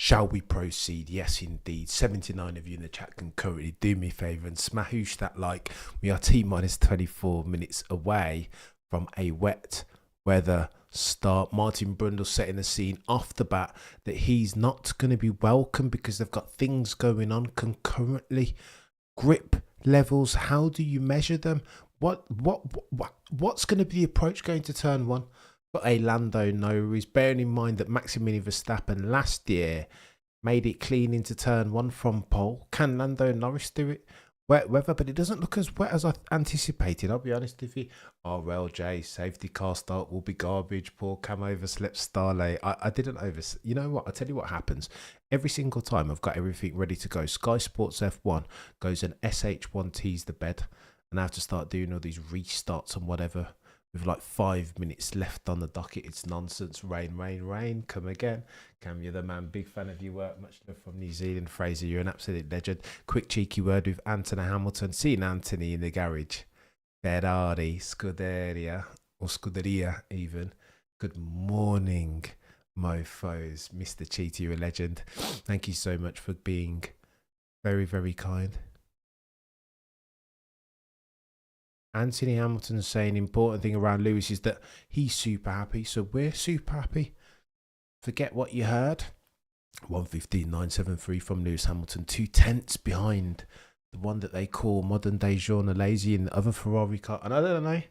Shall we proceed? Yes, indeed. 79 of you in the chat can currently do me a favour and smahoosh that like. We are T minus 24 minutes away from a wet weather start. Martin Brundle setting the scene off the bat that he's not going to be welcome because they've got things going on concurrently. Grip levels, how do you measure them? What's going to be the approach going to turn one? Got a Lando Norris, bearing in mind that Maximilian Verstappen last year made it clean into turn one from pole. Can Lando Norris do it? Wet weather, but it doesn't look as wet as I anticipated. I'll be honest with you. RLJ, safety car start will be garbage. Poor Cam overslept Starlay. I didn't You know what? I'll tell you what happens. Every single time I've got everything ready to go, Sky Sports F1 goes and SH1Ts the bed, and I have to start doing all these restarts and whatever. With like 5 minutes left on the docket, it's nonsense. Rain, rain, rain. Come again. Cam, you're the man. Big fan of your work. Much love from New Zealand. Fraser, you're an absolute legend. Quick cheeky word with Anthony Hamilton. Seeing Anthony in the garage. Ferrari, Scuderia, or Scuderia even. Good morning, mofos. Mr. Cheetah, you're a legend. Thank you so much for being very, very kind. Anthony Hamilton saying important thing around Lewis is that he's super happy, so we're super happy. Forget what you heard. 115.973 from Lewis Hamilton, 2/10 behind the one that they call modern day Jean Alesi in the other Ferrari car. And I don't know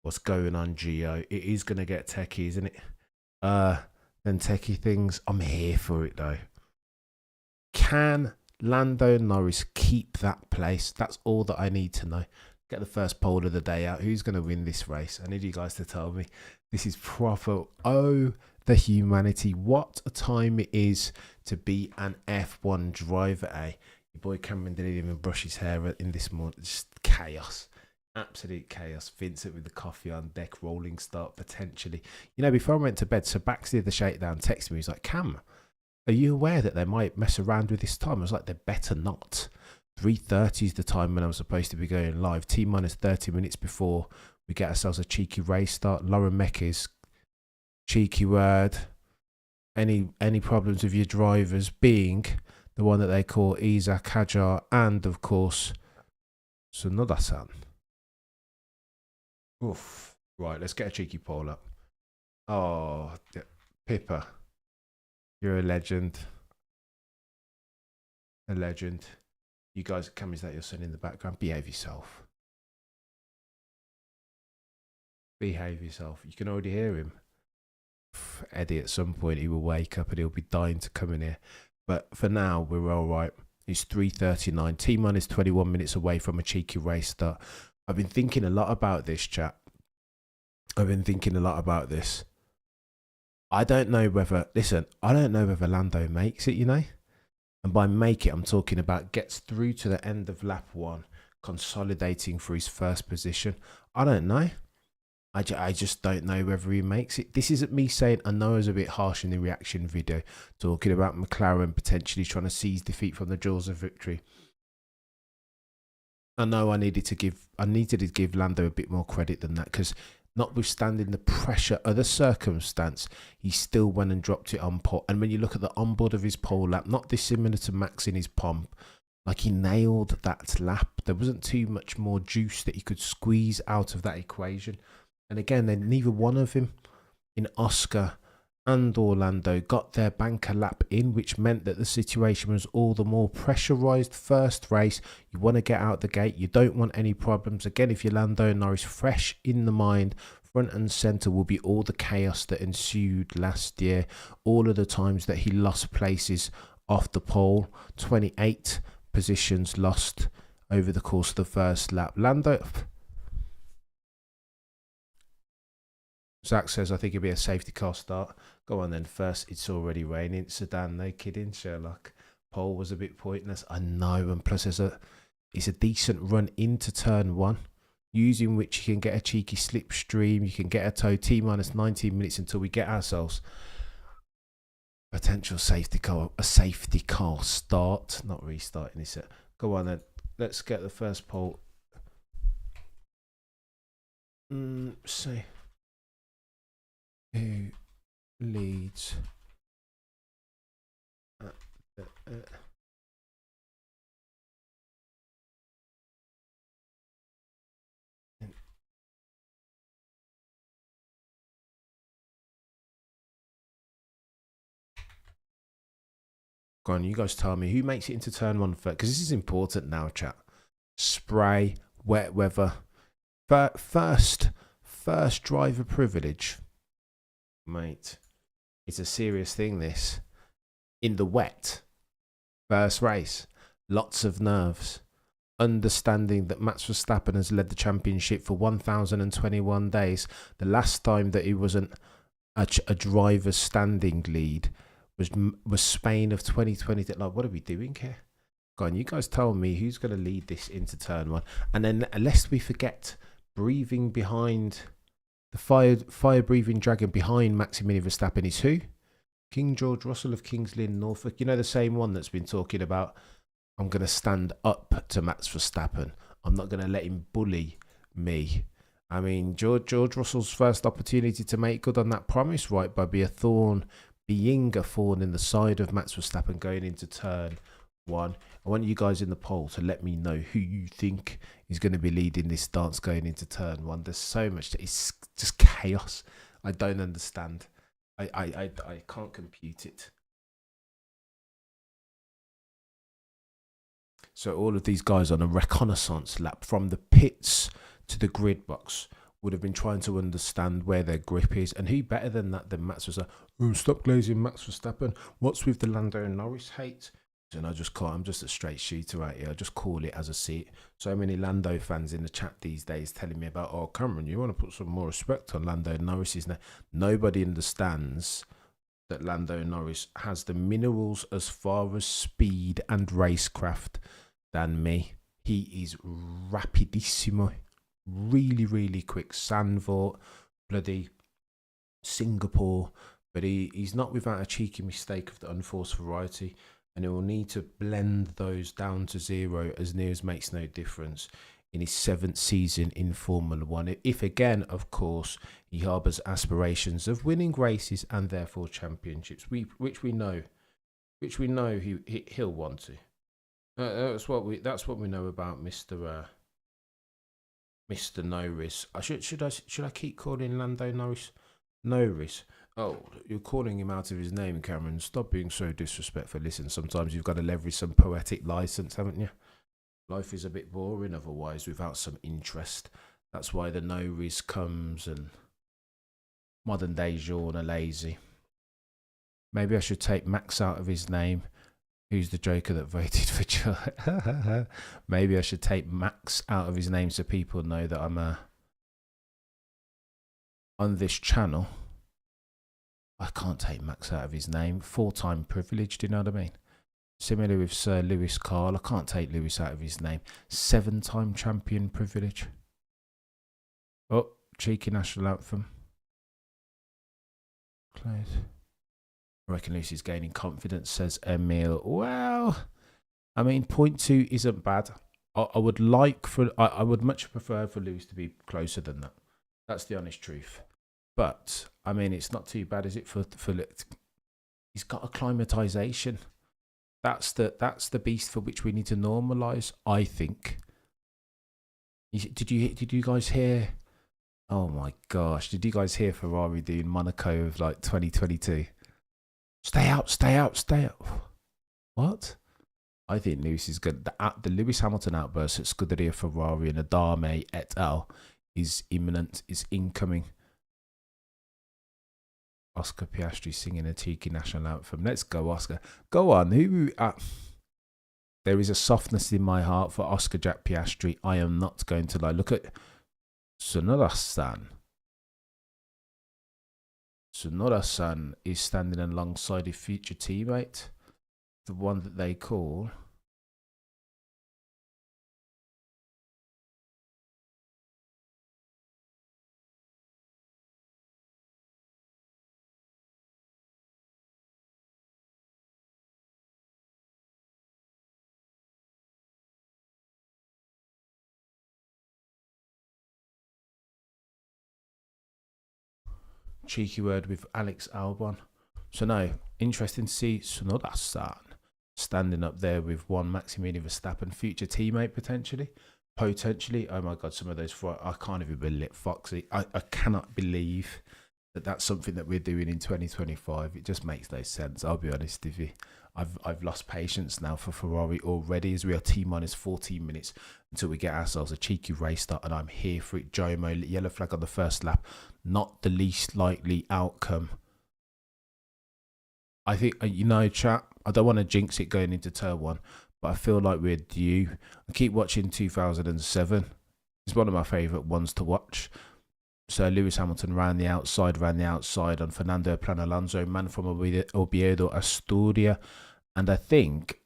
what's going on, Gio. It is going to get techie, isn't it? Then techie things. I'm here for it though. Can Lando Norris keep that place? That's all that I need to know. Get the first poll of the day out. Who's going to win this race? I need you guys to tell me. This is proper. Oh, the humanity. What a time it is to be an F1 driver, eh? Your boy Cameron didn't even brush his hair in this morning. Just chaos. Absolute chaos. Vincent with the coffee on deck. Rolling start potentially. You know, before I went to bed, so Baxley of the Shakedown texted me. He's like, Cam, are you aware that they might mess around with this time? I was like, they better not. 3:30 is the time when I'm supposed to be going live. T minus 30 minutes before we get ourselves a cheeky race start. Lauren Mecker's cheeky word. Any problems with your drivers being the one that they call Isaac Hajar and of course Sunoda-san. Oof. Right, let's get a cheeky poll up. Oh, yeah. Pippa, you're a legend. A legend. You guys, Cam, is that your son in the background? Behave yourself. Behave yourself. You can already hear him. Eddie, at some point, he will wake up and he'll be dying to come in here. But for now, we're all right. It's 3:39. T-Man is 21 minutes away from a cheeky race start. I've been thinking a lot about this, chat. I've been thinking a lot about this. I don't know whether, listen, I don't know whether Lando makes it, you know? And by make it, I'm talking about gets through to the end of lap one, consolidating for his first position. I don't know. I just don't know whether he makes it. This isn't me saying, I know I was a bit harsh in the reaction video, talking about McLaren potentially trying to seize defeat from the jaws of victory. I know I needed to give Lando a bit more credit than that, because notwithstanding the pressure of the circumstance, he still went and dropped it on pole. And when you look at the onboard of his pole lap, not dissimilar to Max in his pomp, like he nailed that lap. There wasn't too much more juice that he could squeeze out of that equation. And again, then neither one of him in Oscar and Orlando got their banker lap in, which meant that the situation was all the more pressurized. First race, you want to get out the gate, you don't want any problems. Again, if you're Lando Norris, fresh in the mind, front and center will be all the chaos that ensued last year, all of the times that he lost places off the pole. 28 positions lost over the course of the first lap. Lando, Zach says, I think it'll be a safety car start. Go on then. First, it's already raining. Sedan, no kidding, Sherlock. Pole was a bit pointless. I know. And plus, it's a decent run into turn one, using which you can get a cheeky slipstream. You can get a tow. T minus 19 minutes until we get ourselves potential safety car start. Not restarting this. Go on then. Let's get the first pole. See. Who leads at Go on, you guys tell me who makes it into turn one first, because this is important now, chat. Spray, wet weather, first driver privilege, mate. It's a serious thing. This in the wet, first race, lots of nerves. Understanding that Max Verstappen has led the championship for 1,021 days. The last time that he wasn't a driver's standing lead was Spain of 2020. Like, what are we doing here? Go on, you guys tell me who's going to lead this into turn one. And then, lest we forget, breathing behind the fire-breathing dragon behind Maximilian Verstappen is who? King George Russell of Kings Lynn, Norfolk. You know, the same one that's been talking about, I'm going to stand up to Max Verstappen. I'm not going to let him bully me. I mean, George Russell's first opportunity to make good on that promise, right, by being a thorn in the side of Max Verstappen going into turn one. I want you guys in the poll to let me know who you think is going to be leading this dance going into turn one. There's so much, it's just chaos. I don't understand. I can't compute it. So all of these guys on a reconnaissance lap from the pits to the grid box would have been trying to understand where their grip is. And who better than that than Max Verstappen? Oh, stop glazing Max Verstappen. What's with the Lando and Norris hate? And I'm just a straight shooter out here. I just call it as I see it. So many Lando fans in the chat these days telling me about, oh, Cameron, you want to put some more respect on Lando and Norris's name. Nobody understands that Lando Norris has the minerals as far as speed and racecraft than me. He is rapidissimo. Really, really quick. Sandvort, bloody Singapore. But he's not without a cheeky mistake of the unforced variety. And he will need to blend those down to zero as near as makes no difference in his 7th season in Formula One. If again, of course, he harbours aspirations of winning races and therefore championships, which we know he'll want to. That's what we know about Mr. Norris. Should I keep calling Lando Norris? Oh, you're calling him out of his name, Cameron. Stop being so disrespectful. Listen, sometimes you've got to leverage some poetic license, haven't you? Life is a bit boring otherwise without some interest. That's why the Norris comes and modern day Jean lazy. Maybe I should take Max out of his name. Who's the joker that voted for Joe? Maybe I should take Max out of his name so people know that I'm on this channel. I can't take Max out of his name. 4-time privilege, do you know what I mean? Similar with Sir Lewis Carl. I can't take Lewis out of his name. 7-time champion privilege. Oh, cheeky national anthem. Close. I reckon Lucy's gaining confidence, says Emil. Well, I mean, 0.2 isn't bad. I would much prefer for Lewis to be closer than that. That's the honest truth. But I mean, it's not too bad, is it? For he's got acclimatization. That's the beast for which we need to normalise, I think. Did you guys hear? Oh my gosh! Did you guys hear Ferrari doing Monaco of like 2022? Stay out. What? I think Lewis is good. The Lewis Hamilton outburst at Scuderia Ferrari and Adame et al. Is imminent, is incoming. Oscar Piastri singing a cheeky national anthem. Let's go, Oscar. Go on. There is a softness in my heart for Oscar Jack Piastri. I am not going to lie. Look at Sonoda-san. Sonoda-san is standing alongside his future teammate, the one that they call cheeky word with Alex Albon. So no, interesting to see Sonoda-san standing up there with one Maximilian Verstappen, future teammate potentially. Oh my God, some of those, I can't even believe it, Foxy. I cannot believe that that's something that we're doing in 2025. It just makes no sense. I'll be honest with you. I've lost patience now for Ferrari already, as we are T-minus 14 minutes until we get ourselves a cheeky race start, and I'm here for it. Jomo, yellow flag on the first lap, not the least likely outcome. I think, chat, I don't want to jinx it going into turn one, but I feel like we're due. I keep watching 2007. It's one of my favourite ones to watch. So Lewis Hamilton ran the outside on Fernando Plan Alonso, man from Oviedo, Asturias. And I think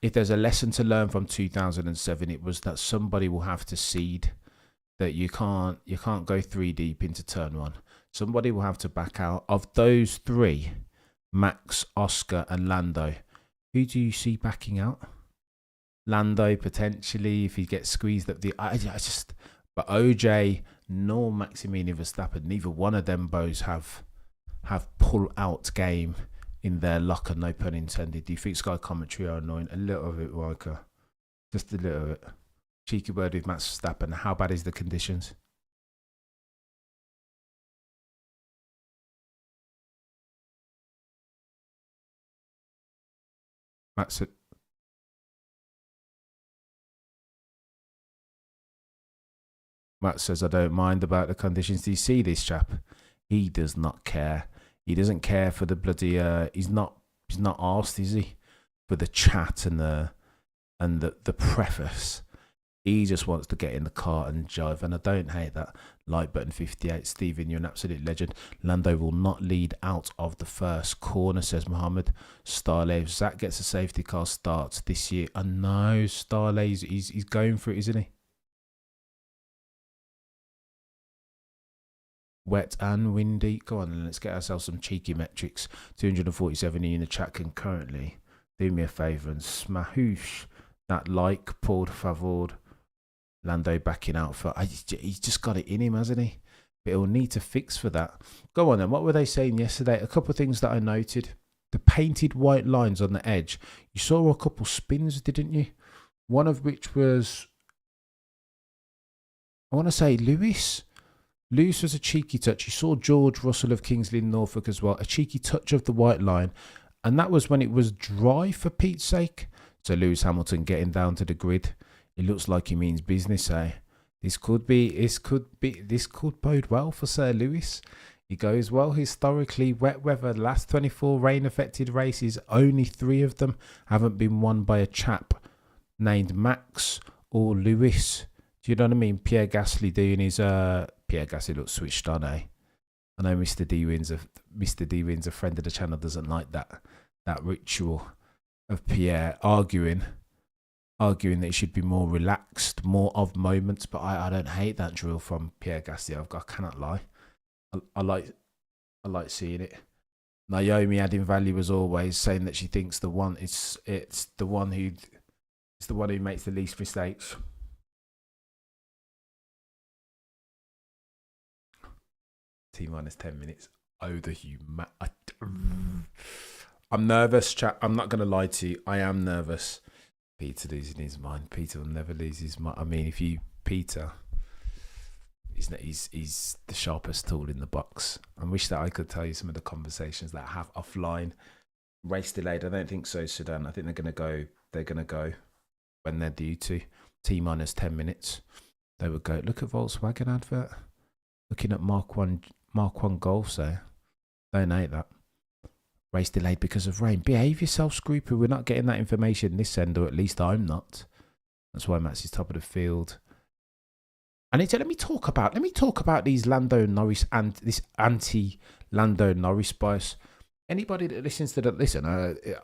if there's a lesson to learn from 2007, it was that somebody will have to cede, that you can't go 3 deep into turn one. Somebody will have to back out. Of those three, Max, Oscar and Lando, who do you see backing out? Lando potentially, if he gets squeezed up the... But OJ nor Maximilian Verstappen, neither one of them boys have pull-out game in their locker, no pun intended. Do you think Sky commentary are annoying? A little bit, Riker. Just a little bit. Cheeky word with Max Verstappen. How bad is the conditions? Max says, I don't mind about the conditions. Do you see this chap? He does not care. He doesn't care for the bloody, he's not arsed, is he? For the chat and the preface. He just wants to get in the car and jive, and I don't hate that. Like button 58, Stephen, you're an absolute legend. Lando will not lead out of the first corner, says Mohammed. Starley, if Zach gets a safety car starts this year. I know, Starley, he's going for it, isn't he? Wet and windy. Go on, and let's get ourselves some cheeky metrics. 247 in the chat concurrently. Do me a favour and smahoosh that like, por favor. Lando backing out for... he's just got it in him, hasn't he? But he'll need to fix for that. Go on then. What were they saying yesterday? A couple of things that I noted. The painted white lines on the edge. You saw a couple spins, didn't you? One of which was... I want to say Lewis. Lewis was a cheeky touch. You saw George Russell of Kings Lynn, Norfolk as well. A cheeky touch of the white line. And that was when it was dry, for Pete's sake. So Lewis Hamilton getting down to the grid. It looks like he means business, eh? This could bode well for Sir Lewis. He goes, well, historically, wet weather, last 24 rain-affected races, only 3 of them haven't been won by a chap named Max or Lewis. Do you know what I mean? Pierre Gasly doing his... Pierre Gasly looks switched on, eh? I know Mr. D Wins, a friend of the channel, doesn't like that ritual of Pierre arguing that he should be more relaxed, more of moments. But I don't hate that drill from Pierre Gasly. I cannot lie. I like seeing it. Naomi adding value as always, saying that she thinks it's the one who makes the least mistakes. T-minus 10 minutes. Oh, the I'm nervous, chat. I'm not going to lie to you. I am nervous. Peter losing his mind. Peter will never lose his mind. I mean, Peter, he's the sharpest tool in the box. I wish that I could tell you some of the conversations that I have offline. Race delayed. I don't think so, Sudan. I think they're going to go when they're due to. T-minus 10 minutes. They would go. Look at Volkswagen advert. Looking at Mark 1 Golf, so don't hate that. Race delayed because of rain. Behave yourself, Scrooper. We're not getting that information this end, or at least I'm not. That's why Max is top of the field. And let me talk about these Lando Norris and this anti-Lando Norris bias. Anybody that listens to that, listen,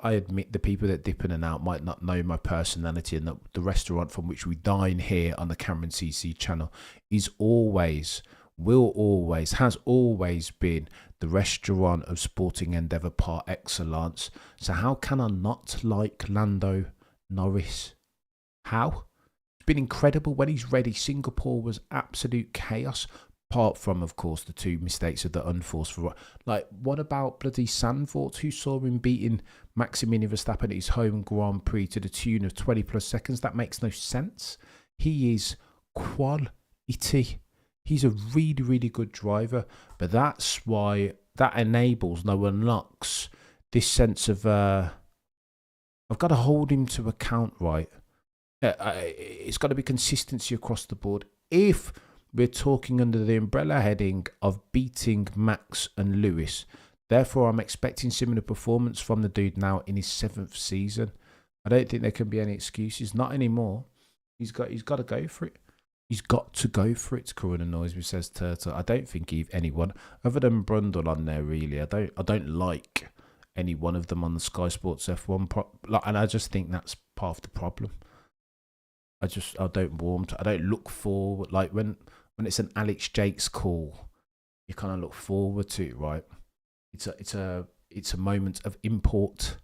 I admit the people that dip in and out might not know my personality, and that the restaurant from which we dine here on the Cameron CC channel is always, will always, has always been the restaurant of sporting endeavour par excellence. So how can I not like Lando Norris? How? It's been incredible when he's ready. Singapore was absolute chaos. Apart from, of course, the 2 mistakes of the unforced for like, what about bloody Sandfort, who saw him beating Maximilian Verstappen at his home Grand Prix to the tune of 20 plus seconds? That makes no sense. He is quality. He's a really, really good driver, but that's why that enables, unlocks this sense of I've got to hold him to account, right? It's got to be consistency across the board. If we're talking under the umbrella heading of beating Max and Lewis, therefore I'm expecting similar performance from the dude now in his 7th season. I don't think there can be any excuses, not anymore. He's got to go for it. He's got to go for it. Corona Noise, which says Turtle. I don't think anyone other than Brundle on there really. I don't like any one of them on the Sky Sports F1 and I just think that's part of the problem. I don't look forward, like when it's an Alex Jakes call, you kind of look forward to it, right? It's a moment of import.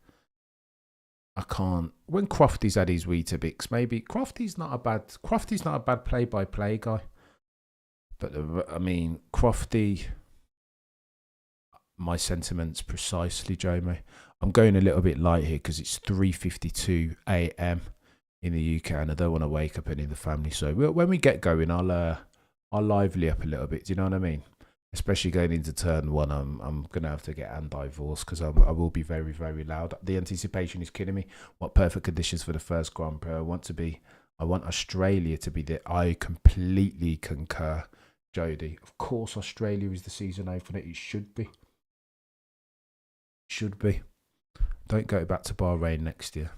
I can't. When Crofty's had his Weetabix, maybe Crofty's not a bad play-by-play guy. But I mean, Crofty, my sentiments precisely, Jamie. I'm going a little bit light here because it's 3:52 a.m. in the UK and I don't want to wake up any of the family. So when we get going, I'll lively up a little bit. Do you know what I mean? Especially going into turn 1, I'm gonna have to get divorced because I will be very, very loud. The anticipation is killing me. What perfect conditions for the first Grand Prix? I want Australia to be there. I completely concur, Jody. Of course, Australia is the season opener. It should be. Don't go back to Bahrain next year.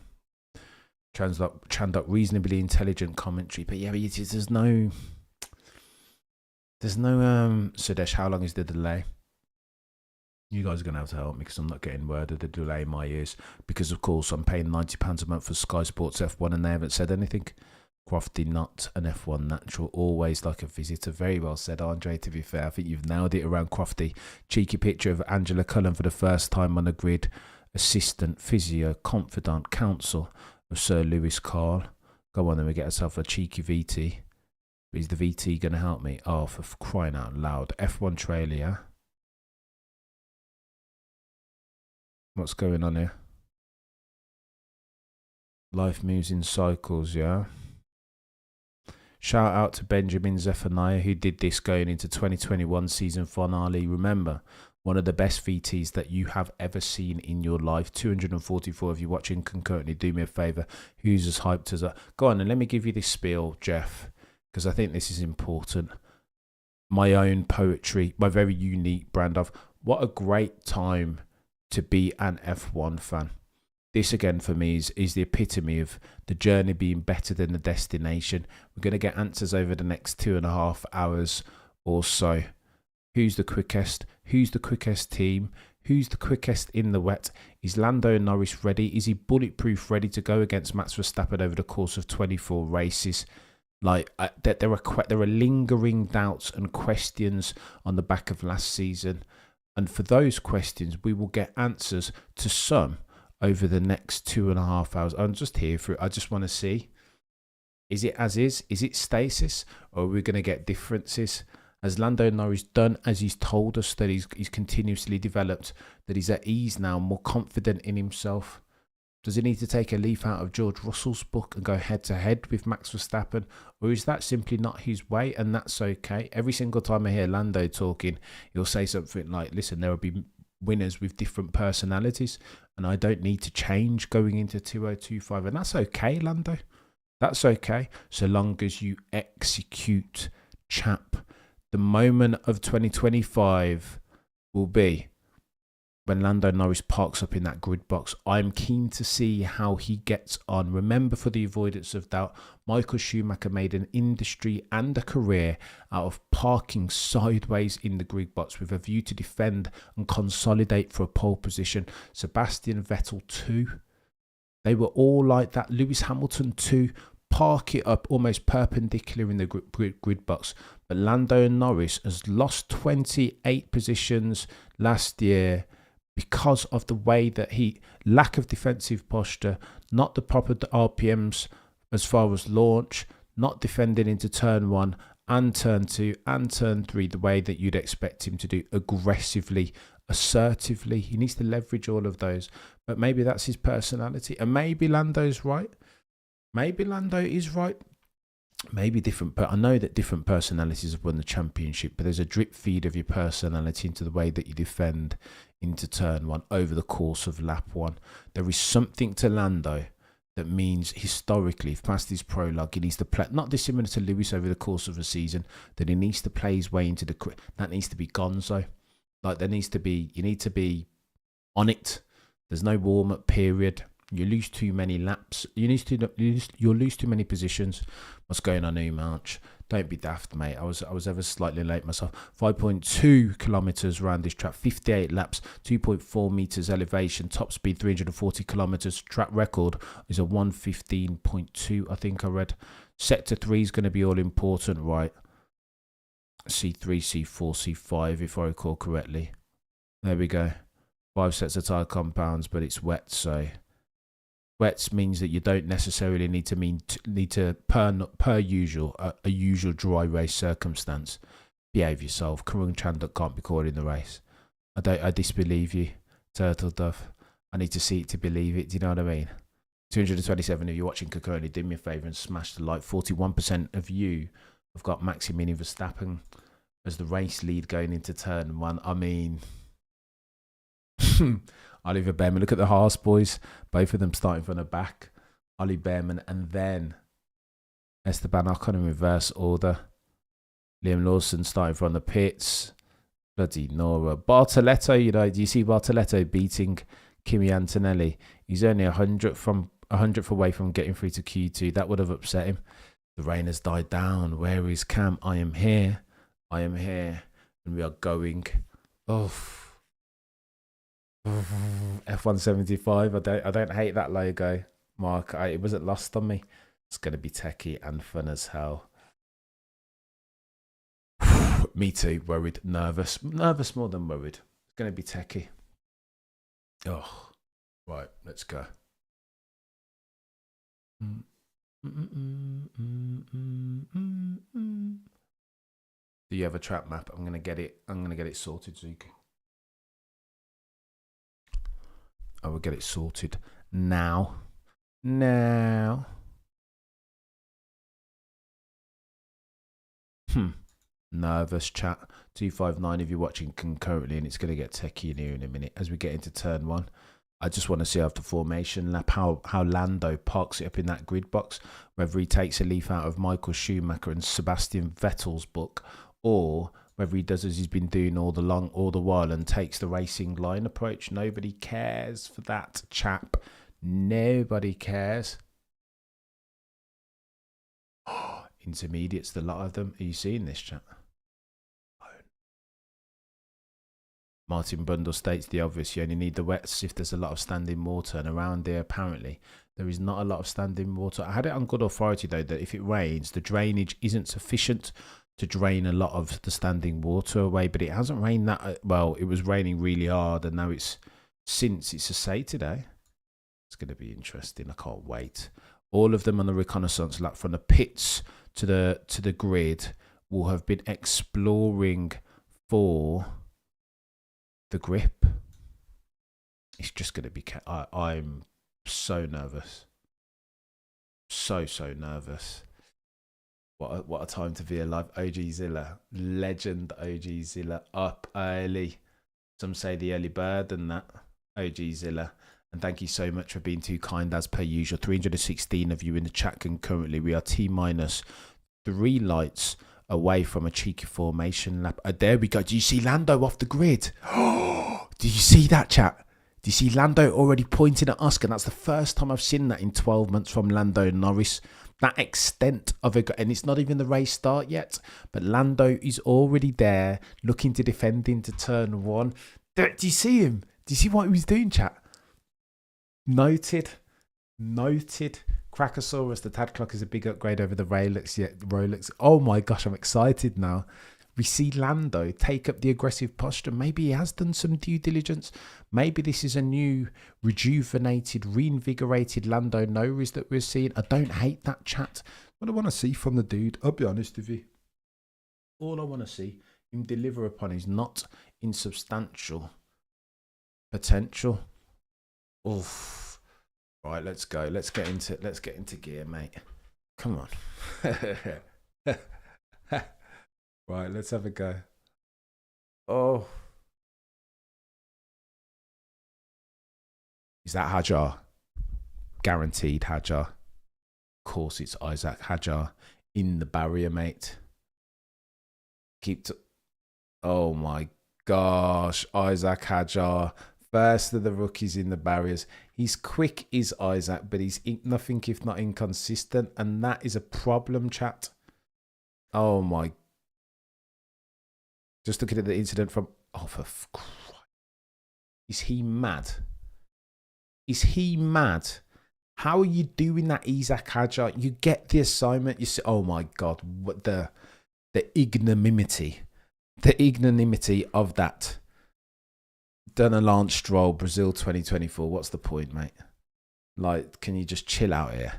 Chandok reasonably intelligent commentary, but yeah, there's no Sudesh, how long is the delay? You guys are going to have to help me because I'm not getting word of the delay in my ears. Because, of course, I'm paying £90 a month for Sky Sports F1 and they haven't said anything. Crofty, not an F1 natural, always like a visitor. Very well said, Andre, to be fair. I think you've nailed it around Crofty. Cheeky picture of Angela Cullen for the first time on the grid. Assistant, physio, confidant, counsel of Sir Lewis Carl. Go on then, we get ourselves a cheeky VT. Is the VT going to help me? Oh, for crying out loud. F1 trailer, yeah? What's going on here? Life moves in cycles, yeah? Shout out to Benjamin Zephaniah who did this going into 2021 season finale. Remember, one of the best VTs that you have ever seen in your life. 244 of you watching concurrently. Do me a favour. Who's as hyped as that? Go on and let me give you this spiel, Jeff, because I think this is important. My own poetry, my very unique brand of what a great time to be an F1 fan. This again for me is the epitome of the journey being better than the destination. We're going to get answers over the next 2.5 hours or so. Who's the quickest? Who's the quickest team? Who's the quickest in the wet? Is Lando Norris ready? Is he bulletproof ready to go against Max Verstappen over the course of 24 races? Like there are lingering doubts and questions on the back of last season. And for those questions, we will get answers to some over the next 2.5 hours. I'm just here for it. I just want to see, is it as is? Is it stasis? Or are we going to get differences? Has Lando Norris done as he's told us that he's continuously developed, that he's at ease now, more confident in himself? Does he need to take a leaf out of George Russell's book and go head-to-head with Max Verstappen? Or is that simply not his way and that's okay? Every single time I hear Lando talking, he'll say something like, listen, there will be winners with different personalities and I don't need to change going into 2025. And that's okay, Lando. That's okay, so long as you execute, chap. The moment of 2025 will be when Lando Norris parks up in that grid box. I'm keen to see how he gets on. Remember, for the avoidance of doubt, Michael Schumacher made an industry and a career out of parking sideways in the grid box with a view to defend and consolidate for a pole position. Sebastian Vettel too. They were all like that. Lewis Hamilton too. Park it up almost perpendicular in the grid box. But Lando Norris has lost 28 positions last year because of the way that lack of defensive posture, not the proper RPMs as far as launch, not defending into turn 1, and turn 2 and turn 3 the way that you'd expect him to do, aggressively, assertively. He needs to leverage all of those. But maybe that's his personality. And maybe Lando's right. Maybe Lando is right. Maybe different, but I know that different personalities have won the championship, but there's a drip feed of your personality into the way that you defend into turn 1 over the course of lap 1. There is something to Lando that means historically, if past his prologue, he needs to play, not dissimilar to Lewis over the course of a season, that he needs to play his way into that needs to be gonzo. Like there needs to be, you need to be on it. There's no warm-up period. You lose too many laps. You'll lose too many positions. What's going on, March? Don't be daft, mate. I was ever slightly late myself. 5.2 kilometers around this track, 58 laps, 2.4 meters elevation, top speed 340 kilometers. Track record is a 1:15.2, I think I read. Sector 3 is going to be all important, right? C3, C4, C5, if I recall correctly. There we go. 5 sets of tyre compounds, but it's wet, so wets means that you don't necessarily need to per usual a usual dry race circumstance. Behave yourself. Karun Chanduk can't be caught in the race. I disbelieve you, Turtle Dove. I need to see it to believe it. Do you know what I mean? 227 if you're watching concurrently, do me a favour and smash the like. 41% of you have got Maximilian Verstappen as the race lead going into turn 1. I mean, Oliver Behrman. Look at the Haas boys. Both of them starting from the back. Ollie Behrman and then Esteban Ocon in reverse order. Liam Lawson starting from the pits. Bloody Nora. Bartoletto, you know, do you see Bartoletto beating Kimi Antonelli? He's only 100th away from getting through to Q2. That would have upset him. The rain has died down. Where is Cam? I am here. I am here. And we are going. Oh. F175. I don't hate that logo, Mark. It wasn't lost on me. It's going to be techie and fun as hell. Me too. Worried, nervous more than worried. It's going to be techie. Oh, right. Let's go. Do you have a track map? I'm going to get it sorted, Zuki. I will get it sorted now. Nervous chat. 259 if you're watching concurrently, and it's going to get techie in here in a minute as we get into turn 1. I just want to see after formation lap how Lando parks it up in that grid box, whether he takes a leaf out of Michael Schumacher and Sebastian Vettel's book, or whether he does as he's been doing all the while and takes the racing line approach. Nobody cares for that, chap. Nobody cares. Intermediates, the lot of them. Are you seeing this, chap? Martin Brundle states the obvious. You only need the wets if there's a lot of standing water, and around there apparently there is not a lot of standing water. I had it on good authority though that if it rains, the drainage isn't sufficient to drain a lot of the standing water away, but it hasn't rained that well. It was raining really hard, and now it's a say today. It's going to be interesting. I can't wait. All of them on the reconnaissance lap from the pits to the grid will have been exploring for the grip. It's just going to be. I'm so nervous. So nervous. What a time to be alive. OG Zilla. Legend OG Zilla. Up early. Some say the early bird and that. OG Zilla. And thank you so much for being too kind as per usual. 316 of you in the chat concurrently. We are T-minus 3 lights away from a cheeky formation lap. There we go. Do you see Lando off the grid? Do you see that, chat? Do you see Lando already pointing at us? And that's the first time I've seen that in 12 months from Lando and Norris. That extent of it, and it's not even the race start yet, but Lando is already there looking to defend into turn 1. Do you see him? Do you see what he was doing, chat? Noted. Crackosaurus, the Tad clock is a big upgrade over the Rolex. Oh my gosh, I'm excited now. We see Lando take up the aggressive posture. Maybe he has done some due diligence. Maybe this is a new, rejuvenated, reinvigorated Lando Norris that we're seeing. I don't hate that, chat. What I want to see from the dude, I'll be honest with you. All I want to see him deliver upon his not insubstantial potential. Oof. Right, let's go. Let's get into gear, mate. Come on. Right, let's have a go. Oh. Is that Hajar? Guaranteed Hajar. Of course it's Isaac Hajar in the barrier, mate. Oh my gosh, Isaac Hajar. First of the rookies in the barriers. He's quick, is Isaac, but he's nothing if not inconsistent. And that is a problem, chat. Oh my. Just looking at the incident from... Oh, for Christ. Is he mad? Is he mad? How are you doing that, Isaac Hajar? You get the assignment. You say, oh my God, what the ignominy. The ignominy of that. Done a Lance Stroll, Brazil 2024. What's the point, mate? Like, can you just chill out here?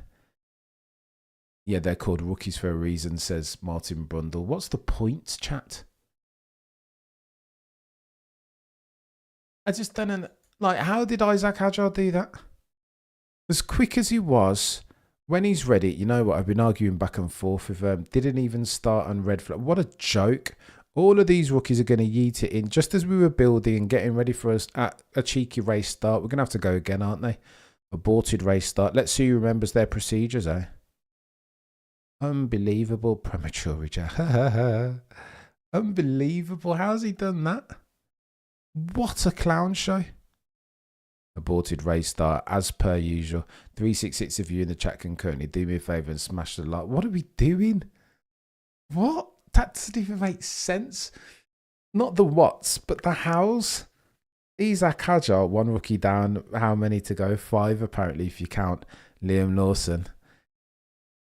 Yeah, they're called rookies for a reason, says Martin Brundle. What's the point, chat? I just don't know. Like, how did Isaac Hajar do that? As quick as he was, when he's ready, you know what? I've been arguing back and forth with him. Didn't even start on red flag. What a joke. All of these rookies are going to yeet it in. Just as we were building and getting ready for us at a cheeky race start. We're going to have to go again, aren't they? Aborted race start. Let's see who remembers their procedures, eh? Unbelievable premature reject. Unbelievable. How's he done that? What a clown show. Aborted race start, as per usual. 366 of you in the chat can currently do me a favour and smash the like. What are we doing? What? That doesn't even make sense. Not the whats, but the hows. Isaac Hajar, one rookie down. How many to go? 5 apparently, if you count Liam Lawson.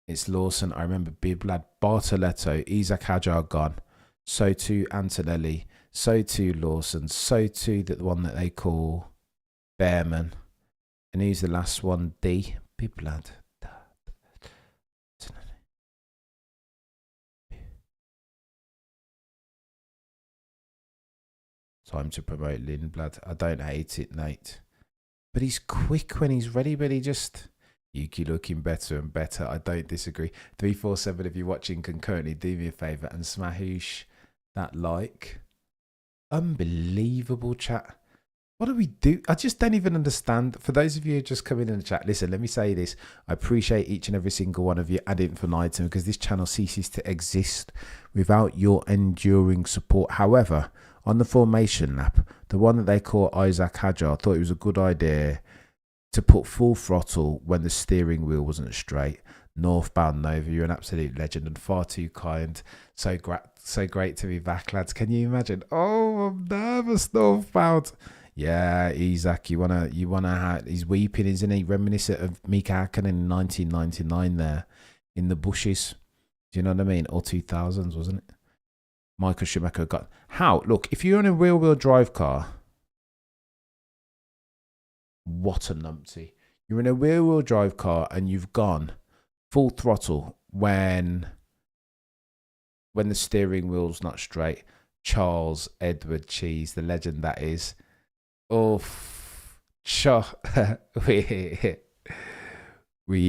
It's Lawson. I remember Biblad, Bartoletto, Isaac Hajar gone. So too Antonelli. So too Lawson. So too the one that they call Behrman. And who's the last one? D. Biblad. Time to promote Lindblad. I don't hate it, Nate. But he's quick when he's ready, but he just... Yuki looking better and better. I don't disagree. 347 if you're watching concurrently, do me a favour and smahoosh that like. Unbelievable, chat. What do we do? I just don't even understand. For those of you who just come in the chat, listen, let me say this. I appreciate each and every single one of you ad infinitum because this channel ceases to exist without your enduring support. However, on the formation lap, the one that they call Isaac Hajar, I thought it was a good idea to put full throttle when the steering wheel wasn't straight. Northbound Nova, you're an absolute legend and far too kind. So great to be back, lads. Can you imagine? Oh, I'm nervous, Northbound. Yeah, Isaac, you wanna. He's weeping, isn't he? Reminiscent of Mika Hakkinen in 1999 there in the bushes. Do you know what I mean? Or 2000s, wasn't it? Michael Schumacher got... How? Look, if you're in a rear-wheel drive car... What a numpty. You're in a rear-wheel drive car and you've gone full throttle when the steering wheel's not straight. Charles Edward Cheese, the legend that is. Oh, we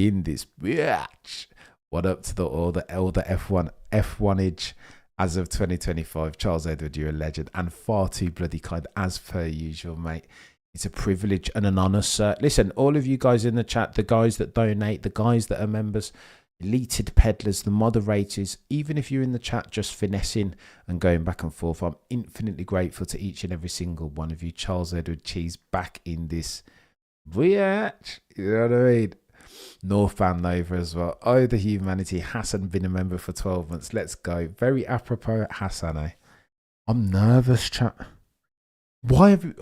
in this bitch. What up to all the F1-age as of 2025. Charles Edward, you're a legend and far too bloody kind as per usual, mate. It's a privilege and an honour, sir. Listen, all of you guys in the chat, the guys that donate, the guys that are members, deleted peddlers, the moderators, even if you're in the chat just finessing and going back and forth, I'm infinitely grateful to each and every single one of you. Charles Edward Cheese back in this bitch. You know what I mean? Northbound Nova as well. Oh, the humanity. Hassan been a member for 12 months. Let's go. Very apropos, Hassan, eh? I'm nervous, chat. Why have you...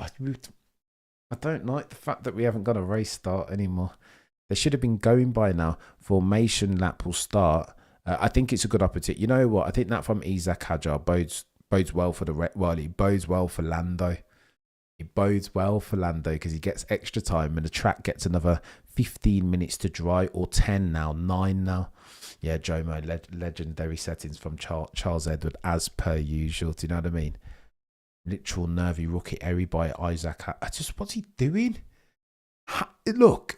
I don't like the fact that we haven't got a race start anymore. They should have been going by now. Formation lap will start. I think it's a good opportunity. You know what? I think that from Isaac Hajar bodes well for he bodes well for Lando. It bodes well for Lando because he gets extra time and the track gets another 15 minutes to dry, or 10 now, 9 now. Yeah, Jomo, legendary settings from Charles Edward, as per usual. Do you know what I mean? Literal nervy rookie, Eri by Isaac. What's he doing? Look,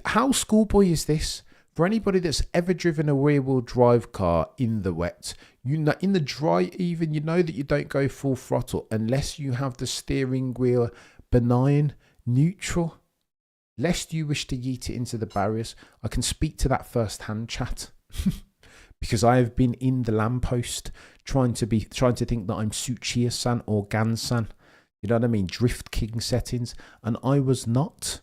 how schoolboy is this? For anybody that's ever driven a rear-wheel drive car in the wet, you know, in the dry even, you know that you don't go full throttle unless you have the steering wheel benign, neutral, lest you wish to yeet it into the barriers. I can speak to that first-hand chat because I have been in the lamppost trying to think that I'm Suchiya-san or Gan-san. You know what I mean? Drift King settings, and I was not.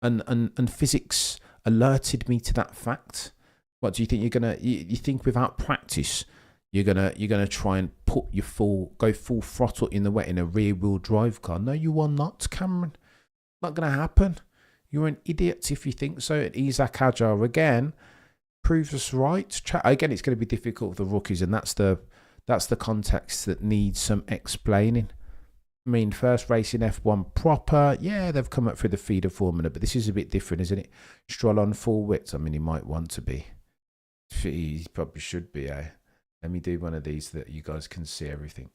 And physics alerted me to that fact. What do you think you think without practice you're gonna try and go full throttle in the wet in a rear wheel drive car? No, you are not, Cameron. Not gonna happen. You're an idiot if you think so. And Isaac Hadjar again proves us right. Again, it's going to be difficult for the rookies, and that's the context that needs some explaining. I mean, first race in F1 proper. Yeah, they've come up through the feeder formula, but this is a bit different, isn't it? Stroll on full width. I mean, he might want to be. He probably should be, eh? Let me do one of these that you guys can see everything.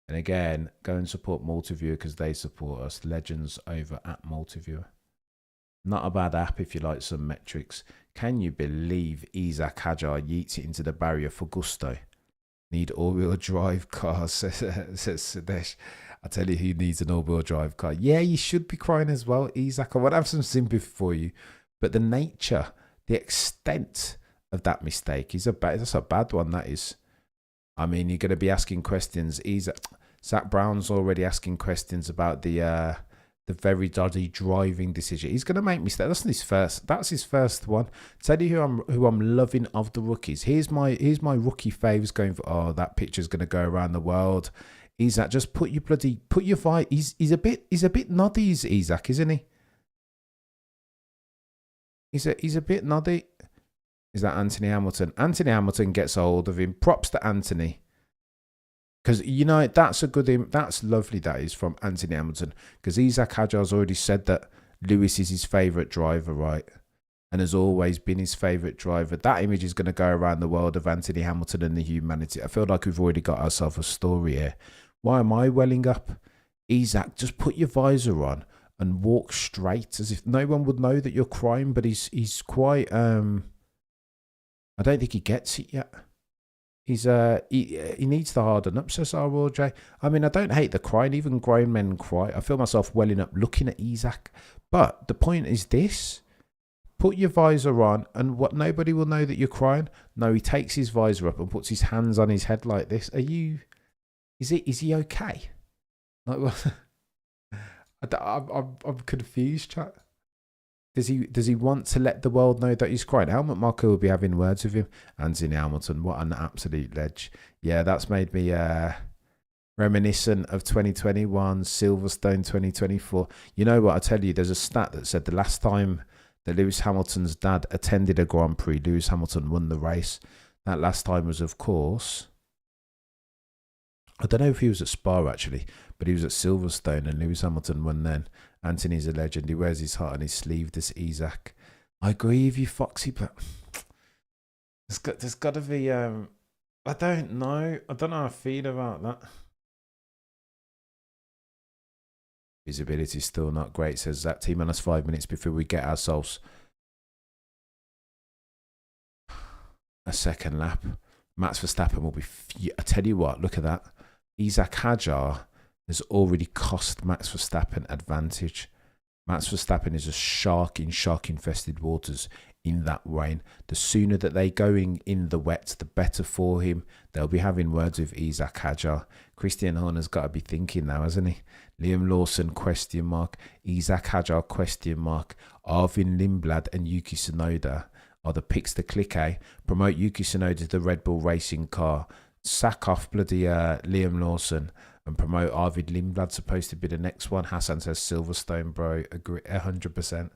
And again, go and support Multiviewer because they support us. Legends over at Multiviewer. Not a bad app if you like some metrics. Can you believe Isaac Hadjar yeets it into the barrier for gusto? Need all-wheel drive cars, says Sudesh. I tell you who needs an all-wheel drive car. Yeah, you should be crying as well, Isaac. I would have some sympathy for you. But the nature, the extent of that mistake that's a bad one, that is. I mean, you're going to be asking questions. Zach Brown's already asking questions about the very dodgy driving decision. He's going to make mistakes. That's his first one. Tell you who I'm loving of the rookies. Here's my rookie faves going for. Oh, that picture's going to go around the world. Isaac, just put your vibe. He's a bit noddy, Isaac, isn't he? He's a bit noddy. Is that Anthony Hamilton? Anthony Hamilton gets a hold of him. Props to Anthony. Because, you know, that's lovely, that is, from Anthony Hamilton. Because Isaac Hadjar's already said that Lewis is his favourite driver, right? And has always been his favourite driver. That image is going to go around the world of Anthony Hamilton and the humanity. I feel like we've already got ourselves a story here. Why am I welling up? Isaac, just put your visor on and walk straight as if no one would know that you're crying. But he's quite... I don't think he gets it yet. He needs to harden up, says RJ. I mean, I don't hate the crying. Even grown men cry. I feel myself welling up looking at Isaac. But the point is this. Put your visor on and what nobody will know that you're crying. No, he takes his visor up and puts his hands on his head like this. Is he okay? Like, well, I'm confused, chat. Does he want to let the world know that he's crying? Helmut Marko will be having words with him. Anthony Hamilton, what an absolute ledge. Yeah, that's made me reminiscent of 2021, Silverstone 2024. You know what, I tell you, there's a stat that said the last time that Lewis Hamilton's dad attended a Grand Prix, Lewis Hamilton won the race. That last time was, of course, I don't know if he was at Spa actually, but he was at Silverstone and Lewis Hamilton won then. Anthony's a legend. He wears his heart on his sleeve, this Isaac. I agree with you, Foxy, but there's got to be... I don't know. I don't know how I feel about that. Visibility is still not great, says Zach. T-minus 5 minutes before we get ourselves a second lap. Max Verstappen will be... I tell you what, look at that. Isaac Hadjar has already cost Max Verstappen advantage. Max Verstappen is a shark in shark-infested waters in that rain. The sooner that they go in the wet, the better for him. They'll be having words with Isaac Hadjar. Christian Horner's got to be thinking now, hasn't he? Liam Lawson, question mark. Isaac Hadjar, question mark. Arvin Lindblad and Yuki Tsunoda are the picks to click, eh? Promote Yuki Tsunoda to the Red Bull racing car. Sack off bloody Liam Lawson and promote Arvid Lindblad, supposed to be the next one. Hassan says Silverstone, bro. Agree 100%.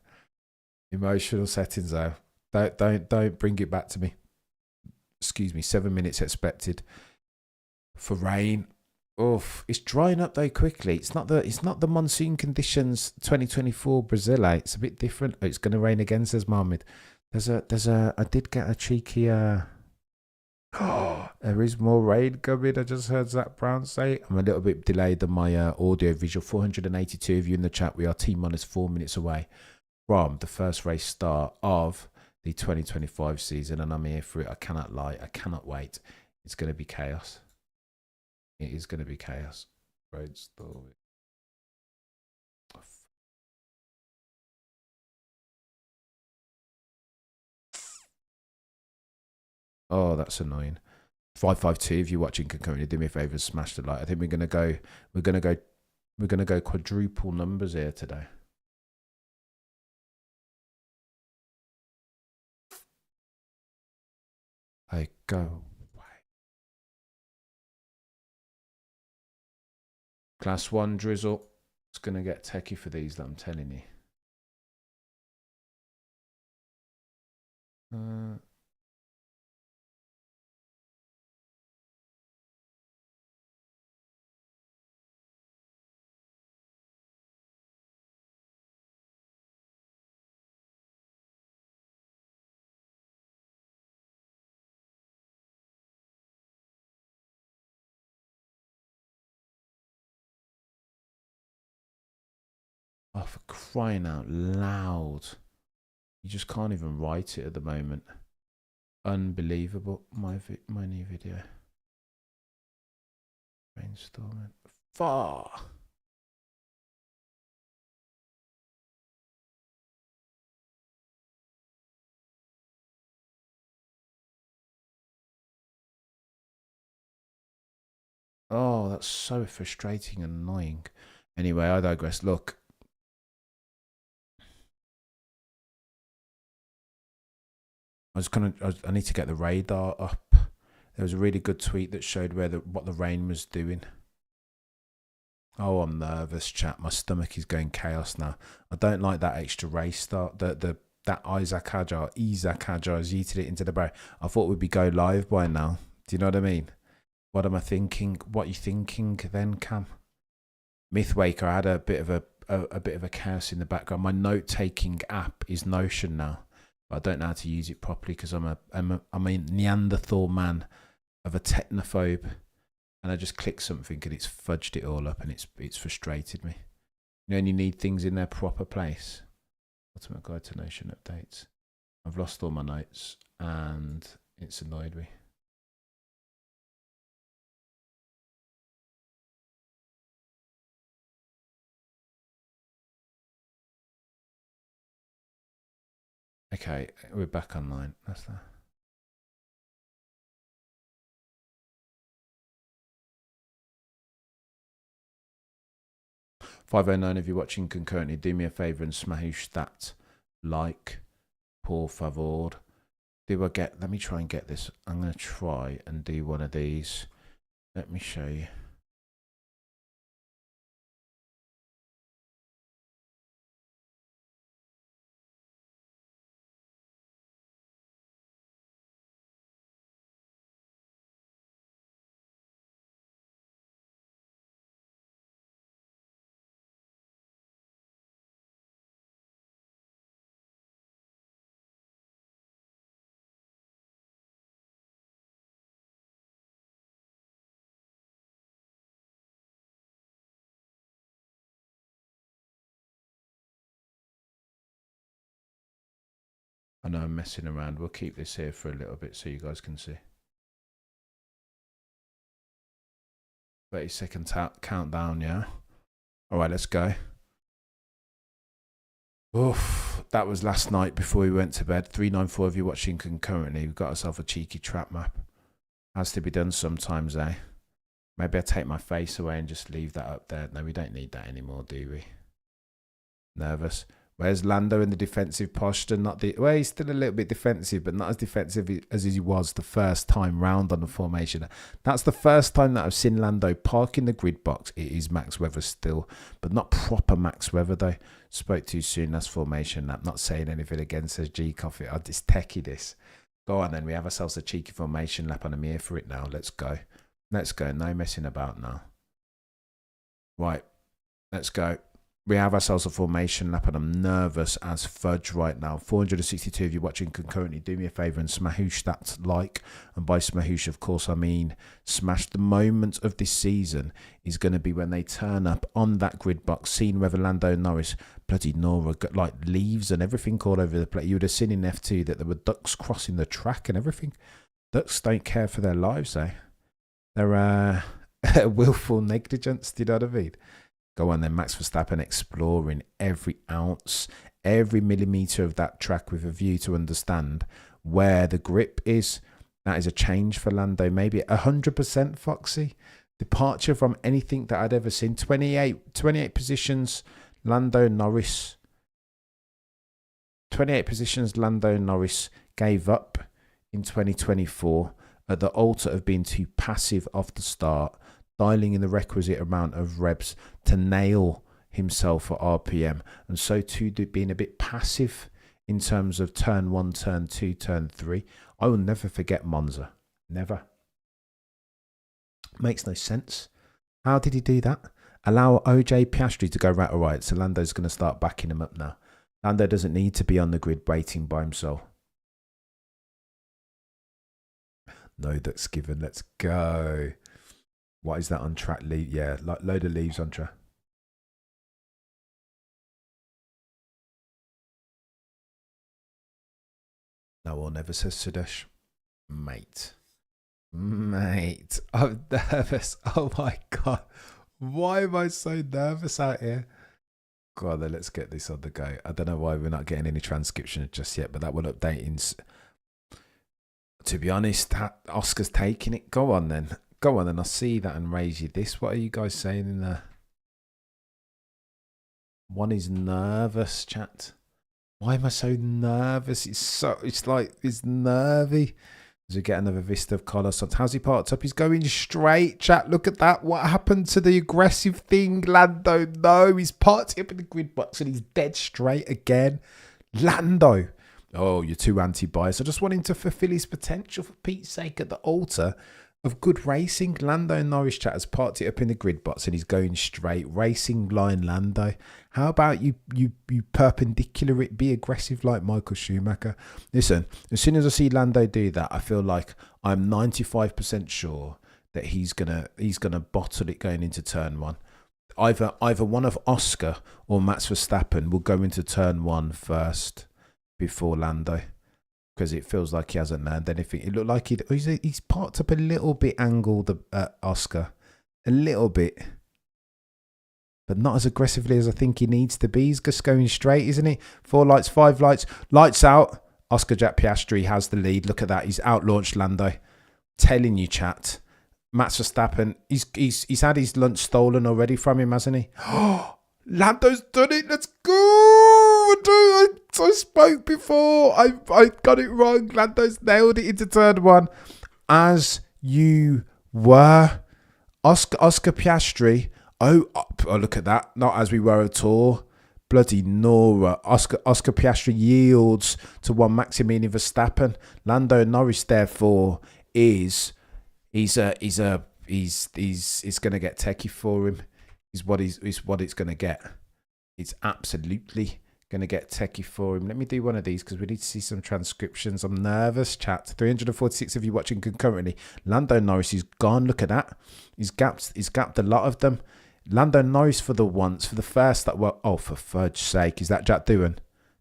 Emotional settings though. Don't bring it back to me. Excuse me. 7 minutes expected for rain. Oof, it's drying up though quickly. It's not the monsoon conditions 2024 Brazil. It's a bit different. Oh, it's going to rain again, says Mohammed. I did get a cheeky there is more rain coming. I just heard Zach Brown say. I'm a little bit delayed on my audio visual. 482 of you in the chat. We are T-minus 4 minutes away from the first race start of the 2025 season, and I'm here for it. I cannot lie. I cannot wait. It's going to be chaos. It is going to be chaos. Road story. Oh, that's annoying. 552. If you're watching concurrently, do me a favor and smash the like. I think we're gonna go quadruple numbers here today. I go. Class 1 drizzle. It's going to get techie for these, that I'm telling you. Oh, for crying out loud. You just can't even write it at the moment. Unbelievable. My new video. Brainstorming. Far. Oh, that's so frustrating and annoying. Anyway, I digress. Look. I need to get the radar up. There was a really good tweet that showed what the rain was doing. Oh, I'm nervous, chat. My stomach is going chaos now. I don't like that extra race start. That Isaac Hajar has yeeted it into the barrier. I thought we'd be go live by now. Do you know what I mean? What am I thinking? What are you thinking then, Cam? Mythwaker, I had a bit of a chaos in the background. My note-taking app is Notion now. But I don't know how to use it properly because I'm a Neanderthal man of a technophobe, and I just clicked something and it's fudged it all up, and it's frustrated me. You know, and you need things in their proper place. Ultimate Guide to Notion updates. I've lost all my notes and it's annoyed me. Okay, we're back online. That's that. $509 if you're watching concurrently, do me a favor and smash that like, por favor. Let me try and get this. I'm going to try and do one of these. Let me show you. I know I'm messing around. We'll keep this here for a little bit so you guys can see. 30-second countdown, yeah? All right, let's go. Oof, that was last night before we went to bed. 394 of you watching concurrently. We've got ourselves a cheeky trap map. Has to be done sometimes, eh? Maybe I take my face away and just leave that up there. No, we don't need that anymore, do we? Nervous. Where's Lando in the defensive posture? Well, he's still a little bit defensive, but not as defensive as he was the first time round on the formation. That's the first time that I've seen Lando park in the grid box. It is max weather still, but not proper max weather though. Spoke too soon. That's formation lap. Not saying anything again, says G Coffee. Oh, it's techie this. Go on then. We have ourselves a cheeky formation lap and I'm here for it now. Let's go. Let's go. No messing about now. Right, let's go. We have ourselves a formation lap, and I'm nervous as fudge right now. 462 if you're watching concurrently. Do me a favour and smahoosh that like. And by smahoosh, of course, I mean smash. The moment of this season is going to be when they turn up on that grid box, seeing whether Lando Norris, bloody Nora, got like leaves and everything all over the place. You would have seen in F2 that there were ducks crossing the track and everything. Ducks don't care for their lives, eh? They're willful negligence, do you know what I mean? Go on then, Max Verstappen exploring every ounce, every millimetre of that track with a view to understand where the grip is. That is a change for Lando. Maybe 100% Foxy. Departure from anything that I'd ever seen. 28 positions, Lando Norris. 28 positions, Lando Norris gave up in 2024 at the altar of being too passive off the start, dialing in the requisite amount of reps to nail himself at RPM, and so too being a bit passive in terms of turn 1, turn 2, turn 3. I will never forget Monza. Never. Makes no sense. How did he do that? Allow OJ Piastri to go right or right, so Lando's going to start backing him up now. Lando doesn't need to be on the grid waiting by himself. No, that's given. Let's go. What is that on track? Yeah, load of leaves on track. No one ever says Sudesh. Mate. I'm nervous. Oh my God. Why am I so nervous out here? Go on then, let's get this on the go. I don't know why we're not getting any transcription just yet, but that will update in... To be honest, Oscar's taking it. Go on then. Go on, and I'll see that and raise you this. What are you guys saying in there? One is nervous, chat. Why am I so nervous? It's like, it's nervy. As we get another vista of Carlos. How's he parked up? He's going straight, chat. Look at that. What happened to the aggressive thing, Lando? No, he's parked up in the grid box and he's dead straight again. Lando. Oh, you're too anti-biased. I just want him to fulfill his potential for Pete's sake at the altar of good racing. Lando Norris, chat, has parked it up in the grid box and he's going straight. Racing line Lando. How about you perpendicular it, be aggressive like Michael Schumacher? Listen, as soon as I see Lando do that, I feel like I'm 95% sure that he's gonna bottle it going into turn 1. Either one of Oscar or Max Verstappen will go into turn 1 first before Lando, because it feels like he hasn't learned anything. It looked like he's parked up a little bit angled at Oscar. A little bit. But not as aggressively as I think he needs to be. He's just going straight, isn't he? 4 lights, 5 lights. Lights out. Oscar Jack Piastri has the lead. Look at that. He's outlaunched Lando. Telling you, chat. Max Verstappen, he's had his lunch stolen already from him, hasn't he? Oh, Lando's done it. Let's go. I spoke before. I got it wrong. Lando's nailed it into turn 1. As you were. Oscar Piastri. Oh, look at that. Not as we were at all. Bloody Nora. Oscar Piastri yields to one Maximilian Verstappen. Lando Norris, therefore, he's going to get techie for him. Is what it's going to get. It's absolutely going to get techie for him. Let me do one of these because we need to see some transcriptions. I'm nervous, chat. 346 of you watching concurrently. Lando Norris is gone. Look at that. He's gapped a lot of them. Lando Norris for the first that were, oh, for fudge's sake. Is that Jack Doohan?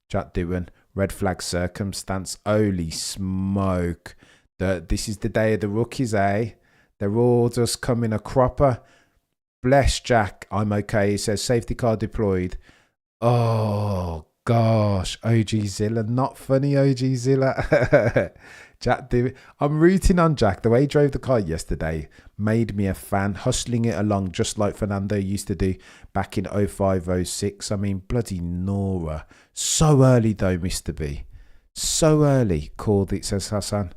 Jack Doohan. Red flag circumstance. Holy smoke. This is the day of the rookies, eh? They're all just coming a cropper. Bless Jack. I'm okay. He says safety car deployed. Oh, gosh. OG Zilla. Not funny, OG Zilla. Jack, I'm rooting on Jack. The way he drove the car yesterday made me a fan. Hustling it along just like Fernando used to do back in 05, 06. I mean, bloody Nora. So early, though, Mr. B. So early, called it, says Hassan.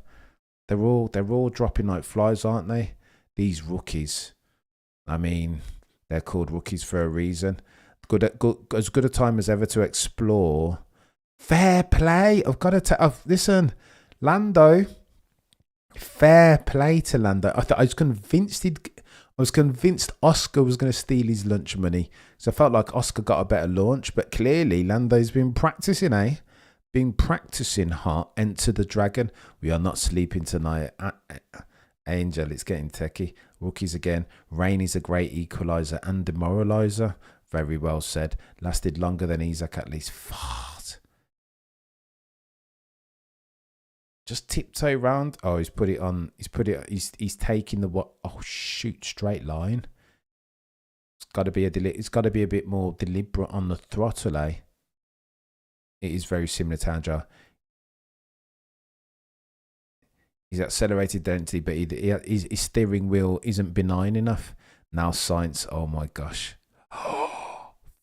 They're all dropping like flies, aren't they? These rookies. I mean, they're called rookies for a reason. As good a time as ever to explore. Fair play. I've got to listen, Lando. Fair play to Lando. I was convinced I was convinced Oscar was going to steal his lunch money. So I felt like Oscar got a better launch. But clearly, Lando's been practicing, eh? Been practicing hard. Enter the Dragon. We are not sleeping tonight. Angel, it's getting techie. Rookies again. Rain is a great equaliser and demoraliser. Very well said. Lasted longer than Isaac at least. Fart. Just tiptoe round. Oh, he's put it on. He's taking the what? Oh shoot! Straight line. It's got to be It's got to be a bit more deliberate on the throttle, eh? It is very similar to Angel. He's accelerated density, but his steering wheel isn't benign enough. Now Sainz. Oh my gosh.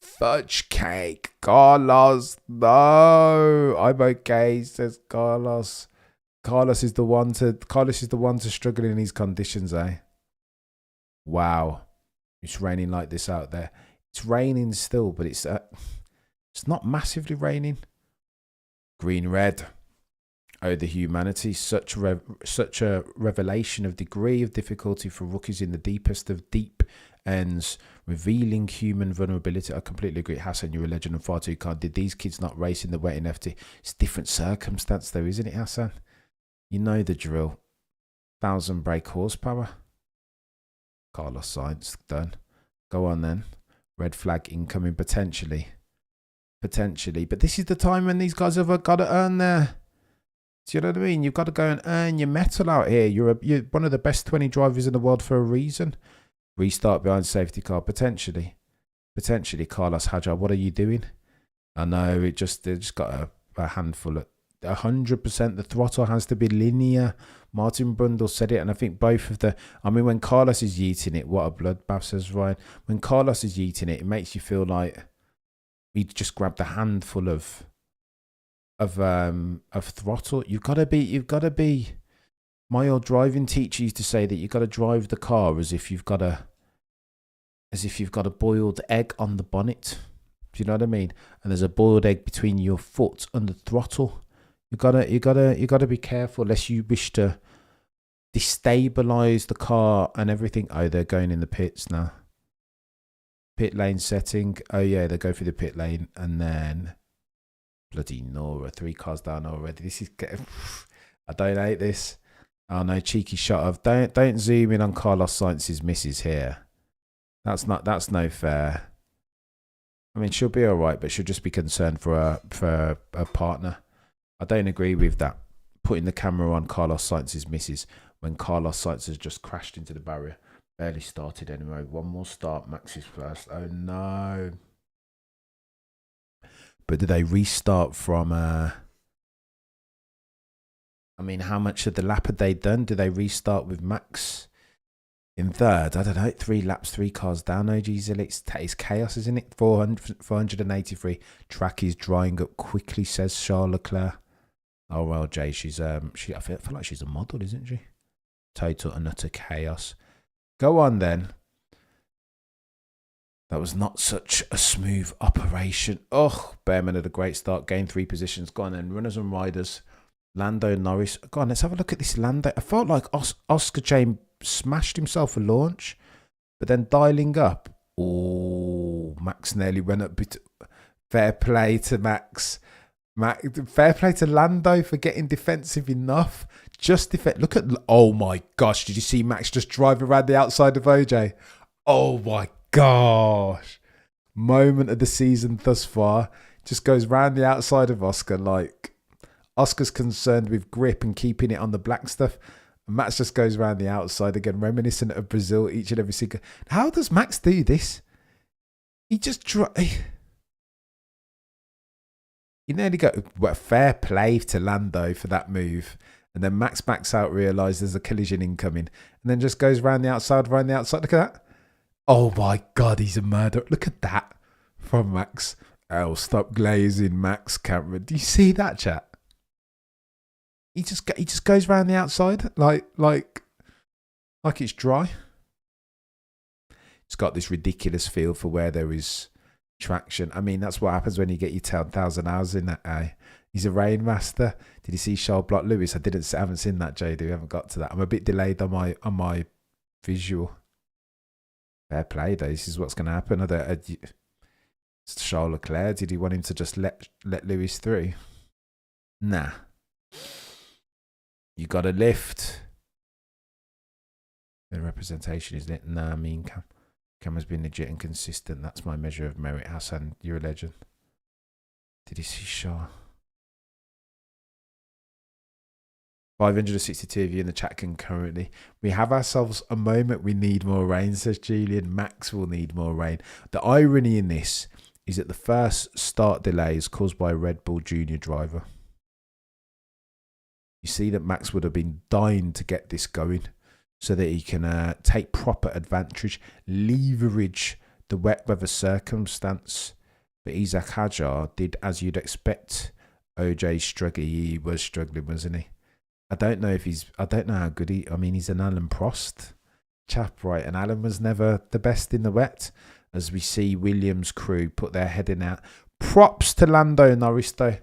Fudge cake. Carlos. No. I'm okay, says Carlos. Carlos is the one to struggle in these conditions, eh? Wow. It's raining like this out there. It's raining still, but it's not massively raining. Green, red. Oh, the humanity. Such a revelation of degree of difficulty for rookies in the deepest of deep ends, revealing human vulnerability. I completely agree. Hassan, you're a legend and far too kind. Did these kids not race in the wet in FT? It's different circumstance though, isn't it, Hassan? You know the drill. 1,000 brake horsepower. Carlos Sainz, done. Go on then. Red flag incoming potentially. Potentially. But this is the time when these guys have got to earn their... Do you know what I mean? You've got to go and earn your metal out here. You're one of the best 20 drivers in the world for a reason. Restart behind safety car. Potentially. Potentially. Carlos Hajar, what are you doing? I know, they just got a handful of... 100% the throttle has to be linear. Martin Brundle said it, and I think both of the... I mean, when Carlos is yeeting it, what a bloodbath, says Ryan. When Carlos is yeeting it, it makes you feel like he just grabbed a handful of throttle. You've got to be. My old driving teacher used to say that you've got to drive the car as if you've got a boiled egg on the bonnet. Do you know what I mean? And there's a boiled egg between your foot and the throttle. You gotta be careful lest you wish to destabilize the car and everything. Oh, they're going in the pits now. Pit lane setting. Oh yeah, they go through the pit lane and then bloody Nora. 3 cars down already. This is getting... I don't hate this. Oh no, cheeky shot of don't zoom in on Carlos Sainz's misses here. That's no fair. I mean, she'll be all right, but she'll just be concerned for a partner. I don't agree with that. Putting the camera on Carlos Sainz's misses when Carlos Sainz has just crashed into the barrier. Barely started anyway. One more start. Max is first. Oh no. But do they restart from... I mean, how much of the lap had they done? Do they restart with Max in third? I don't know. 3 laps, 3 cars down. Oh, geez, it's chaos, isn't it? 483. Track is drying up quickly, says Charles Leclerc. Oh well, Jay, I feel like she's a model, isn't she? Total and utter chaos. Go on then. That was not such a smooth operation. Oh, Behrman had a great start. Gained 3 positions. Go on then. Runners and riders. Lando Norris. Go on, let's have a look at this Lando. I felt like Oscar Jane smashed himself a launch, but then dialing up. Oh, Max nearly went up. Fair play to Max. Fair play to Lando for getting defensive enough. Look at... Oh my gosh, did you see Max just drive around the outside of OJ? Oh my gosh. Moment of the season thus far. Just goes round the outside of Oscar like... Oscar's concerned with grip and keeping it on the black stuff. And Max just goes around the outside again, reminiscent of Brazil each and every single... How does Max do this? He just... You nearly go... Well, fair play to Lando for that move. And then Max backs out, realises there's a collision incoming. And then just goes around the outside. Look at that. Oh my God, he's a murderer. Look at that from Max. Oh, stop glazing, Max Cameron. Do you see that, chat? He just goes around the outside like it's dry. It's got this ridiculous feel for where there is traction. I mean, that's what happens when you get your 10,000 hours in that eye. He's a rainmaster. Did you see Charles Block Lewis? I haven't seen that, JD. We haven't got to that. I'm a bit delayed on my visual. Fair play, though. This is what's going to happen. Charles Leclerc, did he want him to just let Lewis through? Nah. You got to lift. The representation, isn't it? Nah, I mean, Cam has been legit and consistent. That's my measure of merit. Hassan, you're a legend. Did he see Shaw? 562 of you in the chat concurrently. We have ourselves a moment. We need more rain, says Julian. Max will need more rain. The irony in this is that the first start delay is caused by a Red Bull Junior driver. You see that Max would have been dying to get this going so that he can take proper advantage, leverage the wet weather circumstance. But Isaac Hajar did as you'd expect. OJ struggling. He was struggling, wasn't he? I don't know how good he's an Alan Prost chap, right? And Alan was never the best in the wet, as we see Williams' crew put their head in out. Props to Lando Norris, though.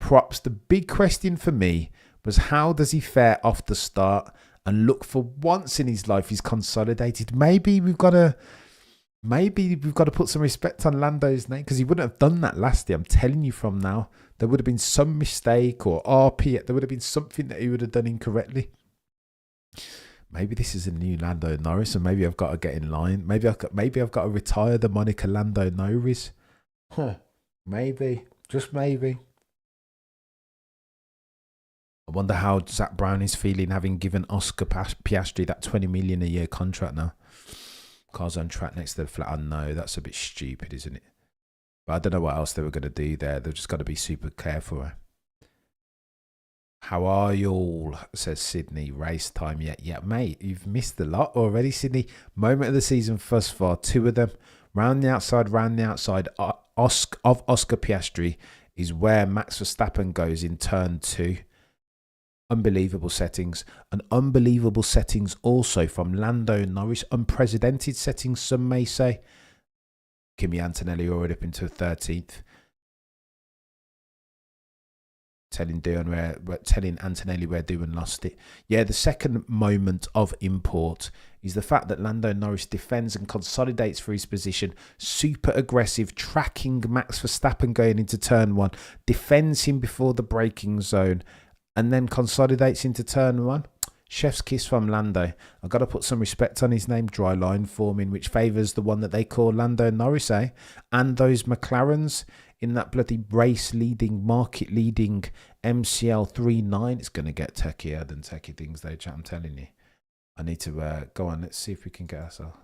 Props. The big question for me was, how does he fare off the start? And look, for once in his life, he's consolidated. Maybe we've got to put some respect on Lando's name, because he wouldn't have done that last year. I'm telling you from now. There would have been some mistake or RP. There would have been something that he would have done incorrectly. Maybe this is a new Lando Norris, and maybe I've got to get in line. Maybe I've got to retire the moniker Lando Norris. Maybe, just maybe. I wonder how Zach Brown is feeling, having given Oscar Piastri that 20 million a year contract now. Cars on track next to the flat. I know that's a bit stupid, isn't it? But I don't know what else they were going to do there. They've just got to be super careful. How are you all? Says Sydney. Race time yet? Yeah, mate, you've missed a lot already, Sydney. Moment of the season thus far. 2 of them. Round the outside. Of Oscar Piastri is where Max Verstappen goes in turn 2. Unbelievable settings. And unbelievable settings also from Lando Norris. Unprecedented settings, some may say. Kimi Antonelli already up into 13th. Telling Antonelli where Doohan lost it. Yeah, the second moment of import is the fact that Lando Norris defends and consolidates for his position. Super aggressive, tracking Max Verstappen going into turn 1. Defends him before the braking zone. And then consolidates into turn 1. Chef's kiss from Lando. I've got to put some respect on his name. Dry line forming, which favours the one that they call Lando Norris, eh? And those McLarens in that bloody market leading MCL 3.9. It's going to get techier than techie things, though, chat. I'm telling you. I need to go on. Let's see if we can get ourselves.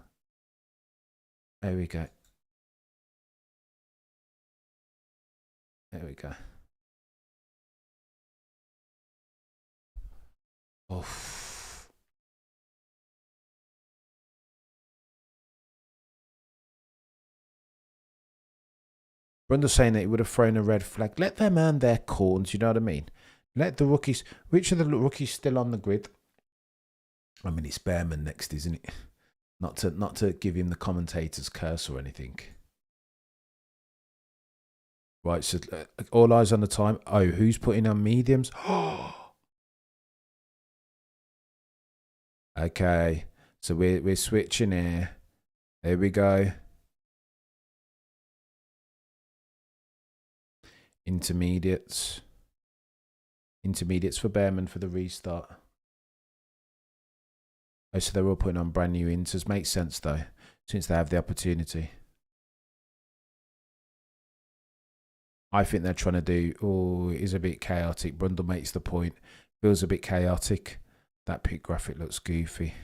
There we go. There we go. Oh. Brundle's saying that he would have thrown a red flag. Let them earn their corns, you know what I mean? Let the rookies... Which of the rookies still on the grid? I mean, it's Behrman next, isn't it? Not to give him the commentator's curse or anything. Right, so all eyes on the time. Oh, who's putting on mediums? Okay, so we're switching here. There we go. Intermediates for Behrman for the restart. Oh, so they're all putting on brand new inters. Makes sense though, since they have the opportunity. I think they're trying to do... Oh, it is a bit chaotic. Brundle makes the point. Feels a bit chaotic. That pit graphic looks goofy.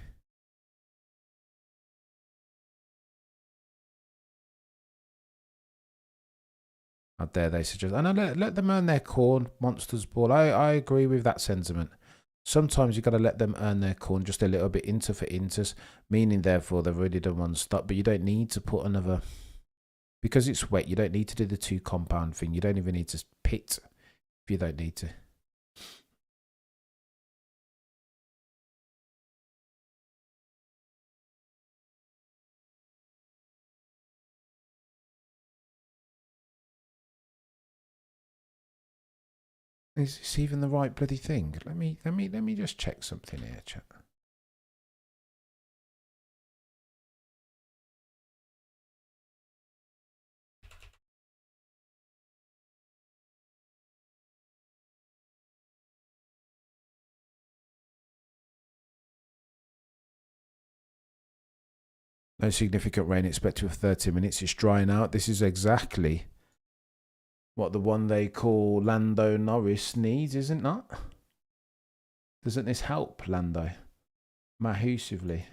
How dare they suggest... And let them earn their corn, Monsters Ball. I agree with that sentiment. Sometimes you've got to let them earn their corn just a little bit inter for inters, meaning therefore they've already done one stop, but you don't need to put another... Because it's wet, you don't need to do the 2 compound thing. You don't even need to pit if you don't need to. Is this even the right bloody thing? Let me just check something here, chat. No significant rain expected for 30 minutes. It's drying out. This is exactly what the one they call Lando Norris needs, isn't that? Doesn't this help, Lando? Mahusively.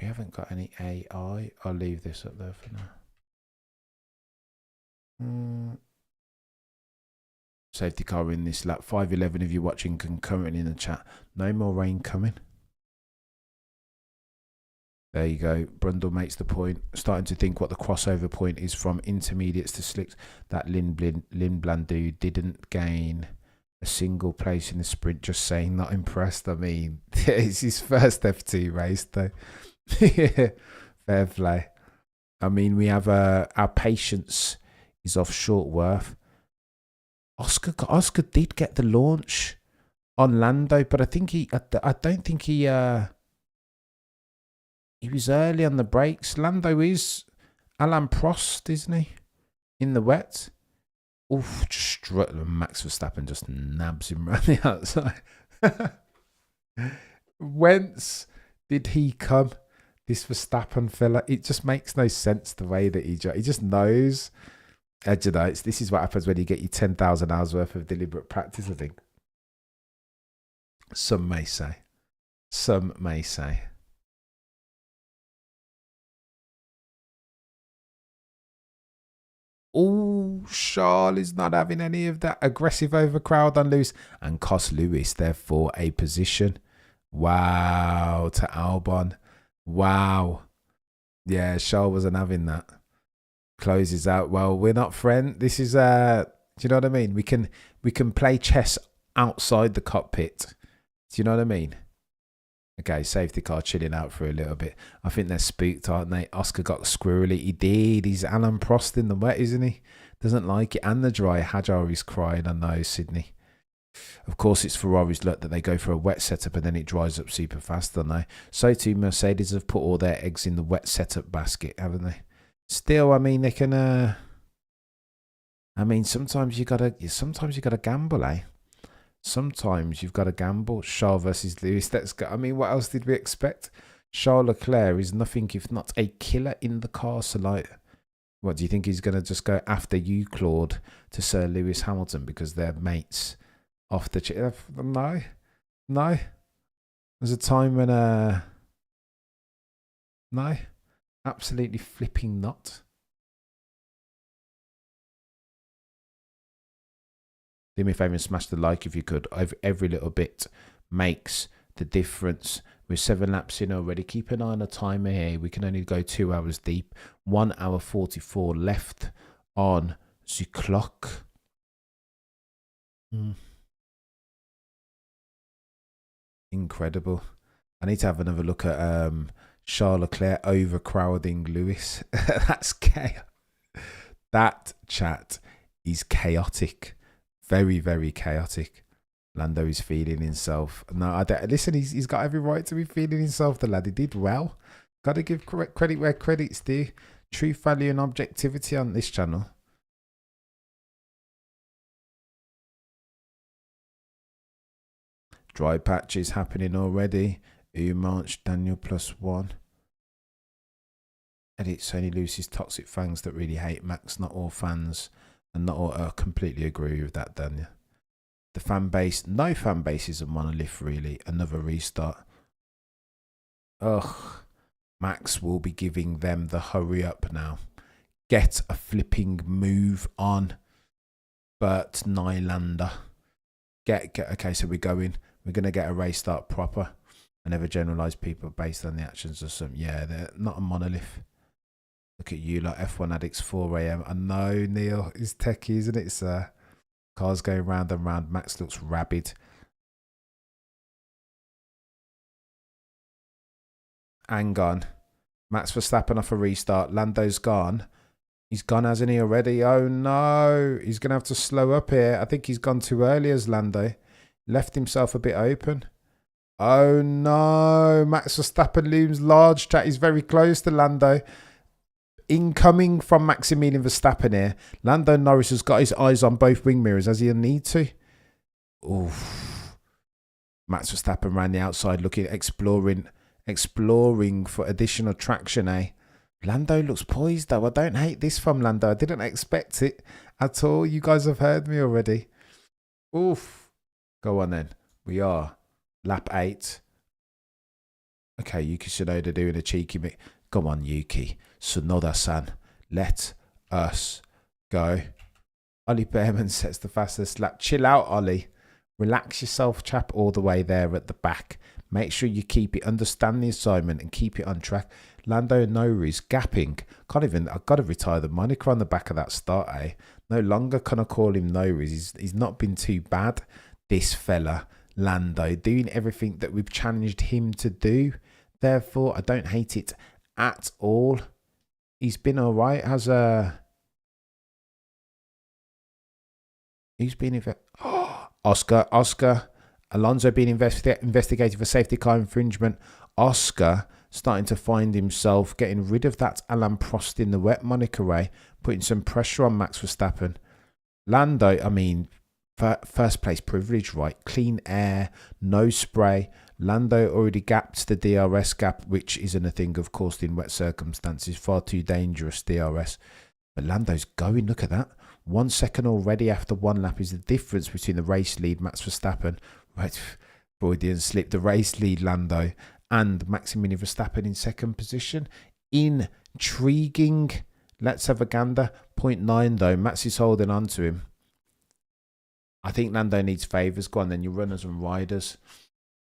We haven't got any AI. I'll leave this up there for now. Safety car in this lap. 5:11 if you're watching concurrently in the chat. No more rain coming. There you go. Brundle makes the point. Starting to think what the crossover point is from intermediates to slicks. That Lindblad dude didn't gain a single place in the sprint. Just saying, not impressed. I mean, it's his first F2 race though. Fair play. I mean, we have our patience is off short worth. Oscar did get the launch on Lando, but I think I don't think he was early on the brakes. Lando is Alain Prost, isn't he? In the wet. Oof, just Max Verstappen just nabs him around the outside. Whence did he come? This Verstappen fella. It just makes no sense the way that he just knows. You know, this is what happens when you get your 10,000 hours worth of deliberate practice, I think. Some may say. Some may say. Oh, Charles is not having any of that aggressive overcrowd on Lewis and cost Lewis, therefore, a position. Wow, to Albon. Wow. Yeah, Charles wasn't having that. Closes out. Well, we're not friends. This is do you know what I mean? We can play chess outside the cockpit. Do you know what I mean? Okay, safety car chilling out for a little bit. I think they're spooked, aren't they? Oscar got squirrely. He did. He's Alain Prost in the wet, isn't he? Doesn't like it. And the dry. Hajar is crying. I know, Sydney. Of course, it's Ferrari's luck that they go for a wet setup and then it dries up super fast, don't they? So too, Mercedes have put all their eggs in the wet setup basket, haven't they? Still, I mean, they can. I mean, sometimes you gotta gamble, eh? Sometimes you've got to gamble. Charles versus Lewis. I mean, what else did we expect? Charles Leclerc is nothing if not a killer in the car. So, like, what do you think he's gonna just go after you, Claude, to Sir Lewis Hamilton because they're mates off the? No. There's a time when no. Absolutely flipping not. Do me a favour and smash the like if you could. Every little bit makes the difference. We're 7 laps in already. Keep an eye on the timer here. We can only go 2 hours deep. 1 hour 44 left on the clock. Incredible. I need to have another look at Charles Leclerc overcrowding Lewis. That's chaos. That chat is chaotic. Very, very chaotic. Lando is feeling himself. No, I don't. Listen, he's got every right to be feeling himself. The lad, he did well. Got to give credit where credit's due. Truth, value, and objectivity on this channel. Dry patch is happening already. Umarch, Daniel +1. Edits only Lucy's toxic fans that really hate Max. Not all fans. And not all, I completely agree with that, Daniel. The fan base, no fan base is a monolith, really. Another restart. Ugh. Max will be giving them the hurry up now. Get a flipping move on. Bert Nylander. Okay, so we're going to get a race start proper. I never generalise people based on the actions of some. Yeah, they're not a monolith. Look at you, like F1 addicts, 4 a.m. I know, Neil. It's techie, isn't it, sir? Cars going round and round. Max looks rabid. And gone. Max Verstappen off a restart. Lando's gone. He's gone, hasn't he, already? Oh, no. He's going to have to slow up here. I think he's gone too early as Lando. Left himself a bit open. Oh, no. Max Verstappen looms large. Chat, he's very close to Lando. incoming from Maximilian Verstappen here. Lando Norris has got his eyes on both wing mirrors. Does he need to? Oof. Max Verstappen ran the outside, looking, exploring for additional traction, eh? Lando looks poised though. I don't hate this from Lando. I didn't expect it at all. You guys have heard me already. Oof. Go on then. We are lap 8. Okay, Yuki Tsunoda doing a cheeky mix. Come on, Yuki. Tsunoda-san. Let us go. Ollie Behrman sets the fastest lap. Chill out, Ollie. Relax yourself, chap, all the way there at the back. Make sure you keep it, understand the assignment and keep it on track. Lando Norris gapping. I've got to retire the moniker on the back of that start, eh? No longer can I call him Norris. He's not been too bad. This fella, Lando, doing everything that we've challenged him to do. Therefore, I don't hate it at all. He's been all right. Who's been Oscar. Alonso being investigated for safety car infringement. Oscar starting to find himself getting rid of that Alain Prost in the wet moniker, Ray, putting some pressure on Max Verstappen. Lando, I mean, first place privilege, right? Clean air, no spray. Lando already gapped the DRS gap, which isn't a thing, of course, in wet circumstances. Far too dangerous, DRS. But Lando's going, look at that. 1 second already after one lap is the difference between the race lead, Max Verstappen. Right, Freudian slip. The race lead, Lando, and Maximilian Verstappen in second position. Intriguing. Let's have a gander. 0.9 though. Max is holding on to him. I think Lando needs favours. Go on then, your runners and riders.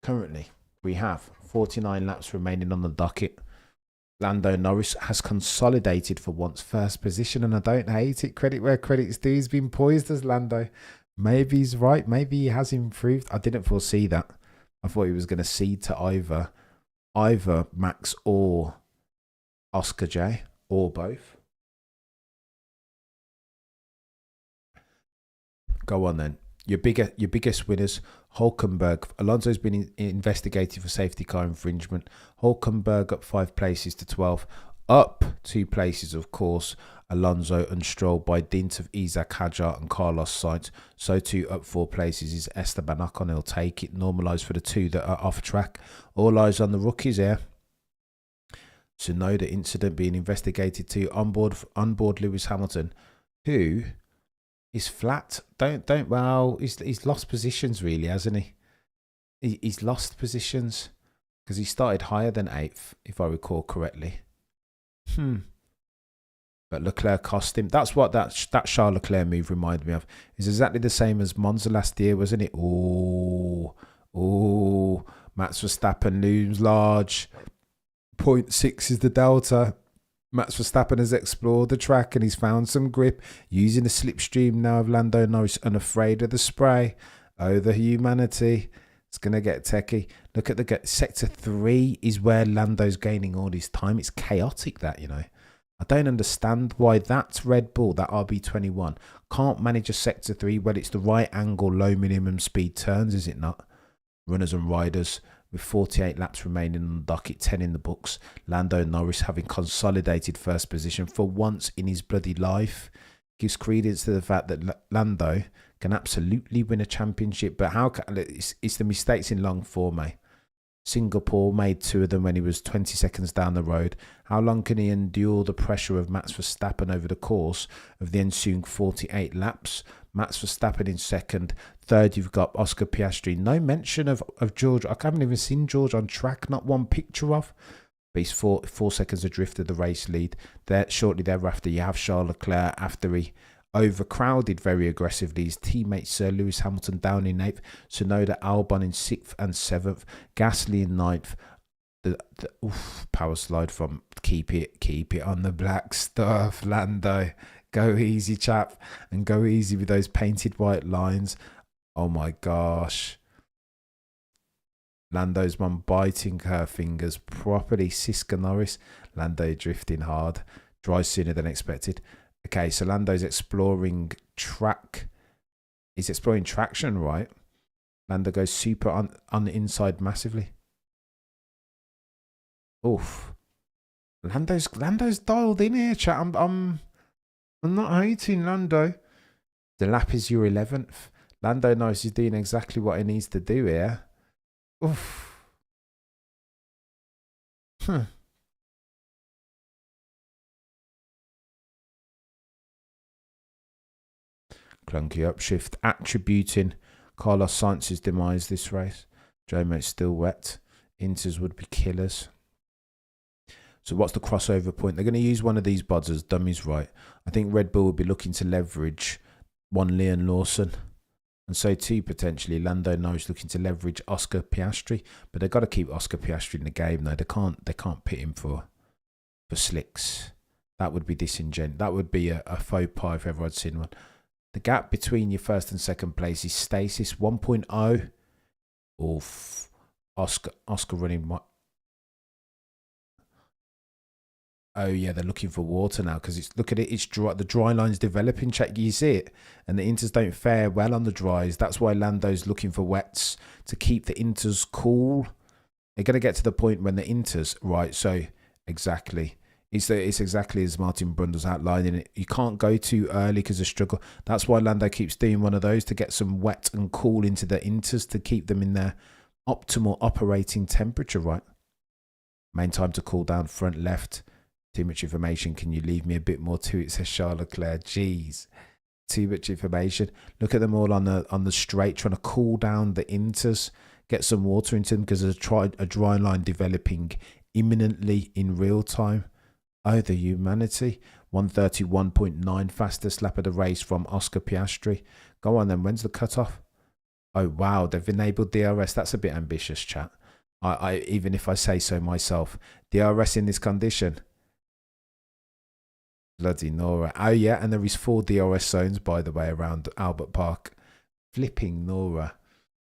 Currently, we have 49 laps remaining on the docket. Lando Norris has consolidated for once first position, and I don't hate it. Credit where credit's due. He's been poised as Lando. Maybe he's right. Maybe he has improved. I didn't foresee that. I thought he was going to cede to either Max or Oscar J, or both. Go on then. Your biggest winners, Hulkenberg. Alonso's been investigated for safety car infringement. Hulkenberg up 5 places to 12. Up 2 places, of course, Alonso and Stroll by dint of Isaac Hadjar and Carlos Sainz. So too up 4 places is Esteban Ocon. He'll take it. Normalised for the 2 that are off track. All eyes on the rookies here. Tsunoda incident being investigated too. Onboard Lewis Hamilton, who is flat. Well, he's lost positions really, hasn't he? He's lost positions because he started higher than 8th, if I recall correctly. But Leclerc cost him. That's what that Charles Leclerc move reminded me of. It's exactly the same as Monza last year, wasn't it? Oh, Max Verstappen looms large. 0.6 is the delta. Max Verstappen has explored the track and he's found some grip, using the slipstream now of Lando Norris, unafraid of the spray. Oh, the humanity. It's going to get techie. Look at the sector 3 is where Lando's gaining all his time. It's chaotic, that, you know. I don't understand why that Red Bull, that RB21, can't manage a sector 3. Well, it's the right angle, low minimum speed turns, is it not? Runners and riders. With 48 laps remaining on the docket, 10 in the books. Lando Norris having consolidated first position for once in his bloody life. Gives credence to the fact that Lando can absolutely win a championship. But how can it's the mistakes in long form, eh? Singapore made 2 of them when he was 20 seconds down the road. How long can he endure the pressure of Max Verstappen over the course of the ensuing 48 laps? Max Verstappen in second. Third, you've got Oscar Piastri. No mention of George. I haven't even seen George on track. Not one picture of. But he's 4 seconds adrift of the race lead. There, shortly thereafter, you have Charles Leclerc after he overcrowded very aggressively. His teammate Sir Lewis Hamilton down in 8th. Tsunoda, Albon in 6th and 7th. Gasly in 9th. The power slide from keep it on the black stuff, Lando. Go easy, chap, and go easy with those painted white lines. Oh my gosh. Lando's one biting her fingers properly. Siska Norris. Lando drifting hard. Dries sooner than expected. Okay, so Lando's exploring track. He's exploring traction, right? Lando goes super on the inside massively. Oof. Lando's dialed in here, chat. I'm not hating Lando. The lap is your 11th. Lando knows he's doing exactly what he needs to do here. Oof. Clunky upshift attributing Carlos Sainz's demise this race. Jomo's still wet. Inters would be killers. So what's the crossover point? They're going to use one of these bods as dummies, right? I think Red Bull would be looking to leverage one Leon Lawson. And so too, potentially, Lando Norris looking to leverage Oscar Piastri. But they've got to keep Oscar Piastri in the game, though. They can't pit him for slicks. That would be disingenuous. That would be a faux pas if ever I'd seen one. The gap between your first and second place is stasis 1.0. Oof. Oscar running what? Oh yeah, they're looking for water now because it's look at it. It's dry. The dry line's developing. Check, you see it, and the inters don't fare well on the dries. That's why Lando's looking for wets to keep the inters cool. They're going to get to the point when the inters right. So exactly, it's exactly as Martin Brundle's outlining it. You can't go too early because of struggle. That's why Lando keeps doing one of those to get some wet and cool into the inters to keep them in their optimal operating temperature. Right. Main time to cool down front left. Too much information. Can you leave me a bit more to it? Says Charles Leclerc. Jeez, too much information. Look at them all on the straight, trying to cool down the inters, get some water into them because there's a dry line developing imminently in real time. Oh, the humanity. 131.9 fastest lap of the race from Oscar Piastri. Go on then. When's the cutoff? Oh wow, they've enabled DRS. That's a bit ambitious, chat. I even if I say so myself, DRS in this condition. Bloody Nora. Oh yeah, and there is 4 DRS zones, by the way, around Albert Park. Flipping Nora.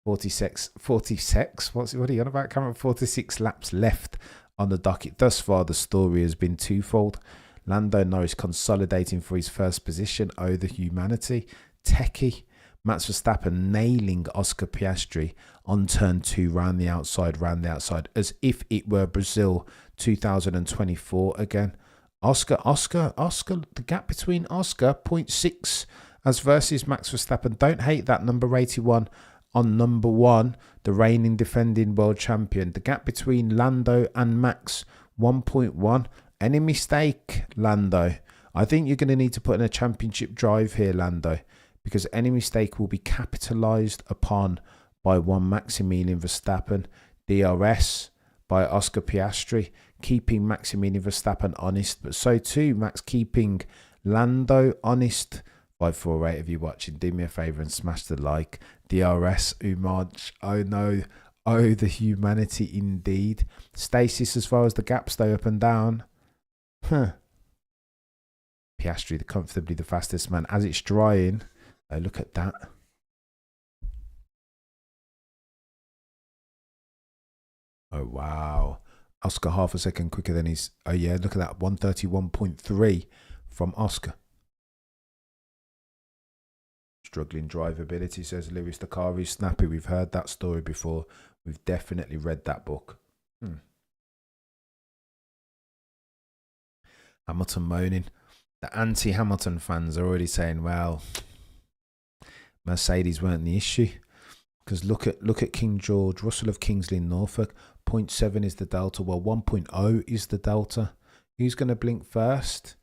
46. What are you on about, Cameron? 46 laps left on the docket. Thus far, the story has been twofold. Lando Norris consolidating for his first position. Oh, the humanity. Techie. Max Verstappen nailing Oscar Piastri on turn 2, round the outside, as if it were Brazil 2024 again. Oscar, the gap between Oscar, 0.6 as versus Max Verstappen. Don't hate that, number 81 on number 1, the reigning defending world champion. The gap between Lando and Max, 1.1. Any mistake, Lando? I think you're going to need to put in a championship drive here, Lando, because any mistake will be capitalised upon by one Maximilian Verstappen. DRS by Oscar Piastri, keeping Maximilian Verstappen honest, but so too Max keeping Lando honest. 548 of you watching, do me a favour and smash the like. DRS, homage. Oh no, oh the humanity indeed. Stasis as far as the gaps though, up and down. Piastri, comfortably the fastest man as it's drying. Oh, look at that. Oh wow. Oscar half a second quicker than his. Oh yeah, look at that. 131.3 from Oscar. Struggling drivability, says Lewis. The car is snappy. We've heard that story before. We've definitely read that book. Hamilton moaning. The anti-Hamilton fans are already saying, well, Mercedes weren't the issue. Because look at King George, Russell of Kingsley in Norfolk. 0.7 is the delta. Well, 1.0 is the delta. Who's going to blink first?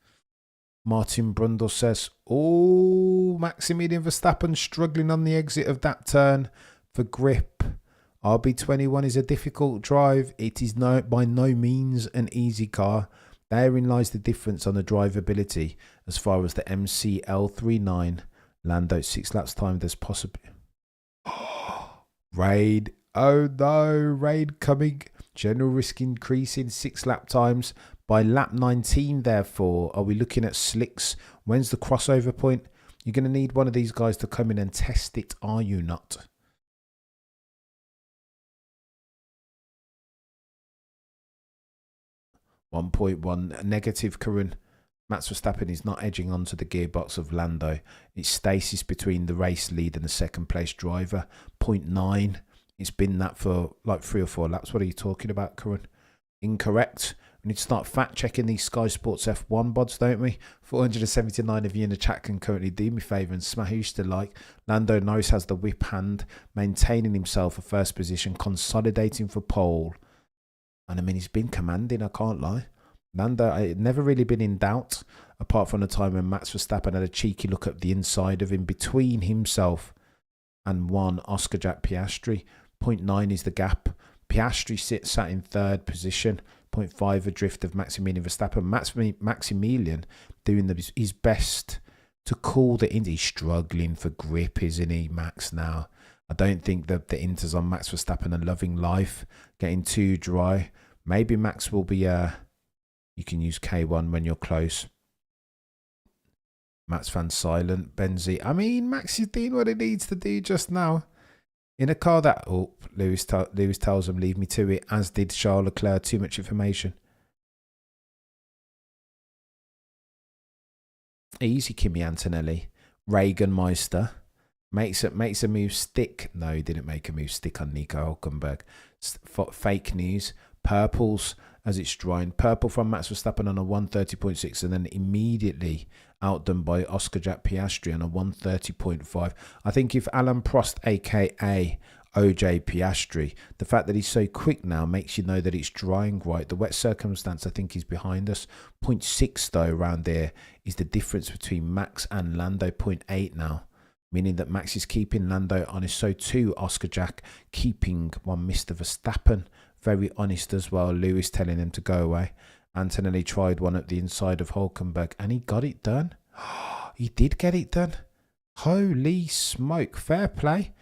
Martin Brundle says, oh, Maximilian Verstappen struggling on the exit of that turn for grip. RB21 is a difficult drive. It is by no means an easy car. Therein lies the difference on the drivability as far as the MCL39. Lando 6 laps time. There's possibly... Raid. Oh no, raid coming. General risk increasing 6 lap times. By lap 19, therefore, are we looking at slicks? When's the crossover point? You're going to need one of these guys to come in and test it, are you not? .1 negative current. Max Verstappen is not edging onto the gearbox of Lando. It's stasis between the race lead and the second place driver. 0.9. It's been that for like 3 or 4 laps. What are you talking about, Curran? Incorrect. We need to start fact checking these Sky Sports F1 bods, don't we? 479 of you in the chat can currently do me a favour and smash the like. Lando Norris has the whip hand, maintaining himself for first position, consolidating for pole. And I mean, he's been commanding, I can't lie. Lando, I never really been in doubt, apart from the time when Max Verstappen had a cheeky look at the inside of him between himself and one Oscar Jack Piastri. 0.9 is the gap. Piastri sat in third position. 0.5 adrift of Maximilian Verstappen. Maximilian doing his best to call the Inter. He's struggling for grip, isn't he, Max, now? I don't think that the Inters on Max Verstappen are loving life, getting too dry. Maybe Max will be, you can use K1 when you're close. Max fan silent. Benzi. I mean, Max is doing what he needs to do just now. In a car that... Oh, Lewis tells him, leave me to it, as did Charles Leclerc. Too much information. Easy, Kimi Antonelli. Reagan Meister. Makes a move stick. No, he didn't make a move stick on Nico Hülkenberg. Fake news. Purples as it's drying. Purple from Max Verstappen on a 130.6 and then immediately outdone by Oscar Jack Piastri on a 130.5. I think if Alan Prost, aka OJ Piastri, the fact that he's so quick now makes you know that it's drying right. The wet circumstance, I think, is behind us. 0.6 though around there is the difference between Max and Lando. 0.8 now, meaning that Max is keeping Lando honest. So too Oscar Jack keeping one Mr. Verstappen very honest as well. Lewis telling him to go away. Antonelli tried one at the inside of Hülkenberg and he got it done. He did get it done. Holy smoke. Fair play.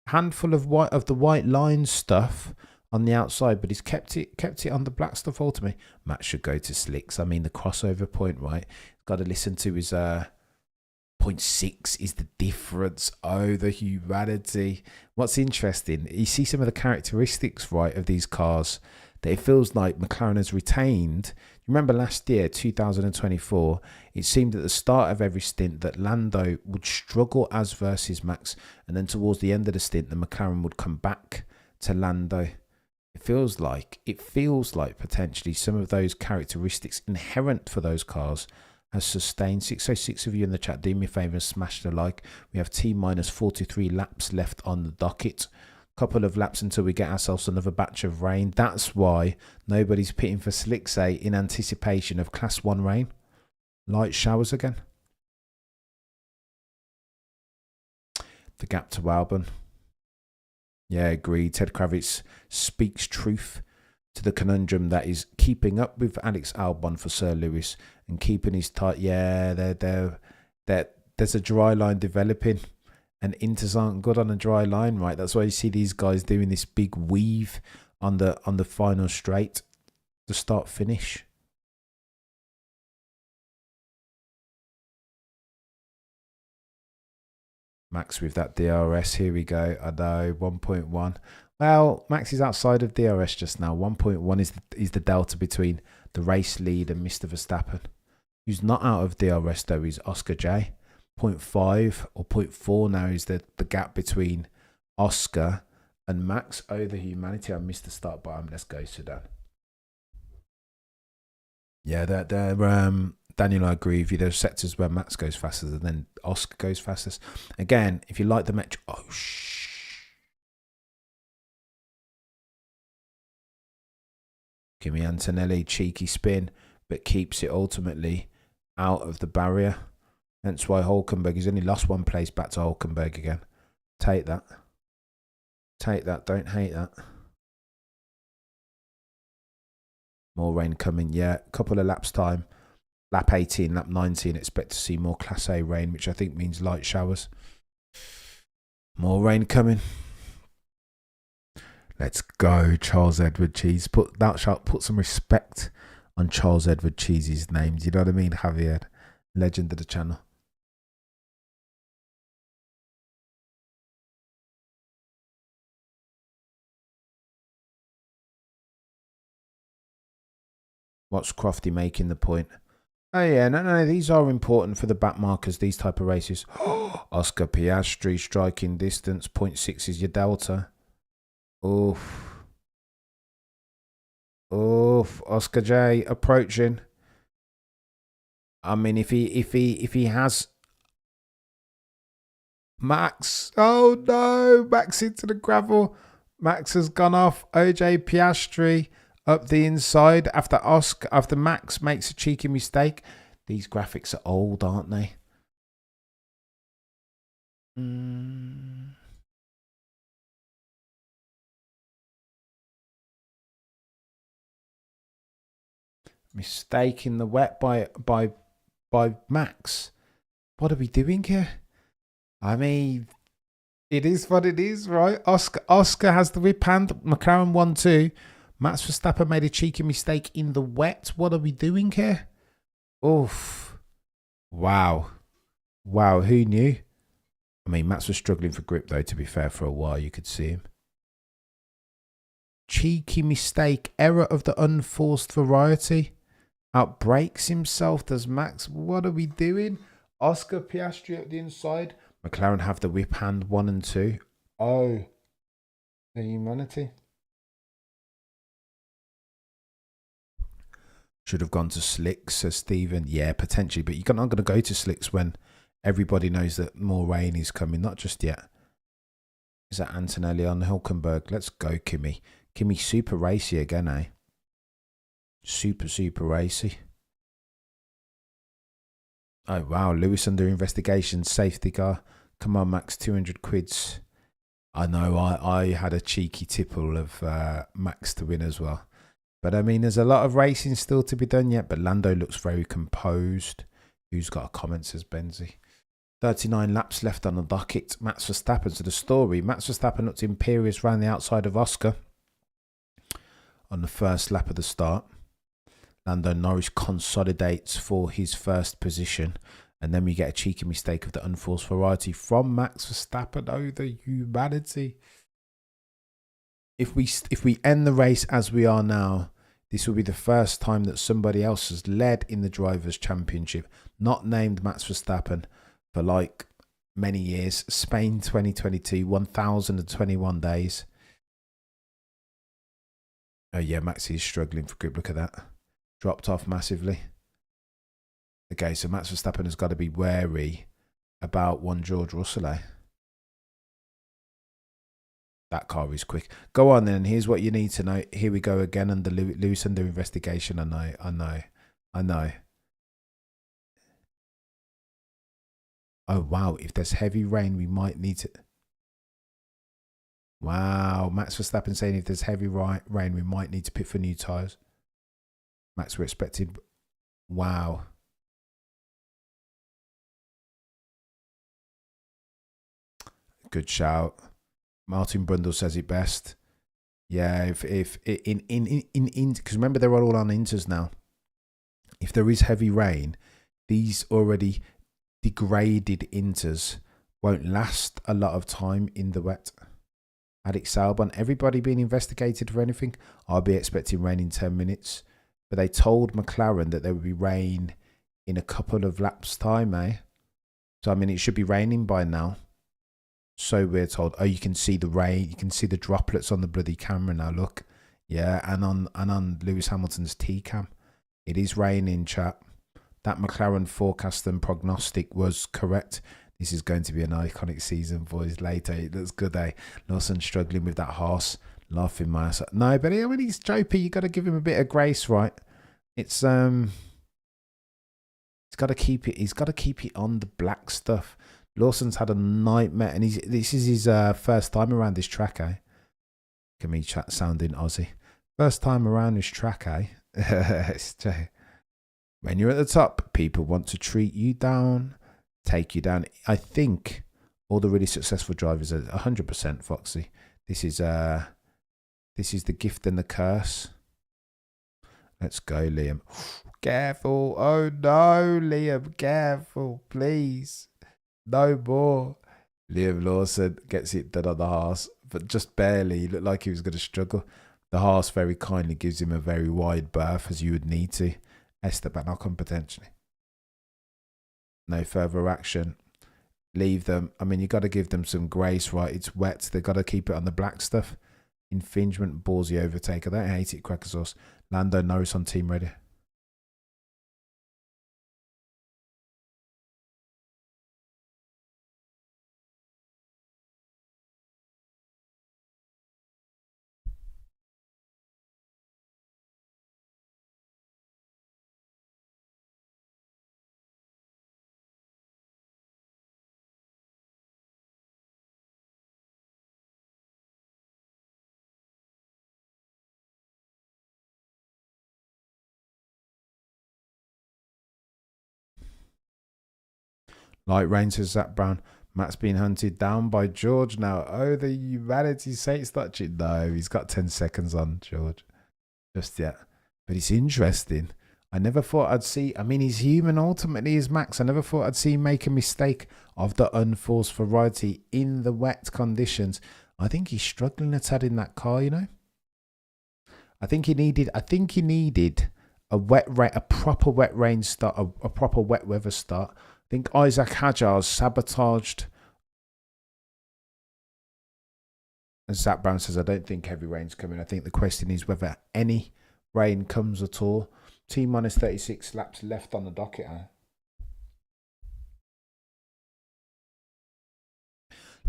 Handful of the white line stuff on the outside, but he's kept it on the black stuff ultimately. Max should go to slicks. I mean, the crossover point, right? Got to listen to his 0.6 is the difference. Oh, the humanity. What's interesting, you see some of the characteristics, right, of these cars that it feels like McLaren has retained. You remember last year, 2024, it seemed at the start of every stint that Lando would struggle as versus Max, and then towards the end of the stint, the McLaren would come back to Lando. It feels like potentially some of those characteristics inherent for those cars has sustained. 606 of you in the chat, do me a favour and smash the like. We have T-minus 43 laps left on the docket. Couple of laps until we get ourselves another batch of rain. That's why nobody's pitting for slicks in anticipation of class 1 rain. Light showers again. The gap to Albon. Yeah, agreed. Ted Kravitz speaks truth to the conundrum that is keeping up with Alex Albon for Sir Lewis and keeping his tight. Yeah, there's a dry line developing. And Inters aren't good on a dry line, right? That's why you see these guys doing this big weave on the final straight, the start finish. Max with that DRS. Here we go. I know 1.1. Well, Max is outside of DRS just now. 1.1 is the delta between the race lead and Mr. Verstappen. Who's not out of DRS though is Oscar J. 0.5 or 0.4 now is the gap between Oscar and Max. Oh, the humanity. I missed the start button. Let's go, Sudan. Yeah, Daniel, I agree with you. There's sectors where Max goes fastest and then Oscar goes fastest. Again, if you like the metro... Oh, shh. Kimi Antonelli, cheeky spin, but keeps it ultimately out of the barrier. Hence why Hülkenberg, he's only lost one place back to Hülkenberg again. Take that. Take that. Don't hate that. More rain coming. Yeah, couple of laps time. Lap 18, lap 19. Expect to see more Class A rain, which I think means light showers. More rain coming. Let's go, Charles Edward Cheese. Put some respect on Charles Edward Cheese's name. Do you know what I mean, Javier? Legend of the channel. What's Crofty making the point? Oh yeah, no, these are important for the back markers, these type of races. Oscar Piastri, striking distance, 0.6 is your delta. Oof. Oof, Oscar J approaching. I mean, if he has Max. Oh no, Max into the gravel. Max has gone off. OJ Piastri up the inside after Max makes a cheeky mistake. These graphics are old, aren't they? Mistake in the wet by Max. What are we doing here? I mean, it is what it is, right? Oscar has the whip hand. McLaren 1-2. Max Verstappen made a cheeky mistake in the wet. What are we doing here? Oof. Wow. Wow, who knew? I mean, Max was struggling for grip, though, to be fair, for a while. You could see him. Cheeky mistake. Error of the unforced variety. Outbrakes himself, does Max. What are we doing? Oscar Piastri at the inside. McLaren have the whip hand 1 and 2. Oh, the humanity. Should have gone to slicks, says Stephen. Yeah, potentially, but you're not going to go to slicks when everybody knows that more rain is coming. Not just yet. Is that Antonelli on Hülkenberg? Let's go, Kimi. Kimi super racy again, eh? Super racy. Oh, wow. Lewis under investigation. Safety car. Come on, Max. 200 quids. I know. I had a cheeky tipple of Max to win as well. But, I mean, there's a lot of racing still to be done yet. But Lando looks very composed. Who's got a comment, says Benzi. 39 laps left on the docket. Max Verstappen. So the story. Max Verstappen looked imperious round the outside of Oscar on the first lap of the start. Lando Norris consolidates for his first position. And then we get a cheeky mistake of the unforced variety from Max Verstappen. Oh, the humanity. If we end the race as we are now, this will be the first time that somebody else has led in the Drivers' Championship, not named Max Verstappen, for like many years. Spain 2022, 1,021 days. Oh yeah, Max is struggling for grip. Look at that. Dropped off massively. Okay, so Max Verstappen has got to be wary about one George Russell. That car is quick. Go on then. Here's what you need to know. Here we go again under Lewis under investigation. I know. Oh, wow. If there's heavy rain, we might need to... Wow. Max Verstappen saying if there's heavy rain, we might need to pit for new tyres. Max, we're expecting... Wow. Good shout. Martin Brundle says it best. Yeah, if in because remember they're all on inters now. If there is heavy rain, these already degraded inters won't last a lot of time in the wet. Alex Albon, everybody being investigated for anything? I'll be expecting rain in 10 minutes. But they told McLaren that there would be rain in a couple of laps' time, eh? So, I mean, it should be raining by now. So we're told. Oh, you can see the rain. You can see the droplets on the bloody camera now. Look, yeah, and on Lewis Hamilton's T-cam, it is raining, chat. That McLaren forecast and prognostic was correct. This is going to be an iconic season, boys. Later, it looks good, eh? Lawson struggling with that horse, laughing my ass. No, but when he's Jopey, you got to give him a bit of grace, right? It's he's got to keep it. He's got to keep it on the black stuff. Lawson's had a nightmare, and this is his first time around this track, eh? Can me chat sounding Aussie. First time around this track, eh? When you're at the top, people want to treat you down, take you down. I think all the really successful drivers are 100% Foxy. This is the gift and the curse. Let's go, Liam. Careful. Oh no, Liam, careful, please. No more. Liam Lawson gets it done on the horse, but just barely. He looked like he was going to struggle. The horse very kindly gives him a very wide berth, as you would need to. Esteban Ocon potentially. No further action. Leave them. I mean, you got to give them some grace, right? It's wet. They've got to keep it on the black stuff. Infringement, ballsy overtake. I don't hate it, cracker sauce. Lando Norris on team ready. Light rain, says Zach Brown. Matt's being hunted down by George now. Oh, the humanity Saints touching. No, he's got 10 seconds on George. Just yet. But it's interesting. I never thought I'd see... I mean, he's human ultimately, is Max. I never thought I'd see him make a mistake of the unforced variety in the wet conditions. I think he's struggling a tad in that car, you know. I think he needed a proper wet rain start, a proper wet weather start. I think Isaac Hajar's sabotaged. As Zach Brown says, I don't think heavy rain's coming. I think the question is whether any rain comes at all. T minus 36 laps left on the docket.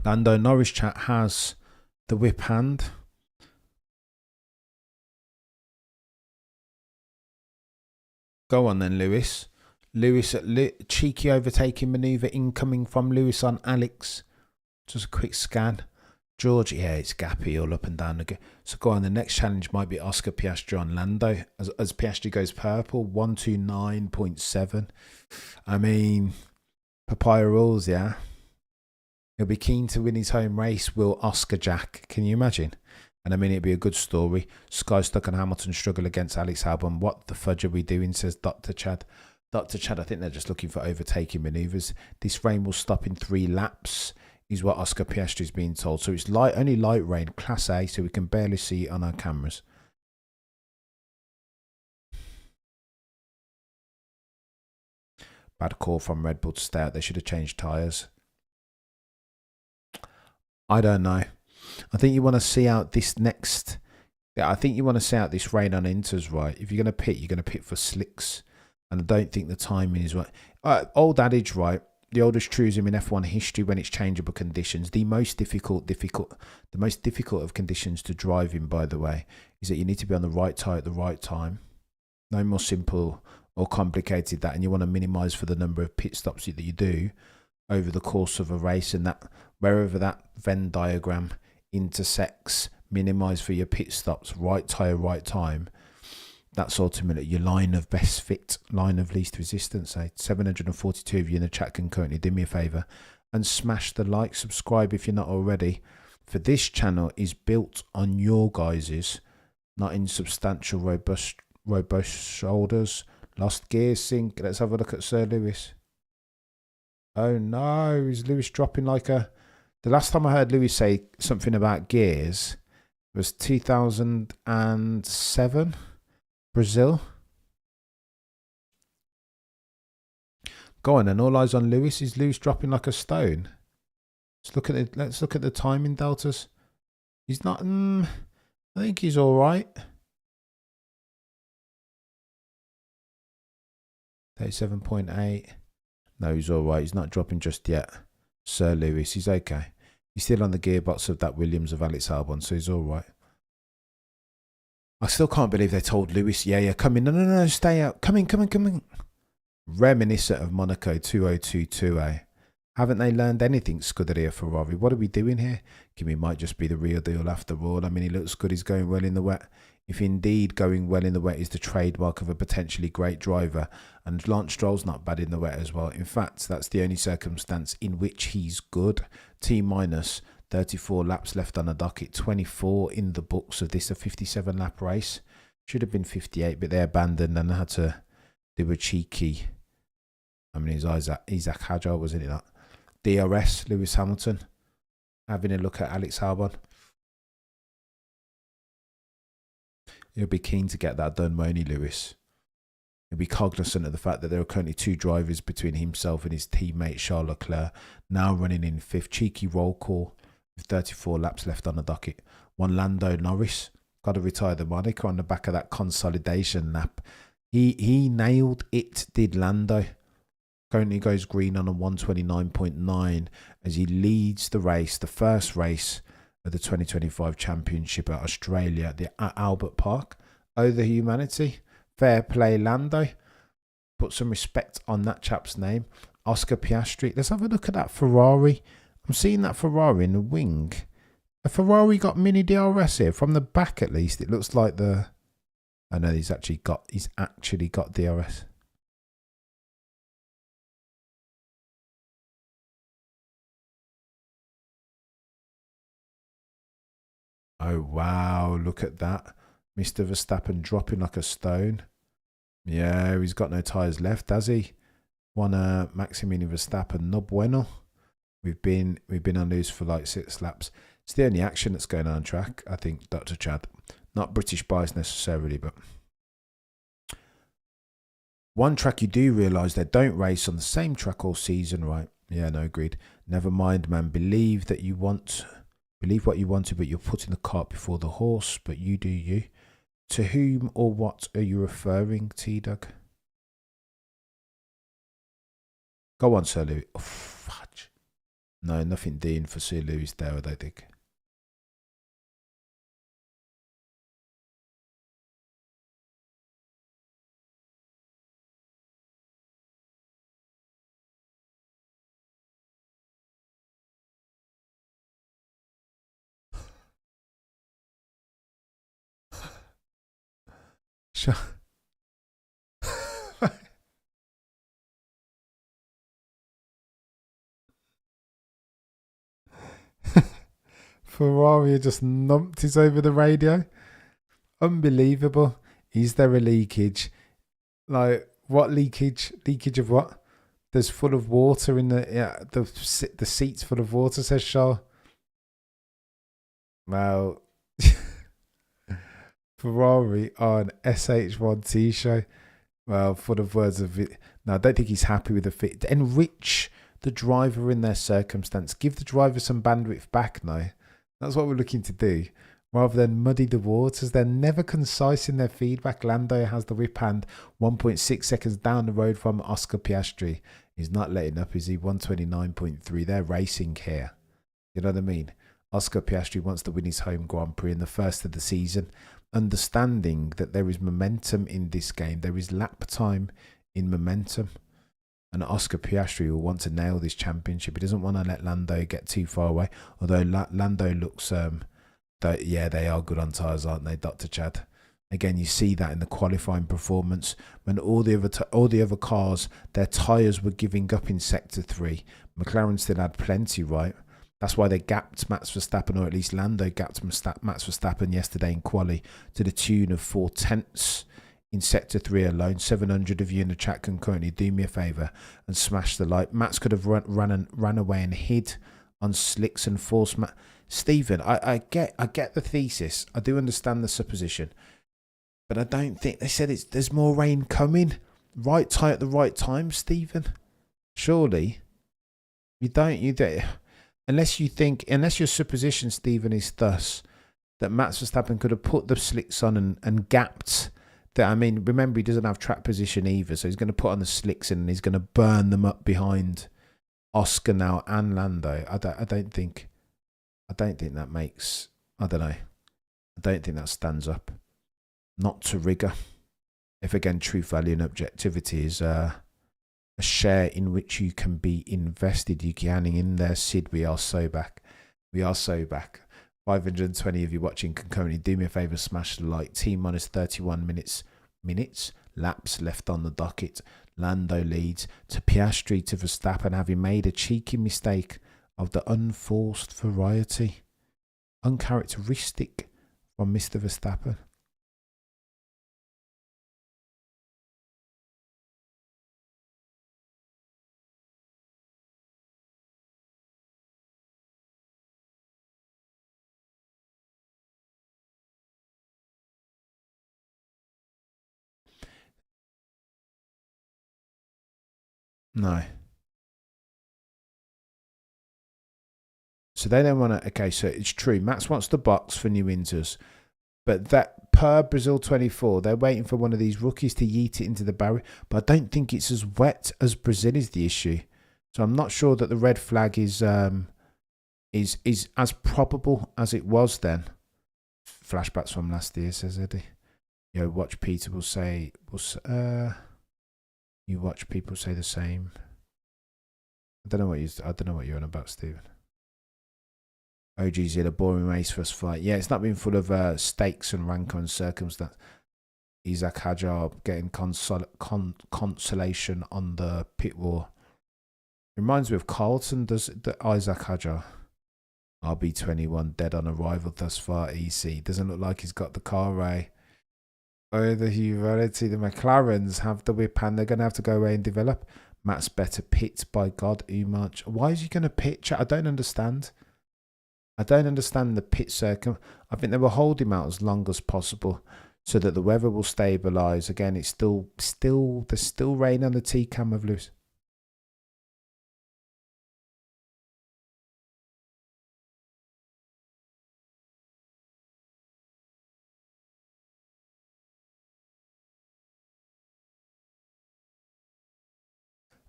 Lando Norris chat has the whip hand. Go on then, Lewis. Lewis at cheeky overtaking manoeuvre incoming from Lewis on Alex. Just a quick scan. George, yeah, it's gappy all up and down again. So go on, the next challenge might be Oscar Piastri on Lando. As Piastri goes purple, 129.7. I mean, papaya rules, yeah. He'll be keen to win his home race, will Oscar Jack. Can you imagine? And I mean, it'd be a good story. Sky Stuck and Hamilton struggle against Alex Albon. What the fudge are we doing, says Dr. Chad. Dr. Chad, I think they're just looking for overtaking manoeuvres. This rain will stop in 3 laps, is what Oscar Piastri is being told. So it's only light rain, Class A, so we can barely see it on our cameras. Bad call from Red Bull to stay out. They should have changed tyres. I don't know. I think you want to see out this next... Yeah, I think you want to see out this rain on inters, right? If you're going to pit, you're going to pit for slicks. And I don't think the timing is right. Old adage, right? The oldest truism in F1 history: when it's changeable conditions. The most difficult of conditions to drive in, by the way, is that you need to be on the right tyre at the right time. No more simple or complicated that. And you want to minimise for the number of pit stops that you do over the course of a race. And that wherever that Venn diagram intersects, minimise for your pit stops, right tyre, right time. That's ultimately your line of best fit, line of least resistance. 742 of you in the chat can currently do me a favour and smash the like, subscribe if you're not already. For this channel is built on your guys's, not insubstantial, robust shoulders. Lost gear sync. Let's have a look at Sir Lewis. Oh no, is Lewis dropping like a... The last time I heard Lewis say something about gears was 2007. Brazil. Go on, and all eyes on Lewis. Is Lewis dropping like a stone? Let's look at the timing deltas. He's not. I think he's all right. 37.8. No, he's all right. He's not dropping just yet. Sir Lewis, he's okay. He's still on the gearbox of that Williams of Alex Albon, so he's all right. I still can't believe they told Lewis, yeah, come in. No, stay out. Come in. Reminiscent of Monaco 2022A. Haven't they learned anything, Scuderia Ferrari? What are we doing here? Kimi might just be the real deal after all. I mean, he looks good. He's going well in the wet. If indeed going well in the wet is the trademark of a potentially great driver, and Lance Stroll's not bad in the wet as well. In fact, that's the only circumstance in which he's good. T minus 34 laps left on the docket, 24 in the books of this, a 57 lap race. Should have been 58, but they abandoned and had to do a cheeky. I mean, it's Isaac Hajar, wasn't it? That DRS, Lewis Hamilton, having a look at Alex Albon. He'll be keen to get that done, won't he, Lewis? He'll be cognizant of the fact that there are currently 2 drivers between himself and his teammate Charles Leclerc, now running in 5th. Cheeky roll call with 34 laps left on the docket. One Lando Norris Got to retire the moniker on the back of that consolidation lap. He nailed it, did Lando. Currently goes green on a 129.9 as he leads the race, the first race of the 2025 Championship at Australia at Albert Park. Oh, the humanity. Fair play, Lando. Put some respect on that chap's name. Oscar Piastri. Let's have a look at that Ferrari. I'm seeing that Ferrari in the wing. A Ferrari got mini DRS here. From the back, at least, it looks like the... I know he's actually got DRS. Oh, wow. Look at that. Mr. Verstappen dropping like a stone. Yeah, he's got no tyres left, has he? One Maximilian Verstappen, no bueno. We've been on loose for like 6 laps. It's the only action that's going on track, I think, Dr. Chad. Not British bias necessarily, but... One track you do realise they don't race on the same track all season, right? Yeah, no, agreed. Never mind, man. Believe what you wanted, but you're putting the cart before the horse, but you do you. To whom or what are you referring, T-Dug? Go on, Sir Louis. Oh, fudge. No, nothing Dean for Sir Louis there, I don't think. Sure. Ferrari just numped it over the radio. Unbelievable. Is there a leakage? Like, what leakage? Leakage of what? There's full of water in the seats full of water, says Shaw. Well, Ferrari on SH1T show. Well, full of words of it. No, I don't think he's happy with the fit. Enrich the driver in their circumstance. Give the driver some bandwidth back now. That's what we're looking to do. Rather than muddy the waters. They're never concise in their feedback. Lando has the whip hand 1.6 seconds down the road from Oscar Piastri. He's not letting up, is he? 129.3. They're racing here. You know what I mean? Oscar Piastri wants to win his home Grand Prix in the first of the season. Understanding that there is momentum in this game. There is lap time in momentum. And Oscar Piastri will want to nail this championship. He doesn't want to let Lando get too far away. Although Lando looks... yeah, they are good on tyres, aren't they, Dr. Chad? Again, you see that in the qualifying performance. When all the other cars, their tyres were giving up in Sector 3. McLaren still had plenty, right? That's why they gapped Max Verstappen, or at least Lando gapped Max Verstappen yesterday in quali to the tune of 4/10 in Sector 3 alone. 700 of you in the chat can currently do me a favour and smash the like. Max could have ran away and hid on slicks and forced Stephen, I get the thesis. I do understand the supposition. But I don't think... They said there's more rain coming. Right tyre at the right time, Stephen. Surely. You don't... Unless your supposition, Stephen, is thus that Max Verstappen could have put the slicks on and gapped. That, I mean, remember, he doesn't have track position either, so he's going to put on the slicks and he's going to burn them up behind Oscar now and Lando. I don't think that makes... I don't know. I don't think that stands up. Not to rigor. If, again, truth, value and objectivity is... a share in which you can be invested. You can hang in there, Sid. We are so back. 520 of you watching can currently do me a favour, smash the like. T minus 31 minutes, laps left on the docket. Lando leads to Piastri to Verstappen, having made a cheeky mistake of the unforced variety. Uncharacteristic from Mr. Verstappen. No. So they don't want to... Okay, so it's true. Max wants the box for New Winters. But that per Brazil 24, they're waiting for one of these rookies to yeet it into the barrier. But I don't think it's as wet as Brazil is the issue. So I'm not sure that the red flag is as probable as it was then. Flashbacks from last year, says Eddie. Yo, watch Peter will say, you watch people say the same. I don't know what you're on about, Stephen. OG's in a boring race for us fight. Yeah, it's not been full of stakes and rancor and circumstance. Isaac Hajar getting consolation on the pit wall. Reminds me of Carlton, does the Isaac Hajar. RB21 dead on arrival thus far. EC doesn't look like he's got the car, Ray. Oh, the humanity. The McLarens have the whip and they're going to have to go away and develop. Matt's better pit, by God. Umach. Why is he going to pitch? I don't understand. I don't understand the pit circum. I think they will hold him out as long as possible so that the weather will stabilise. Again, it's there's still rain on the T-cam of Lewis.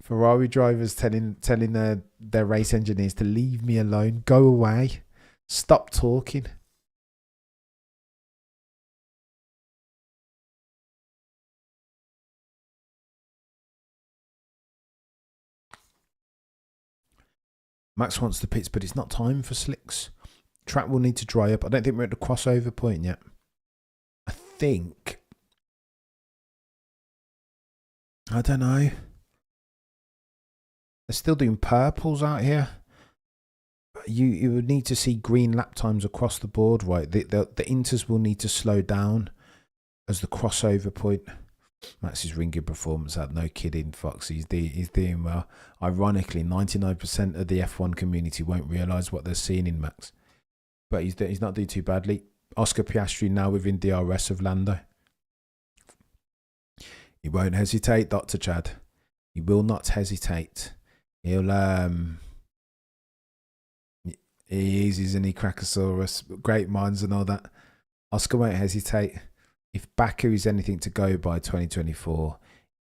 Ferrari drivers telling their race engineers to leave me alone, go away, stop talking. Max wants the pits, but it's not time for slicks. Track will need to dry up. I don't think we're at the crossover point yet. I don't know. They're still doing purples out here. You would need to see green lap times across the board, right? The Inters will need to slow down as the crossover point. Max's ringing performance out, no kidding, Fox. He's doing well. Ironically, 99% of the F1 community won't realise what they're seeing in Max. But he's not doing too badly. Oscar Piastri now within DRS of Lando. He won't hesitate, Dr. Chad. He will not hesitate. He'll he is, isn't he, Crackosaurus? Great minds and all that. Oscar won't hesitate. If Baku is anything to go by 2024,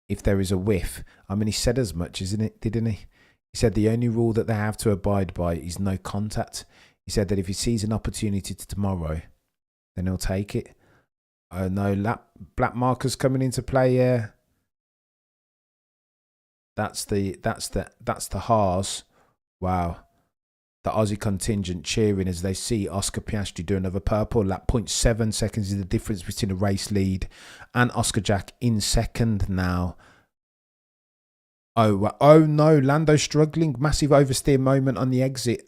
if there is a whiff, I mean, he said as much, didn't he? He said the only rule that they have to abide by is no contact. He said that if he sees an opportunity to tomorrow, then he'll take it. No black markers coming into play here. That's the Haas. Wow. The Aussie contingent cheering as they see Oscar Piastri do another purple lap. 0.7 seconds is the difference between a race lead and Oscar Jack in second now. Oh no, Lando struggling. Massive oversteer moment on the exit.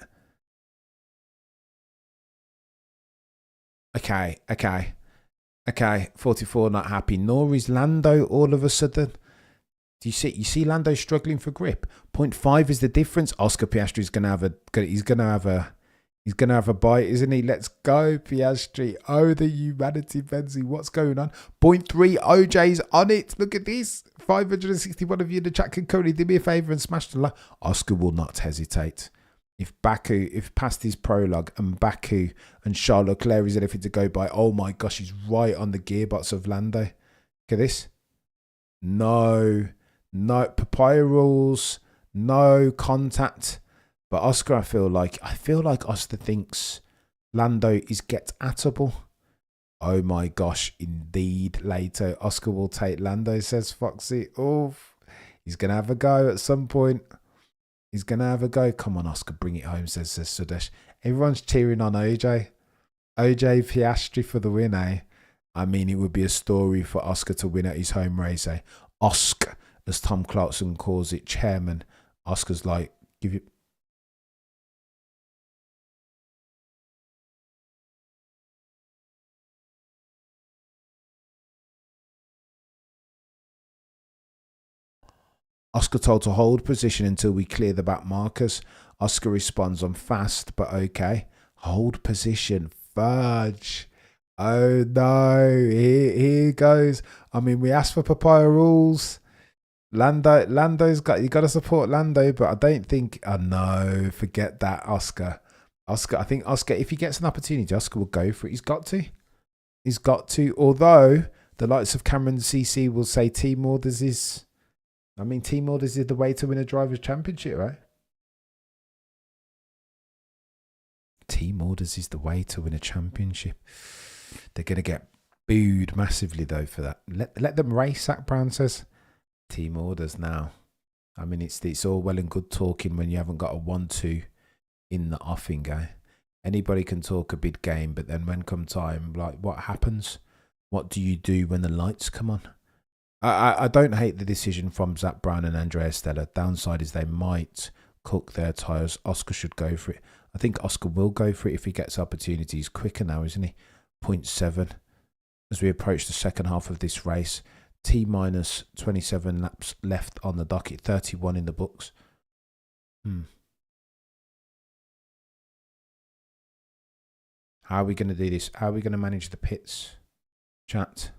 Okay. 44 not happy. Norris, Lando all of a sudden. You see Lando struggling for grip. 0.5 is the difference. Oscar Piastri is gonna have a bite, isn't he? Let's go, Piastri. Oh, the humanity, Benzi. What's going on? 0.3, OJ's on it. Look at this. 561 of you in the chat can currently do me a favour and smash the like. Oscar will not hesitate. If past his prologue and Baku and Charles Leclerc is anything to go by, oh my gosh, he's right on the gearbox of Lando. Look at this. No papaya rules, no contact. But Oscar, I feel like Oscar thinks Lando is get-atable. Oh my gosh, indeed. Later, Oscar will take Lando, says Foxy. Oh, he's gonna have a go at some point. He's gonna have a go. Come on, Oscar, bring it home, says Sudesh. Everyone's cheering on OJ. OJ Piastri for the win, eh? I mean, it would be a story for Oscar to win at his home race, eh? Oscar, as Tom Clarkson calls it, chairman. Oscar's like, give you. Oscar told to hold position until we clear the back markers. Oscar responds, I'm fast, but okay. Hold position. Fudge. Oh no, here goes. I mean, we asked for papaya rules. Lando's got, you got to support Lando, but I don't think, oh no, forget that, Oscar. I think Oscar, if he gets an opportunity, Oscar will go for it. He's got to. He's got to. Although the likes of Cameron CC will say team orders is... I mean, team orders is the way to win a Drivers' Championship, right? Team orders is the way to win a championship. They're going to get booed massively, though, for that. Let them race, Zach Brown says. Team orders now. I mean, it's all well and good talking when you haven't got a 1-2 in the offing, eh? Anybody can talk a big game, but then when come time, like, what happens? What do you do when the lights come on? I don't hate the decision from Zach Brown and Andrea Stella. Downside is they might cook their tyres. Oscar should go for it. I think Oscar will go for it if he gets opportunities. Quicker now, isn't he? 0.7 as we approach the second half of this race. T minus 27 laps left on the docket. 31 in the books. How are we going to do this? How are we going to manage the pits? Chat.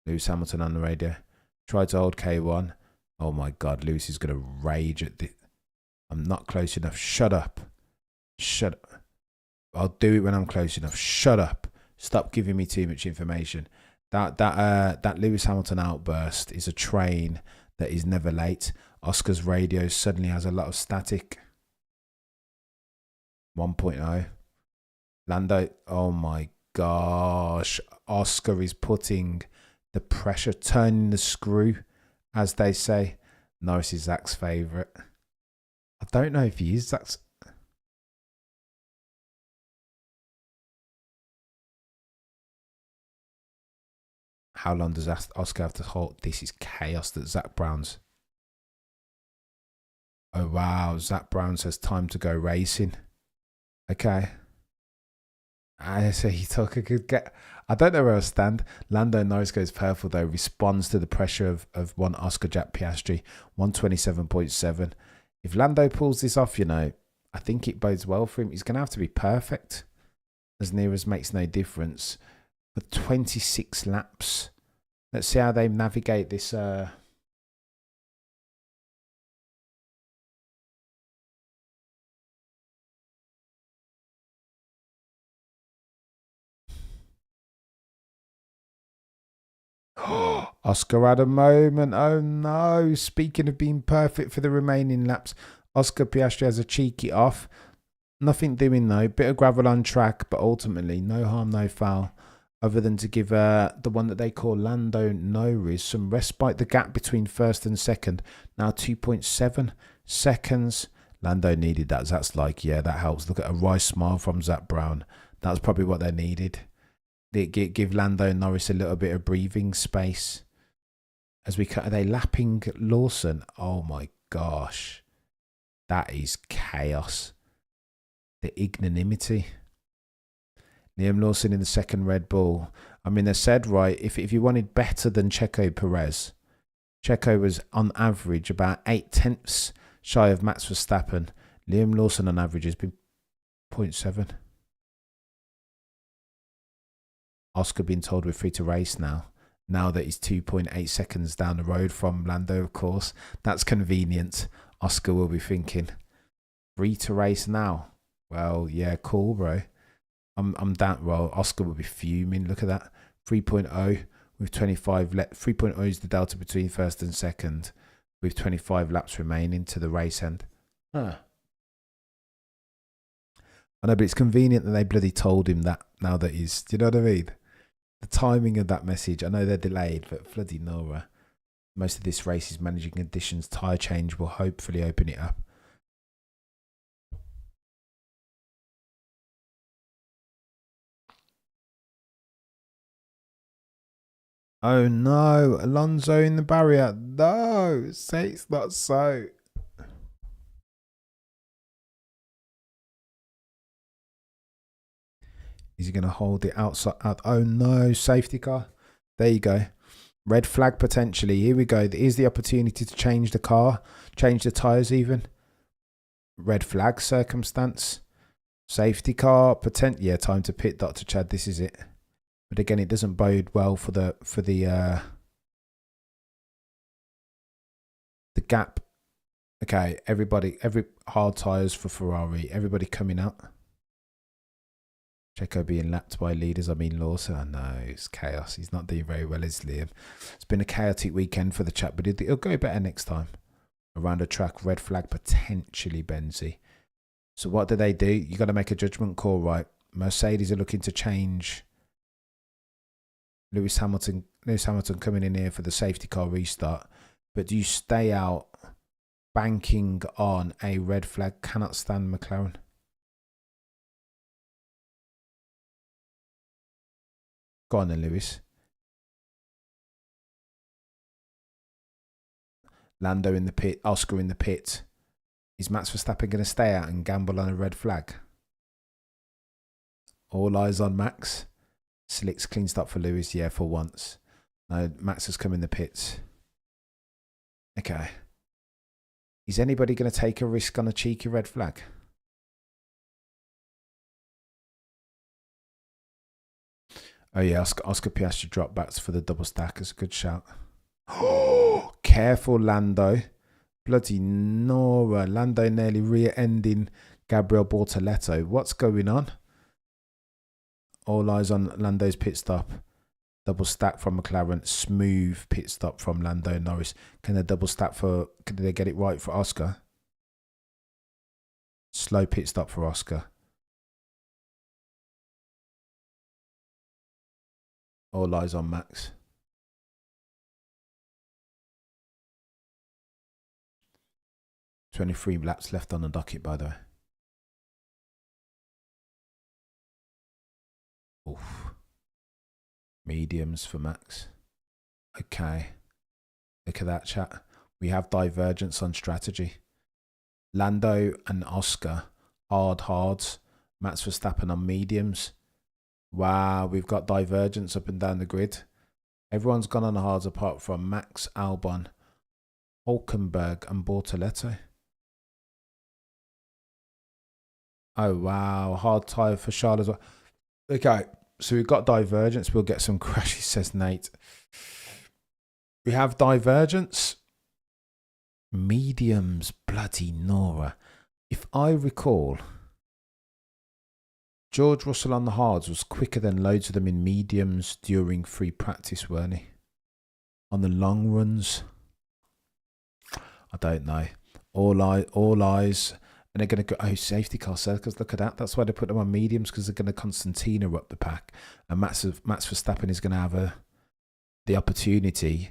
Lewis Hamilton on the radio. Try to hold K1. Oh my God, Lewis is going to rage at the... I'm not close enough. Shut up. Shut up. I'll do it when I'm close enough. Shut up. Stop giving me too much information. That Lewis Hamilton outburst is a train that is never late. Oscar's radio suddenly has a lot of static. 1.0. Lando, oh my gosh. Oscar is putting the pressure, turning the screw, as they say. Norris is Zach's favourite. I don't know if he is Zach's. How long does Oscar have to hold? This is chaos that Zach Brown's. Oh wow, Zach Brown says time to go racing. Okay. I say he took a good get. I don't know where I stand. Lando Norris goes purple though, responds to the pressure of one Oscar Jack Piastri, 127.7. If Lando pulls this off, you know, I think it bodes well for him. He's going to have to be perfect. As near as makes no difference. For 26 laps. Let's see how they navigate this. Oscar had a moment. Oh no. Speaking of being perfect for the remaining laps, Oscar Piastri has a cheeky off. Nothing doing though. Bit of gravel on track, but ultimately no harm, no foul. Other than to give the one that they call Lando Norris some respite. The gap between first and second now 2.7 seconds. Lando needed that. Zach's like, yeah, that helps. Look at a wry smile from Zach Brown. That's probably what they needed. Give Lando Norris a little bit of breathing space. As we cut, are they lapping Lawson? Oh my gosh. That is chaos. The ignominy. Liam Lawson in the second Red Bull. I mean, they said, right, if you wanted better than Checo Perez, Checo was on average about 8 tenths shy of Max Verstappen. Liam Lawson on average has been 0.7. Oscar being told we're free to race now that he's 2.8 seconds down the road from Lando, of course. That's convenient. Oscar will be thinking, free to race now? Well, yeah, cool, bro. I'm that well. Oscar will be fuming. Look at that. 3.0 with 25 left. 3.0 is the delta between first and second with 25 laps remaining to the race end. Huh. I know, but it's convenient that they bloody told him that now that he's... Do you know what I mean? The timing of that message, I know they're delayed, but bloody Nora. Most of this race is managing conditions. Tyre change will hopefully open it up. Oh no, Alonso in the barrier. No, say it's not so. Is he going to hold it outside? Oh no, safety car. There you go. Red flag potentially. Here we go. Here's the opportunity to change the car, change the tyres even. Red flag circumstance. Safety car. Yeah, time to pit, Dr. Chad. This is it. But again, it doesn't bode well for the gap. Okay, every hard tyres for Ferrari. Everybody coming out. Checo being lapped by leaders. I mean Lawson. I know it's chaos. He's not doing very well, is Liam. It's been a chaotic weekend for the chap, but it'll go better next time. Around the track, red flag, potentially Benzi. So what do? You got to make a judgment call, right? Mercedes are looking to change Lewis Hamilton coming in here for the safety car restart. But do you stay out banking on a red flag? Cannot stand McLaren. Go on then, Lewis. Lando in the pit, Oscar in the pit. Is Max Verstappen going to stay out and gamble on a red flag? All eyes on Max. Slicks clean stop for Lewis, yeah, for once. No, Max has come in the pits. Okay. Is anybody going to take a risk on a cheeky red flag? Oh yeah, Oscar Piastri drop backs for the double stack. It's a good shout. Oh, careful, Lando. Bloody Nora. Lando nearly rear-ending Gabriel Bortoletto. What's going on? All eyes on Lando's pit stop. Double stack from McLaren. Smooth pit stop from Lando Norris. Can they double stack for... Can they get it right for Oscar? Slow pit stop for Oscar. All eyes on Max. $23 laps left on the docket, by the way. Oof. Mediums for Max. Okay. Look at that, chat. We have divergence on strategy. Lando and Oscar, hards. Max Verstappen on mediums. Wow, we've got divergence up and down the grid. Everyone's gone on the hards apart from Max, Albon, Hulkenberg and Bortoletto. Oh, wow. Hard tyre for Charles as well. Okay, so we've got divergence. We'll get some crashes, says Nate. We have divergence. Mediums, bloody Nora. If I recall, George Russell on the hards was quicker than loads of them in mediums during free practice, weren't he? On the long runs. I don't know. All eyes. And they're going to go, oh, safety car circles, look at that. That's why they put them on mediums, because they're going to Constantina up the pack. And Max Verstappen is going to have the opportunity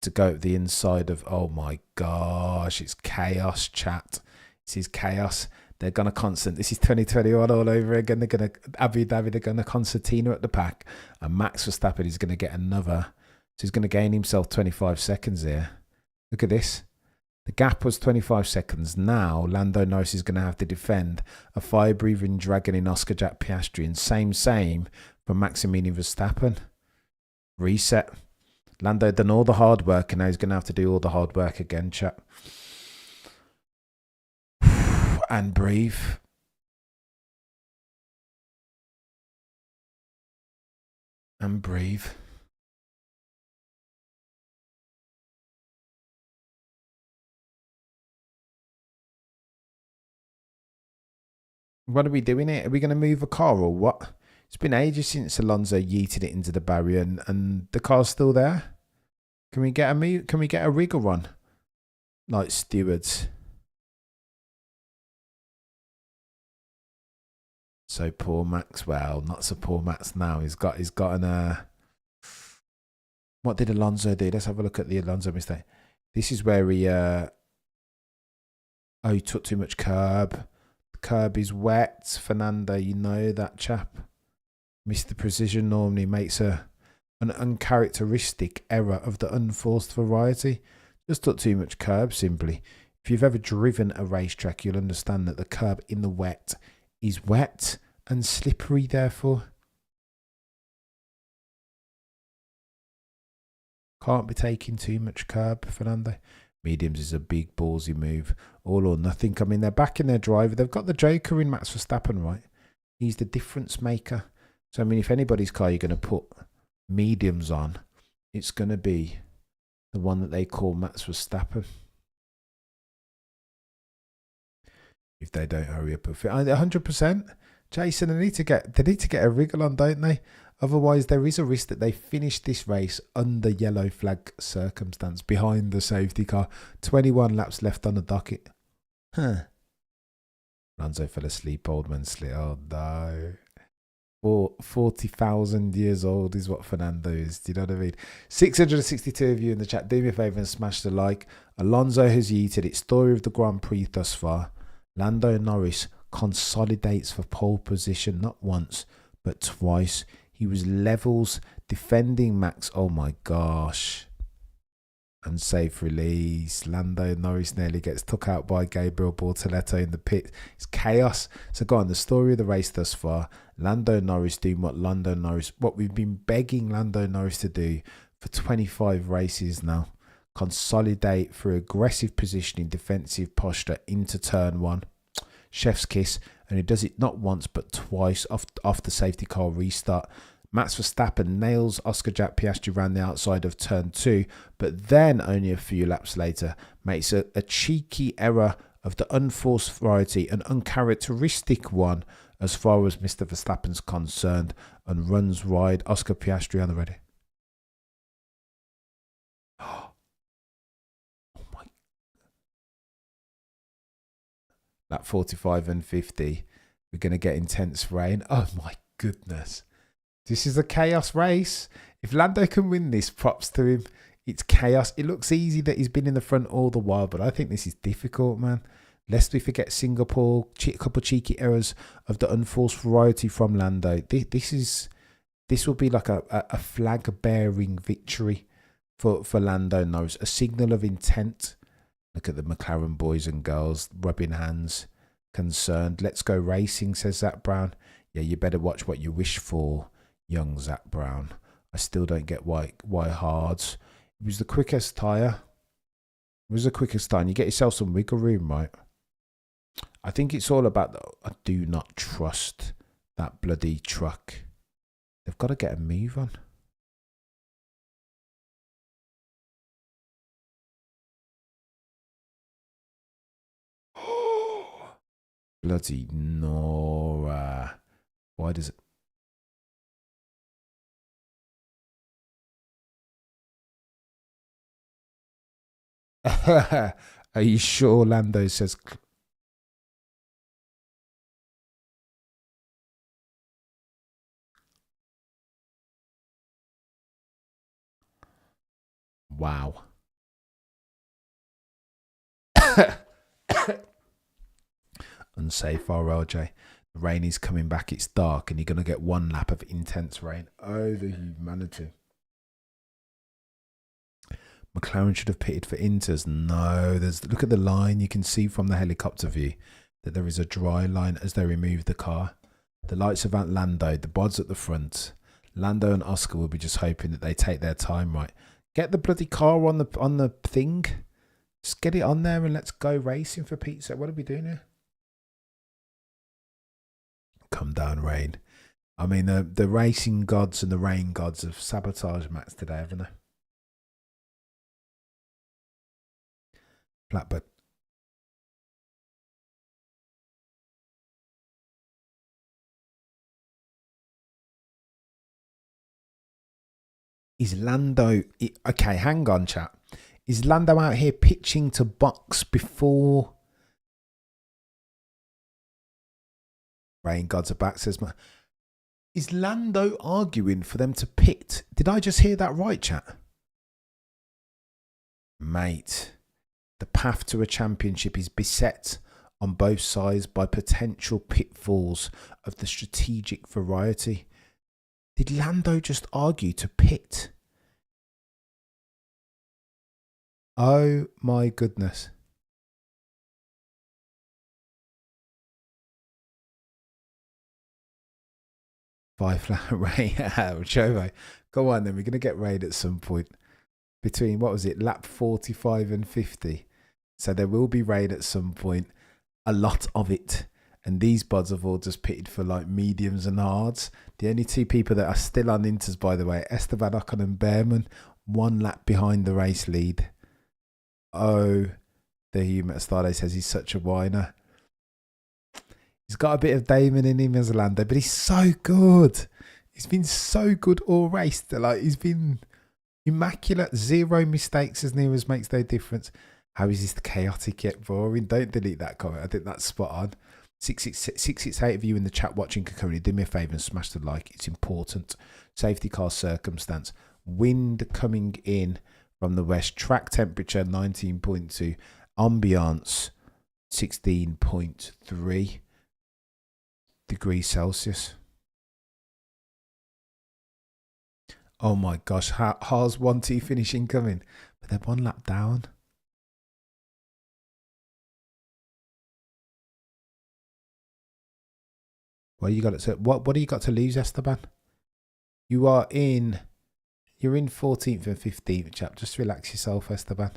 to go at the inside of, oh my gosh, it's chaos, chat. This is chaos. They're going to this is 2021 all over again. They're going to, Abu Dhabi, they're going to Constantina at the pack. And Max Verstappen is going to get another. So he's going to gain himself 25 seconds here. Look at this. The gap was 25 seconds. Now, Lando Norris is going to have to defend a fire-breathing dragon in Oscar Jack Piastri. And same for Maximilian Verstappen. Reset. Lando done all the hard work, and now he's going to have to do all the hard work again, chat. And breathe. And breathe. What are we doing here? Are we going to move a car or what? It's been ages since Alonso yeeted it into the barrier, and the car's still there. Can we get a wriggle run? Like stewards. So poor Max. Well, not so poor Max now. He's got an what did Alonso do? Let's have a look at the Alonso mistake. This is where he he took too much curb. The curb is wet. Fernando, you know that chap. Mr. Precision normally makes an uncharacteristic error of the unforced variety. Just took too much curb, simply. If you've ever driven a racetrack, you'll understand that the curb in the wet is wet and slippery, therefore. Can't be taking too much curb, Fernando. Mediums is a big ballsy move. All or nothing. I mean, they're backing their driver. They've got the Joker in Max Verstappen, right? He's the difference maker. So, I mean, if anybody's car you're going to put mediums on, it's going to be the one that they call Max Verstappen. If they don't hurry up. 100%. Jason, they need to get a wriggle on, don't they? Otherwise, there is a risk that they finish this race under yellow flag circumstance behind the safety car. 21 laps left on the docket. Huh. Alonso fell asleep, old man slid. Oh no. 40,000 years old is what Fernando is. Do you know what I mean? 662 of you in the chat. Do me a favour and smash the like. Alonso has yeeted it. Story of the Grand Prix thus far. Lando Norris consolidates for pole position not once but twice. He was levels defending Max. Oh my gosh. Unsafe release. Lando Norris nearly gets took out by Gabriel Bortoletto in the pit. It's chaos. So go on, the story of the race thus far. Lando Norris doing what we've been begging Lando Norris to do for 25 races now. Consolidate through aggressive positioning, defensive posture into turn one. Chef's kiss. And he does it not once but twice off the safety car restart. Max Verstappen nails Oscar Jack Piastri around the outside of turn 2, but then only a few laps later makes a cheeky error of the unforced variety, an uncharacteristic one as far as Mr. Verstappen's concerned, and runs wide. Oscar Piastri on the ready. Oh my. Lap 45 and 50, we're going to get intense rain. Oh my goodness. This is a chaos race. If Lando can win this, props to him. It's chaos. It looks easy that he's been in the front all the while, but I think this is difficult, man. Lest we forget Singapore, a couple cheeky errors of the unforced variety from Lando. This will be like a flag-bearing victory for Lando Norris. A signal of intent. Look at the McLaren boys and girls rubbing hands. Concerned. Let's go racing, says Zach Brown. Yeah, you better watch what you wish for, young Zach Brown. I still don't get why hards. It was the quickest tyre. It was the quickest tyre. You get yourself some wiggle room, right? I think it's all about I do not trust that bloody truck. They've got to get a move on. Bloody Nora. Why does it? Are you sure? Lando says. Wow. Unsafe RLJ. The rain is coming back. It's dark and you're going to get one lap of intense rain. Oh, the humanity. McLaren should have pitted for Inters. No, look at the line. You can see from the helicopter view that there is a dry line as they remove the car. The lights of Lando, the bods at the front. Lando and Oscar will be just hoping that they take their time right. Get the bloody car on the thing. Just get it on there and let's go racing for Pete's sake. What are we doing here? Come down, rain. I mean, the racing gods and the rain gods have sabotaged Max today, haven't they? Blackbird. Is Lando... Okay, hang on, chat. Is Lando out here pitching to box before... Rain gods are back, says my... Is Lando arguing for them to pit? Did I just hear that right, chat? Mate, the path to a championship is beset on both sides by potential pitfalls of the strategic variety. Did Lando just argue to pit? Oh my goodness. Five flat rain. Chovo. Go on then, we're going to get rain at some point. Between, what was it, lap 45 and 50. So there will be rain at some point. A lot of it. And these buds have all just pitted for like mediums and hards. The only two people that are still on Inters, by the way, Esteban Ocon and Behrman, 1 lap behind the race lead. Oh, the human Stade says he's such a whiner. He's got a bit of Damon in him as Lando, but he's so good. He's been so good all race. Like, he's been immaculate. 0 mistakes as near as makes no difference. How is this chaotic yet boring? Don't delete that comment. I think that's spot on. 668 of you in the chat watching can currently do me a favour and smash the like. It's important. Safety car circumstance. Wind coming in from the west. Track temperature 19.2. Ambiance 16.3 degrees Celsius. Oh my gosh. Haas 1-2 finish incoming. But they're 1 lap down. Well, you got it. So what do you got to lose, Esteban? You're in 14th and 15th, chap. Just relax yourself, Esteban.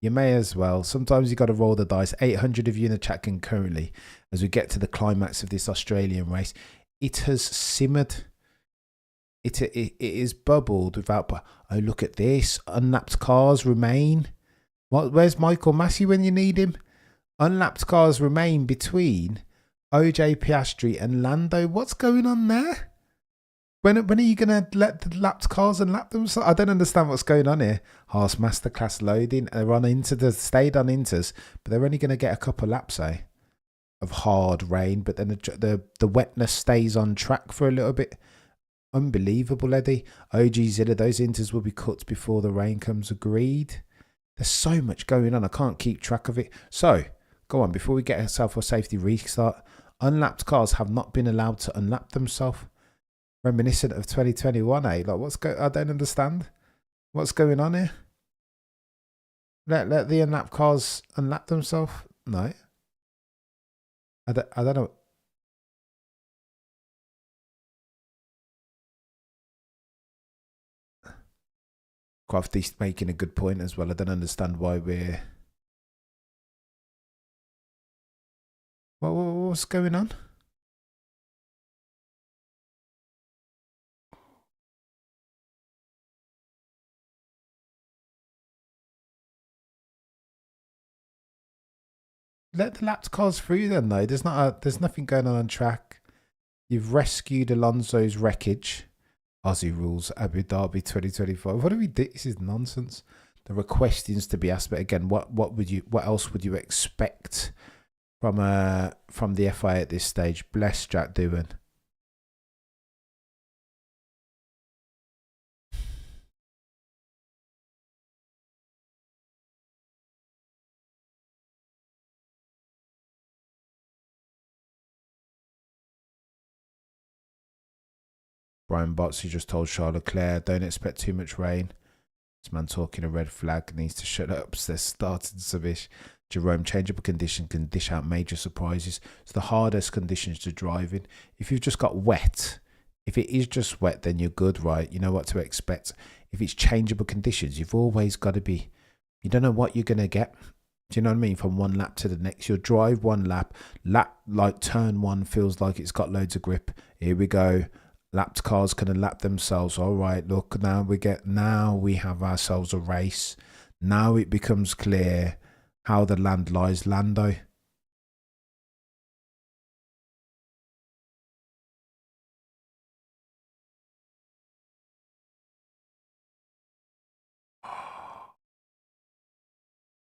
You may as well. Sometimes you got to roll the dice. 800 of you in the chat concurrently as we get to the climax of this Australian race. It has simmered. It is bubbled without. Oh, look at this. Unlapped cars remain. Where's Michael Massey when you need him? Unlapped cars remain between OJ Piastri and Lando. What's going on there? When are you going to let the lapped cars unlap them? I don't understand what's going on here. Haas Masterclass loading. They're on stayed on inters, but they're only going to get a couple laps, of hard rain. But then the wetness stays on track for a little bit. Unbelievable, Eddie. OG Zilla, those inters will be cut before the rain comes. Agreed. There's so much going on. I can't keep track of it. So, go on. Before we get ourselves a safety restart, unlapped cars have not been allowed to unlap themselves. Reminiscent of 2021, Like, I don't understand. What's going on here? Let the unlapped cars unlap themselves? No. I don't know. Crafty's making a good point as well. I don't understand why we're... What's going on? Let the lapped cars through then, though. There's nothing going on track. You've rescued Alonso's wreckage. Aussie rules, Abu Dhabi 2025. What do we do? This is nonsense. There are questions to be asked, but again, what else would you expect from the FIA at this stage? Bless Jack Doohan. Brian Botsy just told Charles Leclerc, don't expect too much rain. This man talking a red flag needs to shut up. They're starting subbish. Jerome, changeable condition can dish out major surprises. It's the hardest conditions to drive in. If you've just got wet, if it is just wet, then you're good, right? You know what to expect. If it's changeable conditions, you've always got to be, you don't know what you're going to get. Do you know what I mean? From one lap to the next, you'll drive one lap like turn one feels like it's got loads of grip. Here we go. Lapped cars can unlap themselves. All right, look, now we have ourselves a race. Now it becomes clear how the land lies. Lando.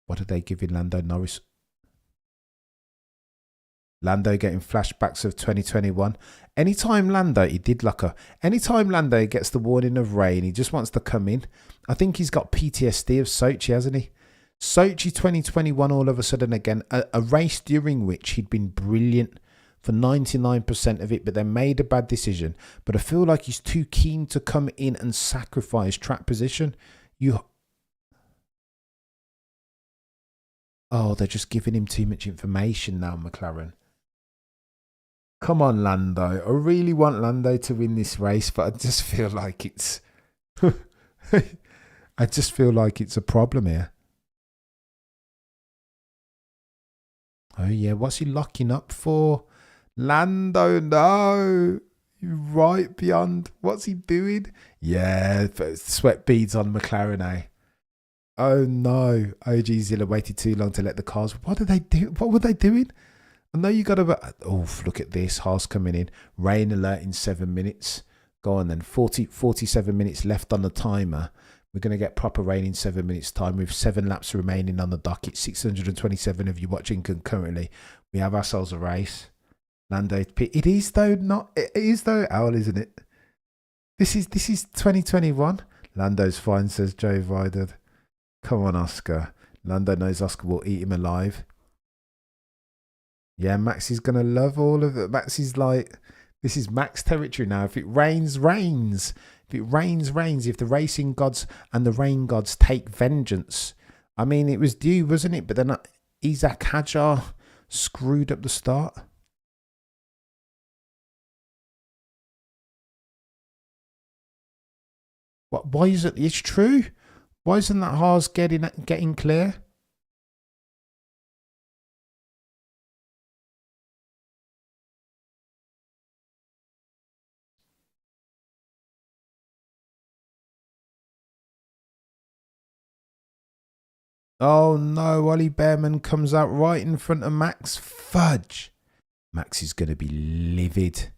What are they giving Lando Norris? Lando getting flashbacks of 2021. Anytime Lando gets the warning of rain, he just wants to come in. I think he's got PTSD of Sochi, hasn't he? Sochi 2021 all of a sudden again, a race during which he'd been brilliant for 99% of it, but then made a bad decision. But I feel like he's too keen to come in and sacrifice track position. Oh, they're just giving him too much information now, McLaren. Come on, Lando. I really want Lando to win this race, but I just feel like it's... I just feel like it's a problem here. Oh, yeah. What's he locking up for? Lando, no. You're right beyond. What's he doing? Yeah, sweat beads on McLaren, eh? Oh, no. OG Zilla waited too long to let the cars... What did they do? What were they doing? I know you got to. Oh, look at this. Haas coming in. Rain alert in 7 minutes. Go on then. 47 minutes left on the timer. We're going to get proper rain in 7 minutes time with 7 laps remaining on the docket. 627 of you watching concurrently. We have ourselves a race. Lando pit. It is though not. It is though, Owl, isn't it? This is 2021. Lando's fine, says Joe Vided. Come on, Oscar. Lando knows Oscar will eat him alive. Yeah, Max is gonna love all of it. Max is like, this is Max territory now. If it rains, rains. If it rains, rains. If the racing gods and the rain gods take vengeance. I mean, it was due, wasn't it? But then Isaac Hajar screwed up the start. What? Why is it? It's true. Why isn't that Haas getting clear? Oh no, Ollie Behrman comes out right in front of Max. Fudge. Max is going to be livid.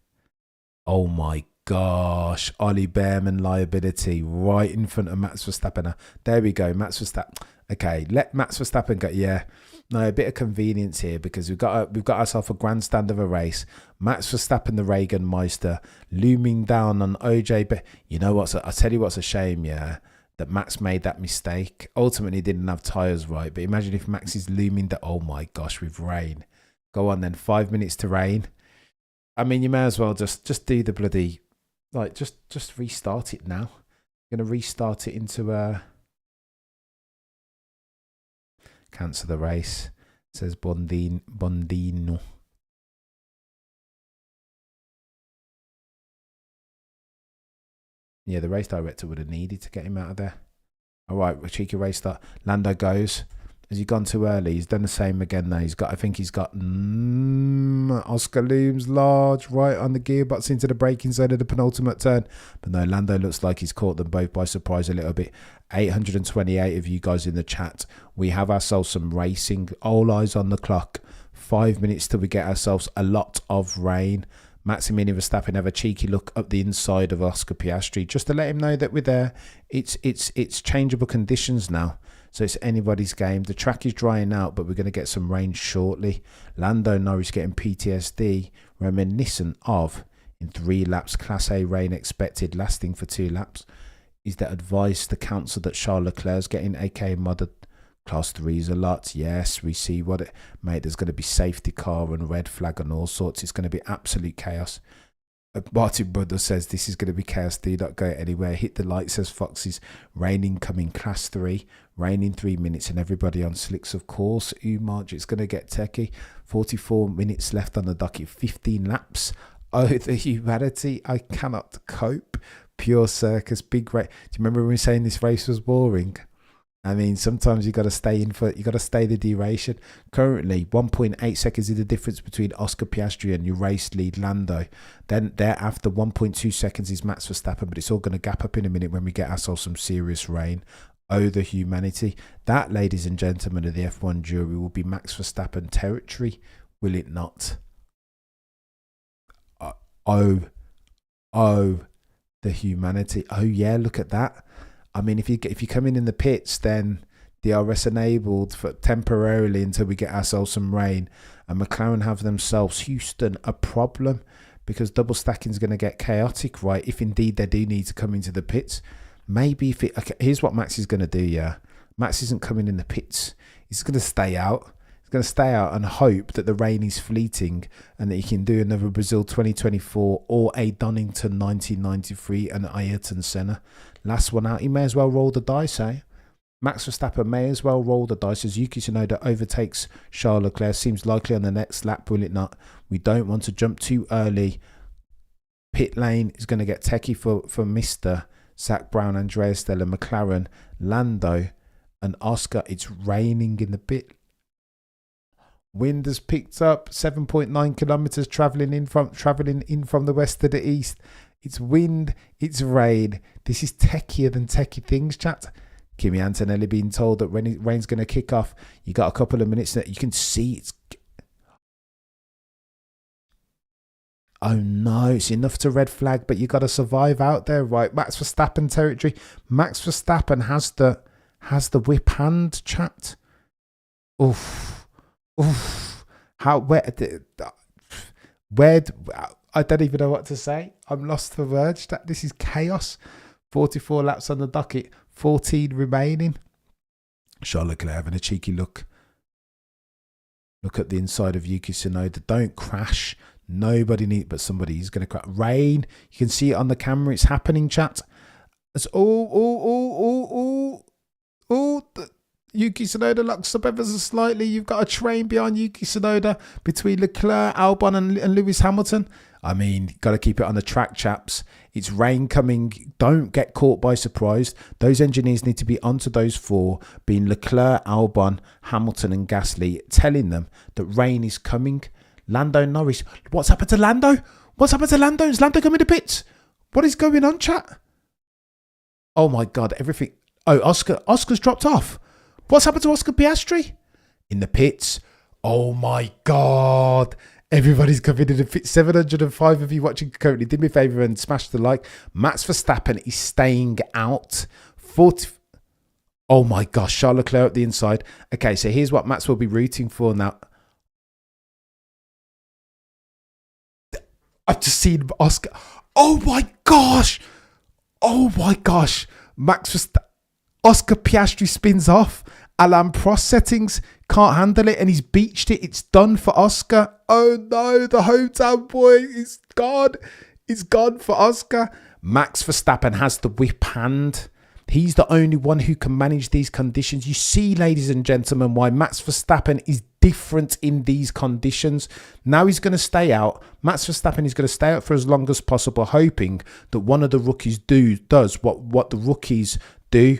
Oh my gosh. Ollie Behrman liability right in front of Max Verstappen. There we go. Max Verstappen. Okay, let Max Verstappen go. Yeah. No, a bit of convenience here because we've got ourselves a grandstand of a race. Max Verstappen, the Reagan Meister, looming down on OJ. But you know what's? I'll tell you what's a shame, yeah, that Max made that mistake. Ultimately, didn't have tyres right. But imagine if Max is looming down. Oh my gosh, with rain. Go on then. 5 minutes to rain. I mean, you may as well just do the bloody, like, just restart it now. I'm going to restart it into cancel the race. It says Bondino. Yeah, the race director would have needed to get him out of there. All right, cheeky race start. Lando goes. Has he gone too early? He's done the same again now. I think he's got Oscar looms large right on the gearbox into the braking zone of the penultimate turn. But no, Lando looks like he's caught them both by surprise a little bit. 828 of you guys in the chat. We have ourselves some racing. All eyes on the clock. 5 minutes till we get ourselves a lot of rain. Maximilian Verstappen have a cheeky look up the inside of Oscar Piastri just to let him know that we're there. It's changeable conditions now. So it's anybody's game. The track is drying out, but we're going to get some rain shortly. Lando Norris getting PTSD, reminiscent of in 3 laps, Class A rain expected, lasting for 2 laps. Is that advice to counsel that Charles Leclerc's getting, aka modded Class 3s a lot? Yes, we see what it, mate. There's going to be safety car and red flag and all sorts. It's going to be absolute chaos. Martin Brother says this is going to be chaos. Do not go anywhere. Hit the light, says Foxy's. Raining coming, Class 3. Rain in 3 minutes and everybody on slicks, of course. Marge, it's going to get techie. 44 minutes left on the docket. 15 laps. Oh, the humanity. I cannot cope. Pure circus. Big race. Do you remember when we were saying this race was boring? I mean, sometimes you got to stay the duration. Currently, 1.8 seconds is the difference between Oscar Piastri and your race lead Lando. Then thereafter, 1.2 seconds is Max Verstappen, but it's all going to gap up in a minute when we get ourselves some serious rain. Oh, the humanity. That, ladies and gentlemen of the F1 jury, will be Max Verstappen territory, will it not? Oh, the humanity. Oh, yeah, look at that. I mean, if you come in the pits, then DRS enabled for temporarily until we get ourselves some rain. And McLaren have themselves, Houston, a problem because double stacking is going to get chaotic, right? If indeed they do need to come into the pits. Maybe if it... Okay, here's what Max is going to do, yeah. Max isn't coming in the pits. He's going to stay out. He's going to stay out and hope that the rain is fleeting and that he can do another Brazil 2024 or a Donington 1993 and Ayrton Senna. Last one out. He may as well roll the dice, eh? Max Verstappen may as well roll the dice as Yuki Tsunoda overtakes Charles Leclerc. Seems likely on the next lap, will it not? We don't want to jump too early. Pit lane is going to get techie for Mr. Zach Brown, Andreas Stella, McLaren, Lando and Oscar. It's raining in the pit. Wind has picked up 7.9 kilometers traveling in from the west to the east. It's wind, it's rain. This is techier than techie things, chat. Kimi Antonelli being told that when rain's going to kick off, you got a couple of minutes that you can see it's Oh no, it's enough to red flag, but you got to survive out there, right? Max Verstappen territory. Max Verstappen has the whip hand, chat. Oof, oof. Where? I don't even know what to say. I'm lost for words. This is chaos. 44 laps on the docket, 14 remaining. Charles Leclerc having a cheeky look. Look at the inside of Yuki Tsunoda. Don't crash. Nobody needs, but somebody is going to crash. Rain. You can see it on the camera. It's happening, chat. It's Yuki Tsunoda locks up ever so slightly. You've got a train behind Yuki Tsunoda between Leclerc, Albon and Lewis Hamilton. I mean, got to keep it on the track, chaps. It's rain coming. Don't get caught by surprise. Those engineers need to be onto those four, being Leclerc, Albon, Hamilton and Gasly, telling them that rain is coming. Lando Norris. What's happened to Lando? What's happened to Lando? Is Lando coming to pits? What is going on, chat? Oh my God, everything. Oh, Oscar's dropped off. What's happened to Oscar Piastri? In the pits. Oh my God. Everybody's coming in the pits. 705 of you watching currently. Do me a favour and smash the like. Max Verstappen is staying out. 40. Oh my gosh. Charles Leclerc at the inside. Okay, so here's what Max will be rooting for now. I've just seen Oscar. Oh my gosh. Oh my gosh. Max Verstappen. Oscar Piastri spins off. Alain Prost settings. Can't handle it and he's beached it. It's done for Oscar. Oh no, the hometown boy is gone. It's gone for Oscar. Max Verstappen has the whip hand. He's the only one who can manage these conditions. You see, ladies and gentlemen, why Max Verstappen is different in these conditions. Now he's going to stay out. Max Verstappen is going to stay out for as long as possible, hoping that one of the rookies does what the rookies do.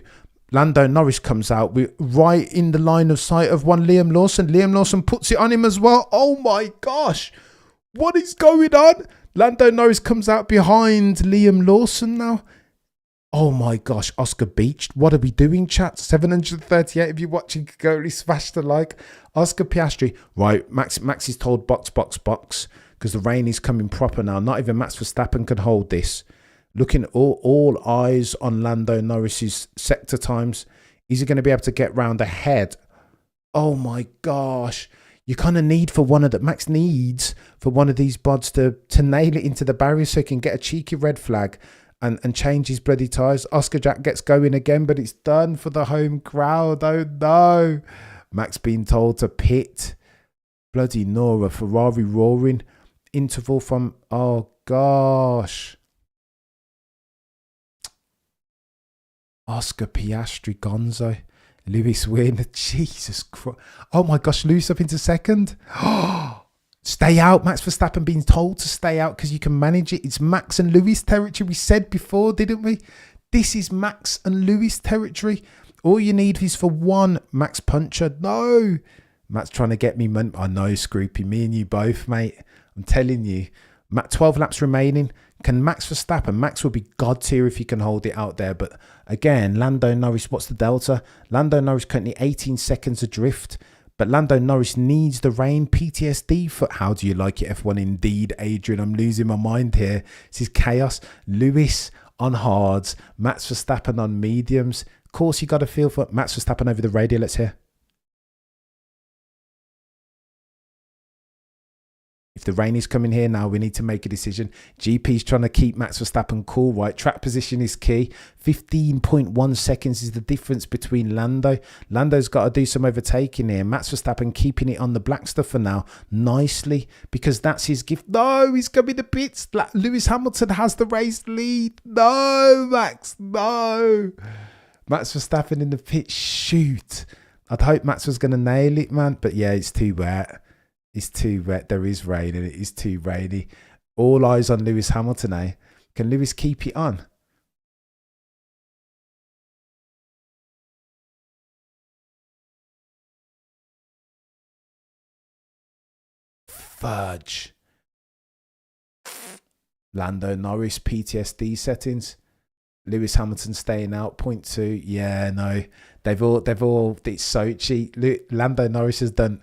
Lando Norris comes out. We're right in the line of sight of one Liam Lawson. Liam Lawson puts it on him as well. Oh my gosh. What is going on? Lando Norris comes out behind Liam Lawson now. Oh my gosh. Oscar beached. What are we doing, chat? 738 if you're watching. Go really smash the like. Oscar Piastri. Right. Max is told box, because the rain is coming proper now. Not even Max Verstappen can hold this. Looking all eyes on Lando Norris's sector times. Is he going to be able to get round ahead? Oh my gosh. You kind of need for one of that. Max needs for one of these bods to nail it into the barrier so he can get a cheeky red flag and change his bloody tyres. Oscar Jack gets going again, but it's done for the home crowd. Oh no. Max being told to pit. Bloody Nora. Ferrari roaring. Interval from, oh gosh. Oscar Piastri, Gonzo, Lewis win. Jesus Christ. Oh my gosh, Lewis up into second. Stay out. Max Verstappen being told to stay out because you can manage it. It's Max and Lewis territory. We said before, didn't we? This is Max and Lewis territory. All you need is for one Max puncher. No. Matt's trying to get me. I know, Scroopy. Me and you both, mate. I'm telling you. 12 laps remaining. Can Max Verstappen? Max will be God tier if he can hold it out there. But again, Lando Norris, what's the delta? Lando Norris currently 18 seconds adrift. But Lando Norris needs the rain. PTSD for how do you like it, F1? Indeed, Adrian. I'm losing my mind here. This is chaos. Lewis on hards. Max Verstappen on mediums. Of course, you got to feel for Max Verstappen over the radio. Let's hear. If the rain is coming here now, we need to make a decision. GP's trying to keep Max Verstappen cool, right? Track position is key. 15.1 seconds is the difference between Lando. Lando's got to do some overtaking here. Max Verstappen keeping it on the black stuff for now nicely because that's his gift. No, he's coming to pits. Lewis Hamilton has the race lead. No, Max, no. Max Verstappen in the pit. Shoot. I'd hope Max was going to nail it, man. But yeah, it's too wet. It's too wet. There is rain and it is too rainy. All eyes on Lewis Hamilton, eh? Can Lewis keep it on? Fudge. Lando Norris PTSD settings. Lewis Hamilton staying out. 0.2. Yeah, no. They've all. It's so cheap. Lando Norris has done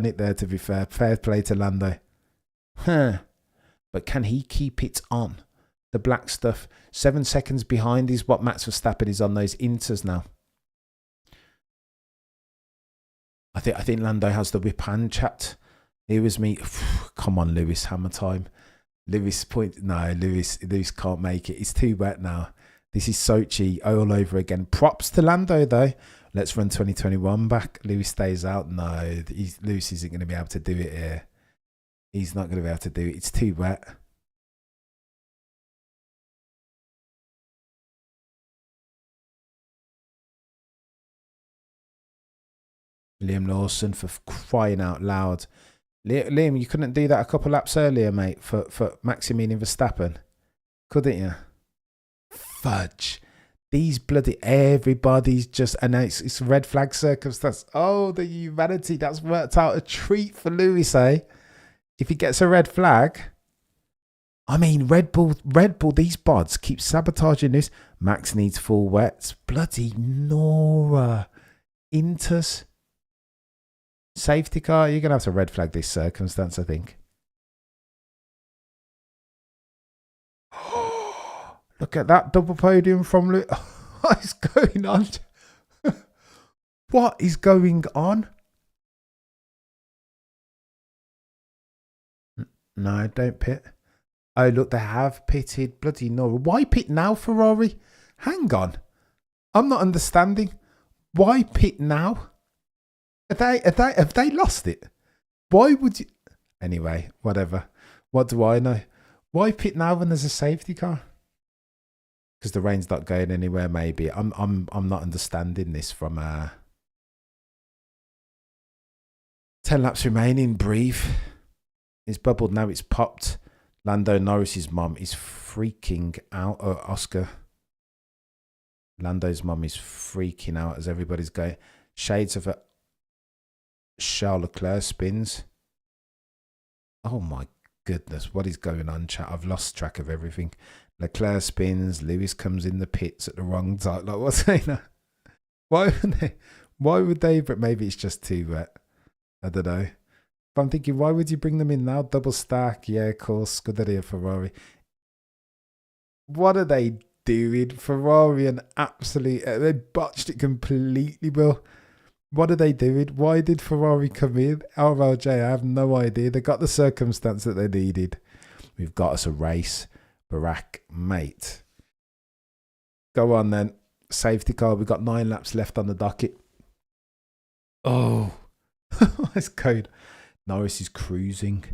it there. To be fair, fair play to Lando. Huh. but can he keep it on? The black stuff, 7 seconds behind is what Max Verstappen is on those inters now. I think Lando has the whip hand, chat. Here was me. Come on, Lewis, hammer time. Lewis Lewis can't make it. It's too wet now. This is Sochi all over again. Props to Lando though. Let's run 2021 back. Lewis stays out. No, Lewis isn't going to be able to do it here. He's not going to be able to do it. It's too wet. Liam Lawson, for crying out loud. Liam, you couldn't do that a couple laps earlier, mate, for Maximilian Verstappen. Couldn't you? Fudge. These bloody, everybody's just, and it's red flag circumstance. Oh, the humanity. That's worked out a treat for Lewis, eh? If he gets a red flag. I mean, Red Bull, these bods keep sabotaging this. Max needs full wets. Bloody Nora. Inters. Safety car, you're going to have to red flag this circumstance, I think. Look at that double podium from Luke. What is going on? What is going on? No, don't pit. Oh, look, they have pitted. Bloody Nora. Why pit now, Ferrari? Hang on. I'm not understanding. Why pit now? Have they lost it? Why would you? Anyway, whatever. What do I know? Why pit now when there's a safety car? Because the rain's not going anywhere. Maybe I'm not understanding this from 10 laps remaining. Breathe. It's bubbled now. It's popped. Lando Norris's mum is freaking out. Oscar. Lando's mum is freaking out as everybody's going. Shades of a Charles Leclerc spins. Oh my goodness, what is going on, chat? I've lost track of everything. Leclerc spins. Lewis comes in the pits at the wrong time. Like, what's saying that? Why would they? But maybe it's just too wet. I don't know. But I'm thinking, why would you bring them in now? Double stack. Yeah, of course. Good idea, Ferrari. What are they doing? Ferrari and absolute. They botched it completely, Bill. What are they doing? Why did Ferrari come in? RLJ, I have no idea. They got the circumstance that they needed. We've got us a race. Barack, mate. Go on then. Safety car. We've got 9 laps left on the docket. Oh. That's code. Norris is cruising.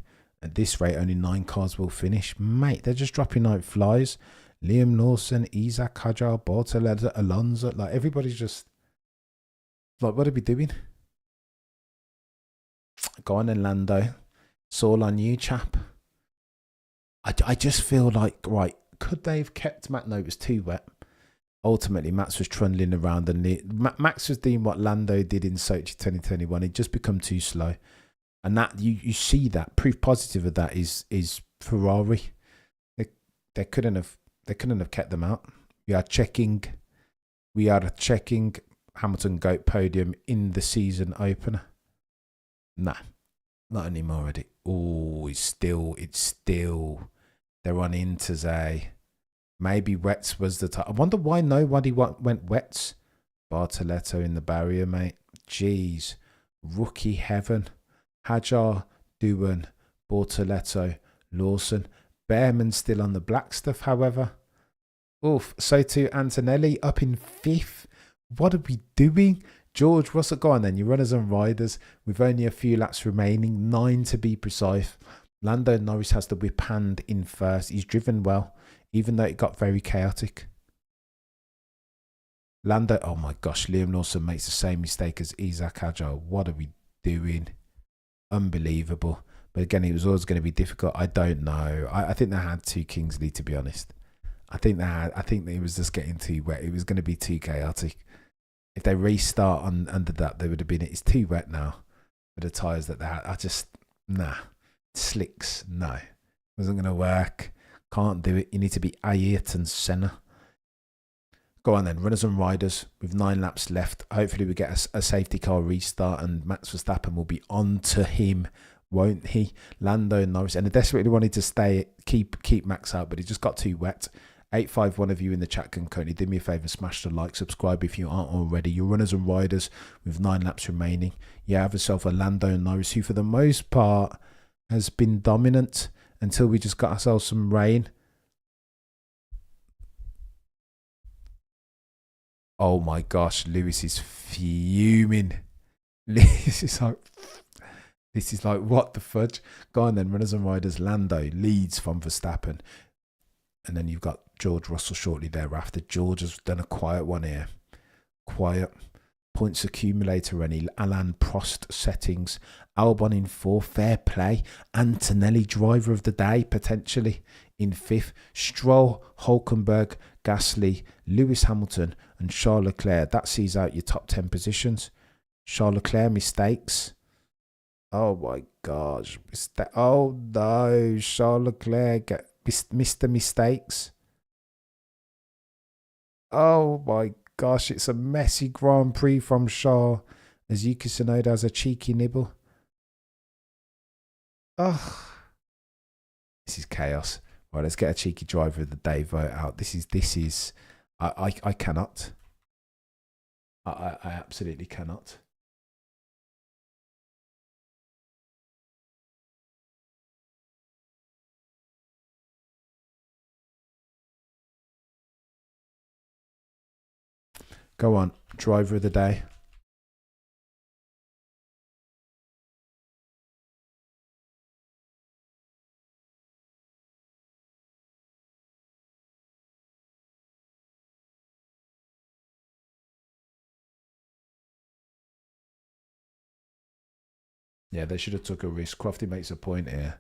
At this rate, only 9 cars will finish. Mate, they're just dropping like flies. Liam Lawson, Isaac Hajar, Bortoletti, Alonso. Like, everybody's just... Like, what are we doing? Go on then, Lando. It's all on you, chap. I just feel like, right, could they have kept Matt? No, it was too wet. Ultimately, Max was trundling around and Max was doing what Lando did in Sochi 2021. He'd just become too slow. And that you see that. Proof positive of that is Ferrari. They couldn't have kept them out. We are checking Hamilton GOAT podium in the season opener. Nah, not anymore already. Oh, it's still. They're on inters, eh? Maybe wets was the time. I wonder why nobody went wets. Bartoletto in the barrier, mate. Jeez. Rookie heaven. Hajar, Doohan, Bortoletto, Lawson. Behrman still on the black stuff, however. Oof. So too Antonelli up in 5th. What are we doing? George Russell, go on then. You runners and riders. With only a few laps remaining. 9 to be precise. Lando Norris has the whip hand in first. He's driven well, even though it got very chaotic. Lando, oh my gosh, Liam Lawson makes the same mistake as Isaac Hajar. What are we doing? Unbelievable. But again, it was always going to be difficult. I don't know. I think they had 2 Kingsley, to be honest. I think it was just getting too wet. It was going to be too chaotic. If they restart under that, they would have been. It's too wet now with the tyres that they had. Nah. Slicks, no. Wasn't going to work. Can't do it. You need to be Ayrton Senna. Go on then, runners and riders with 9 laps left. Hopefully we get a safety car restart and Max Verstappen will be on to him won't he? Lando and Norris, and I desperately wanted to keep Max out, but he just got too wet. 851 of you in the chat can currently do me a favour, smash the like, subscribe if you aren't already. Your runners and riders with 9 laps remaining. You have yourself a Lando and Norris, who for the most part has been dominant until we just got ourselves some rain. Oh my gosh, Lewis is fuming. This is like, what the fudge? Go on then, runners and riders. Lando leads from Verstappen. And then you've got George Russell shortly thereafter. George has done a quiet one here. Quiet. Points accumulator any. Alain Prost settings. Albon in 4th. Fair play. Antonelli, driver of the day, potentially in 5th. Stroll, Hulkenberg, Gasly, Lewis Hamilton, and Charles Leclerc. That sees out your top 10 positions. Charles Leclerc mistakes. Oh my gosh. Oh no. Charles Leclerc Mr. Mistakes. Oh my gosh. It's a messy Grand Prix from Charles as Yuki Tsunoda has a cheeky nibble. Oh, this is chaos. Right, let's get a cheeky driver of the day vote out. This is I cannot. I absolutely cannot. Go on, driver of the day. Yeah, they should have took a risk. Crofty makes a point here.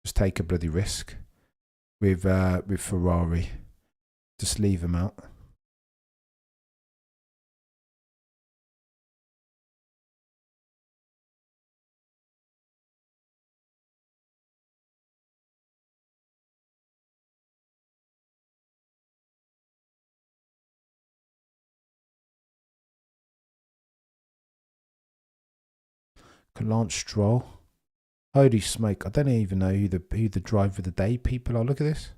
Just take a bloody risk with Ferrari. Just leave them out. Lance Stroll. Holy smoke. I don't even know who the driver of the day people are. Look at this.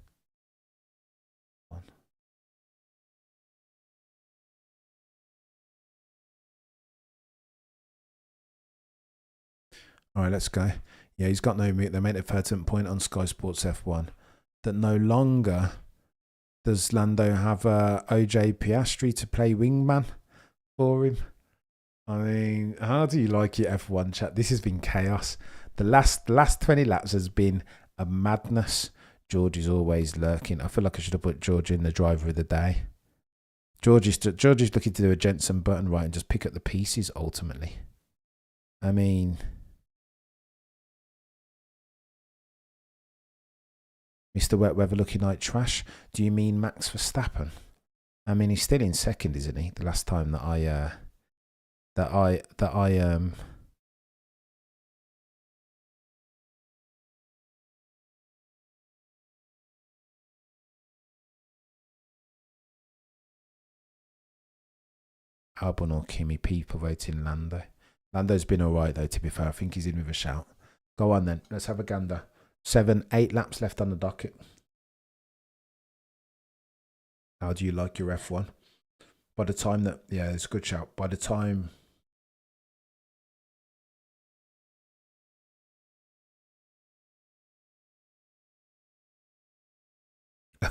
All right, let's go. Yeah, he's got no meat. They made a pertinent point on Sky Sports F1 that no longer does Lando have OJ Piastri to play wingman for him. I mean, how do you like your F1 chat? This has been chaos. The last 20 laps has been a madness. George is always lurking. I feel like I should have put George in the driver of the day. George is looking to do a Jensen button right and just pick up the pieces ultimately. I mean, Mr. Wet Weather looking like trash. Do you mean Max Verstappen? I mean, he's still in second, isn't he? The last time that I Albon or Kimi, people voting Lando. Lando's been alright though, to be fair. I think he's in with a shout. Go on then, let's have a gander. 8 laps left on the docket. How do you like your F1? By the time that, yeah, it's a good shout. By the time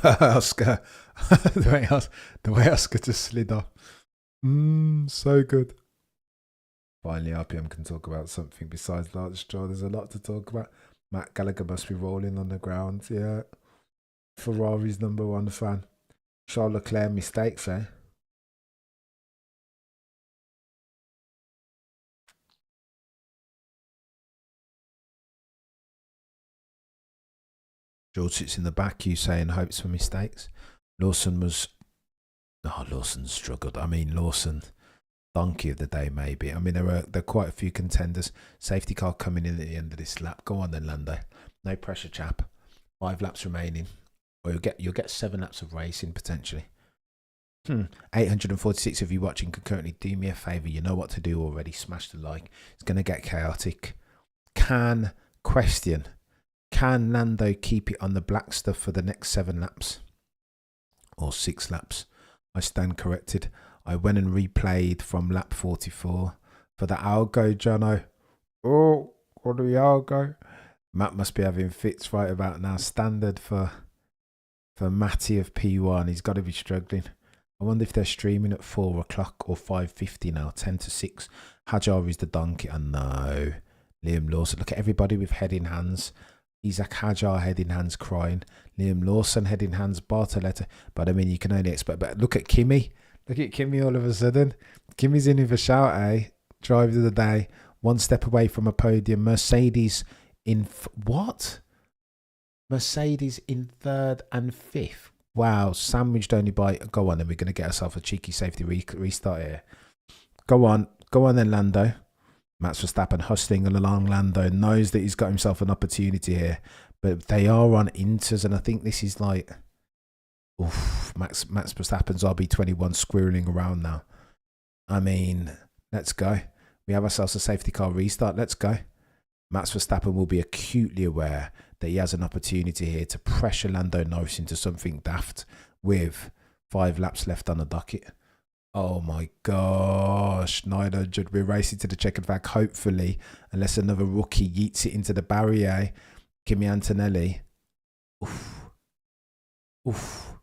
Oscar, the way Oscar just slid off. So good. Finally, RPM can talk about something besides Lance Stroll. There's a lot to talk about. Matt Gallagher must be rolling on the ground. Yeah. Ferrari's #1 fan. Charles Leclerc mistakes, eh? George sits in the back, you saying hopes for mistakes. Lawson's struggled. I mean, Lawson, donkey of the day, maybe. I mean, there are quite a few contenders. Safety car coming in at the end of this lap. Go on then, Lando. No pressure, chap. 5 laps remaining. Or you'll get 7 laps of racing potentially. 846 of you watching concurrently. Do me a favour. You know what to do already. Smash the like. It's going to get chaotic. Can Question. Can Lando keep it on the black stuff for the next 7 laps? Or 6 laps? I stand corrected. I went and replayed from lap 44 for the algo, Jono. Oh, what do we algo? Matt must be having fits right about now. Standard for Matty of P1. He's got to be struggling. I wonder if they're streaming at 4 o'clock or 5:50 now. 10 to 6. Hajar is the donkey. I know. Liam Lawson. Look at everybody with head in hands. Isaac Hajar head in hands crying. Liam Lawson head in hands. Bartoletta. But I mean, you can only expect. But look at Kimmy. Look at Kimmy all of a sudden. Kimmy's in with a shout, eh? Driver of the day. 1 step away from a podium. Mercedes in what? Mercedes in 3rd and 5th. Wow, sandwiched only by. Go on, then we're going to get ourselves a cheeky safety restart here. Go on then, Lando. Max Verstappen hustling along. Lando knows that he's got himself an opportunity here, but they are on inters, and I think this is like, oof, Max Verstappen's RB21 squirreling around now. I mean, let's go. We have ourselves a safety car restart. Let's go. Max Verstappen will be acutely aware that he has an opportunity here to pressure Lando Norris into something daft with 5 laps left on the docket. Oh my gosh, 900. We're racing to the checkered flag, hopefully, unless another rookie yeets it into the barrier. Kimi Antonelli. Oof. Oof.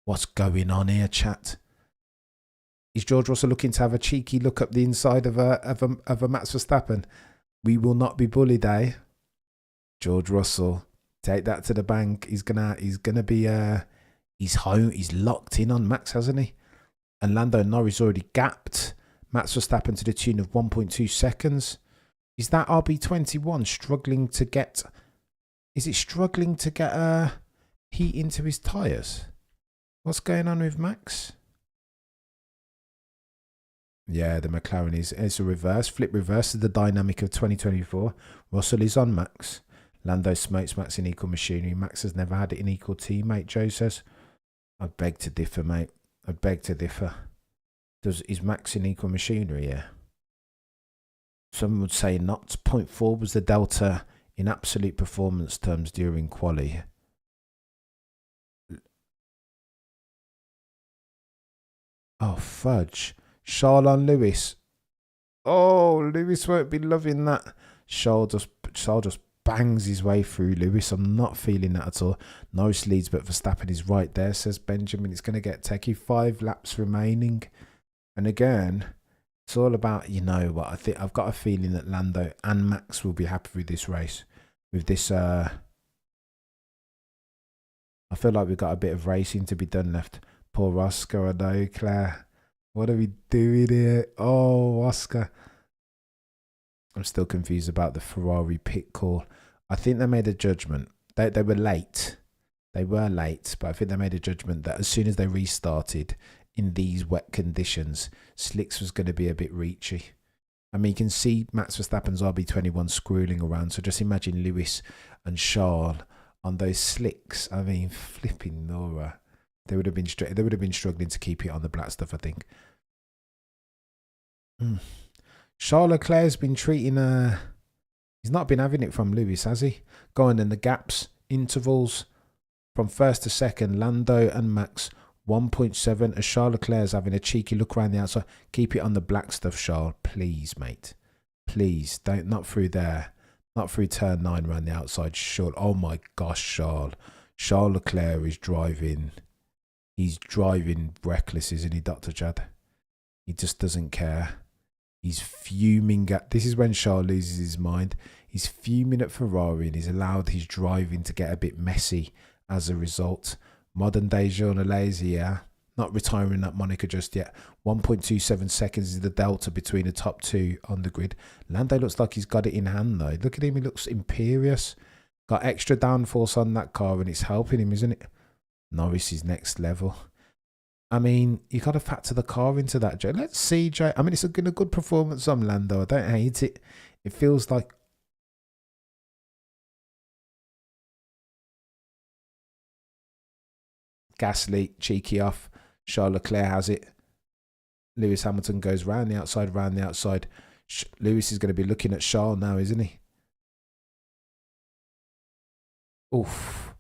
What's going on here, chat? Is George Russell looking to have a cheeky look up the inside of a Max Verstappen? We will not be bullied, eh? George Russell, take that to the bank. He's gonna be he's home. He's locked in on Max, hasn't he? And Lando Norris already gapped Max Verstappen to the tune of 1.2 seconds. Is that RB21 struggling to get? Is it struggling to get heat into his tyres? What's going on with Max? Yeah, the McLaren is a reverse. Flip reverse is the dynamic of 2024. Russell is on Max. Lando smokes Max in equal machinery. Max has never had it in equal teammate, Joe says. I beg to differ, mate. I beg to differ. Is Max in equal machinery here? Some would say not. 0.4 was the delta in absolute performance terms during quali. Oh, fudge. Charles on Lewis. Oh, Lewis won't be loving that. Charles just bangs his way through Lewis. I'm not feeling that at all. Norris leads, but Verstappen is right there, says Benjamin. It's going to get techie. 5 laps remaining. And again, it's all about, you know what, I think I've got a feeling that Lando and Max will be happy with this race. With this, I feel like we've got a bit of racing to be done left. Poor Oscar, I know, Claire. What are we doing here? Oh, Oscar. I'm still confused about the Ferrari pit call. I think they made a judgment. They were late. They were late, but I think they made a judgment that as soon as they restarted in these wet conditions, slicks was going to be a bit reachy. I mean, you can see Max Verstappen's RB21 squirreling around. So just imagine Lewis and Charles on those slicks. I mean, flipping Nora. They would have been struggling to keep it on the black stuff, I think. Charles Leclerc's been treating he's not been having it from Lewis, has he? Going in the gaps, intervals from 1st to 2nd, Lando and Max 1.7 as Charles Leclerc's having a cheeky look around the outside. Keep it on the black stuff, Charles, please, mate. Please, not through there. Not through turn 9 around the outside. Short. Oh my gosh, Charles. Charles Leclerc is driving. He's driving reckless, isn't he, Dr. Judd? He just doesn't care. He's fuming at... This is when Charles loses his mind. He's fuming at Ferrari and he's allowed his driving to get a bit messy as a result. Modern day journalese, yeah. Not retiring that moniker just yet. 1.27 seconds is the delta between the top 2 on the grid. Lando looks like he's got it in hand though. Look at him, he looks imperious. Got extra downforce on that car and it's helping him, isn't it? Norris is next level. I mean, you got to factor the car into that, Joe. Let's see, Joe. I mean, it's a good performance on Lando. I don't hate it. It feels like... Gasly, cheeky off. Charles Leclerc has it. Lewis Hamilton goes round the outside, Lewis is going to be looking at Charles now, isn't he? Oof.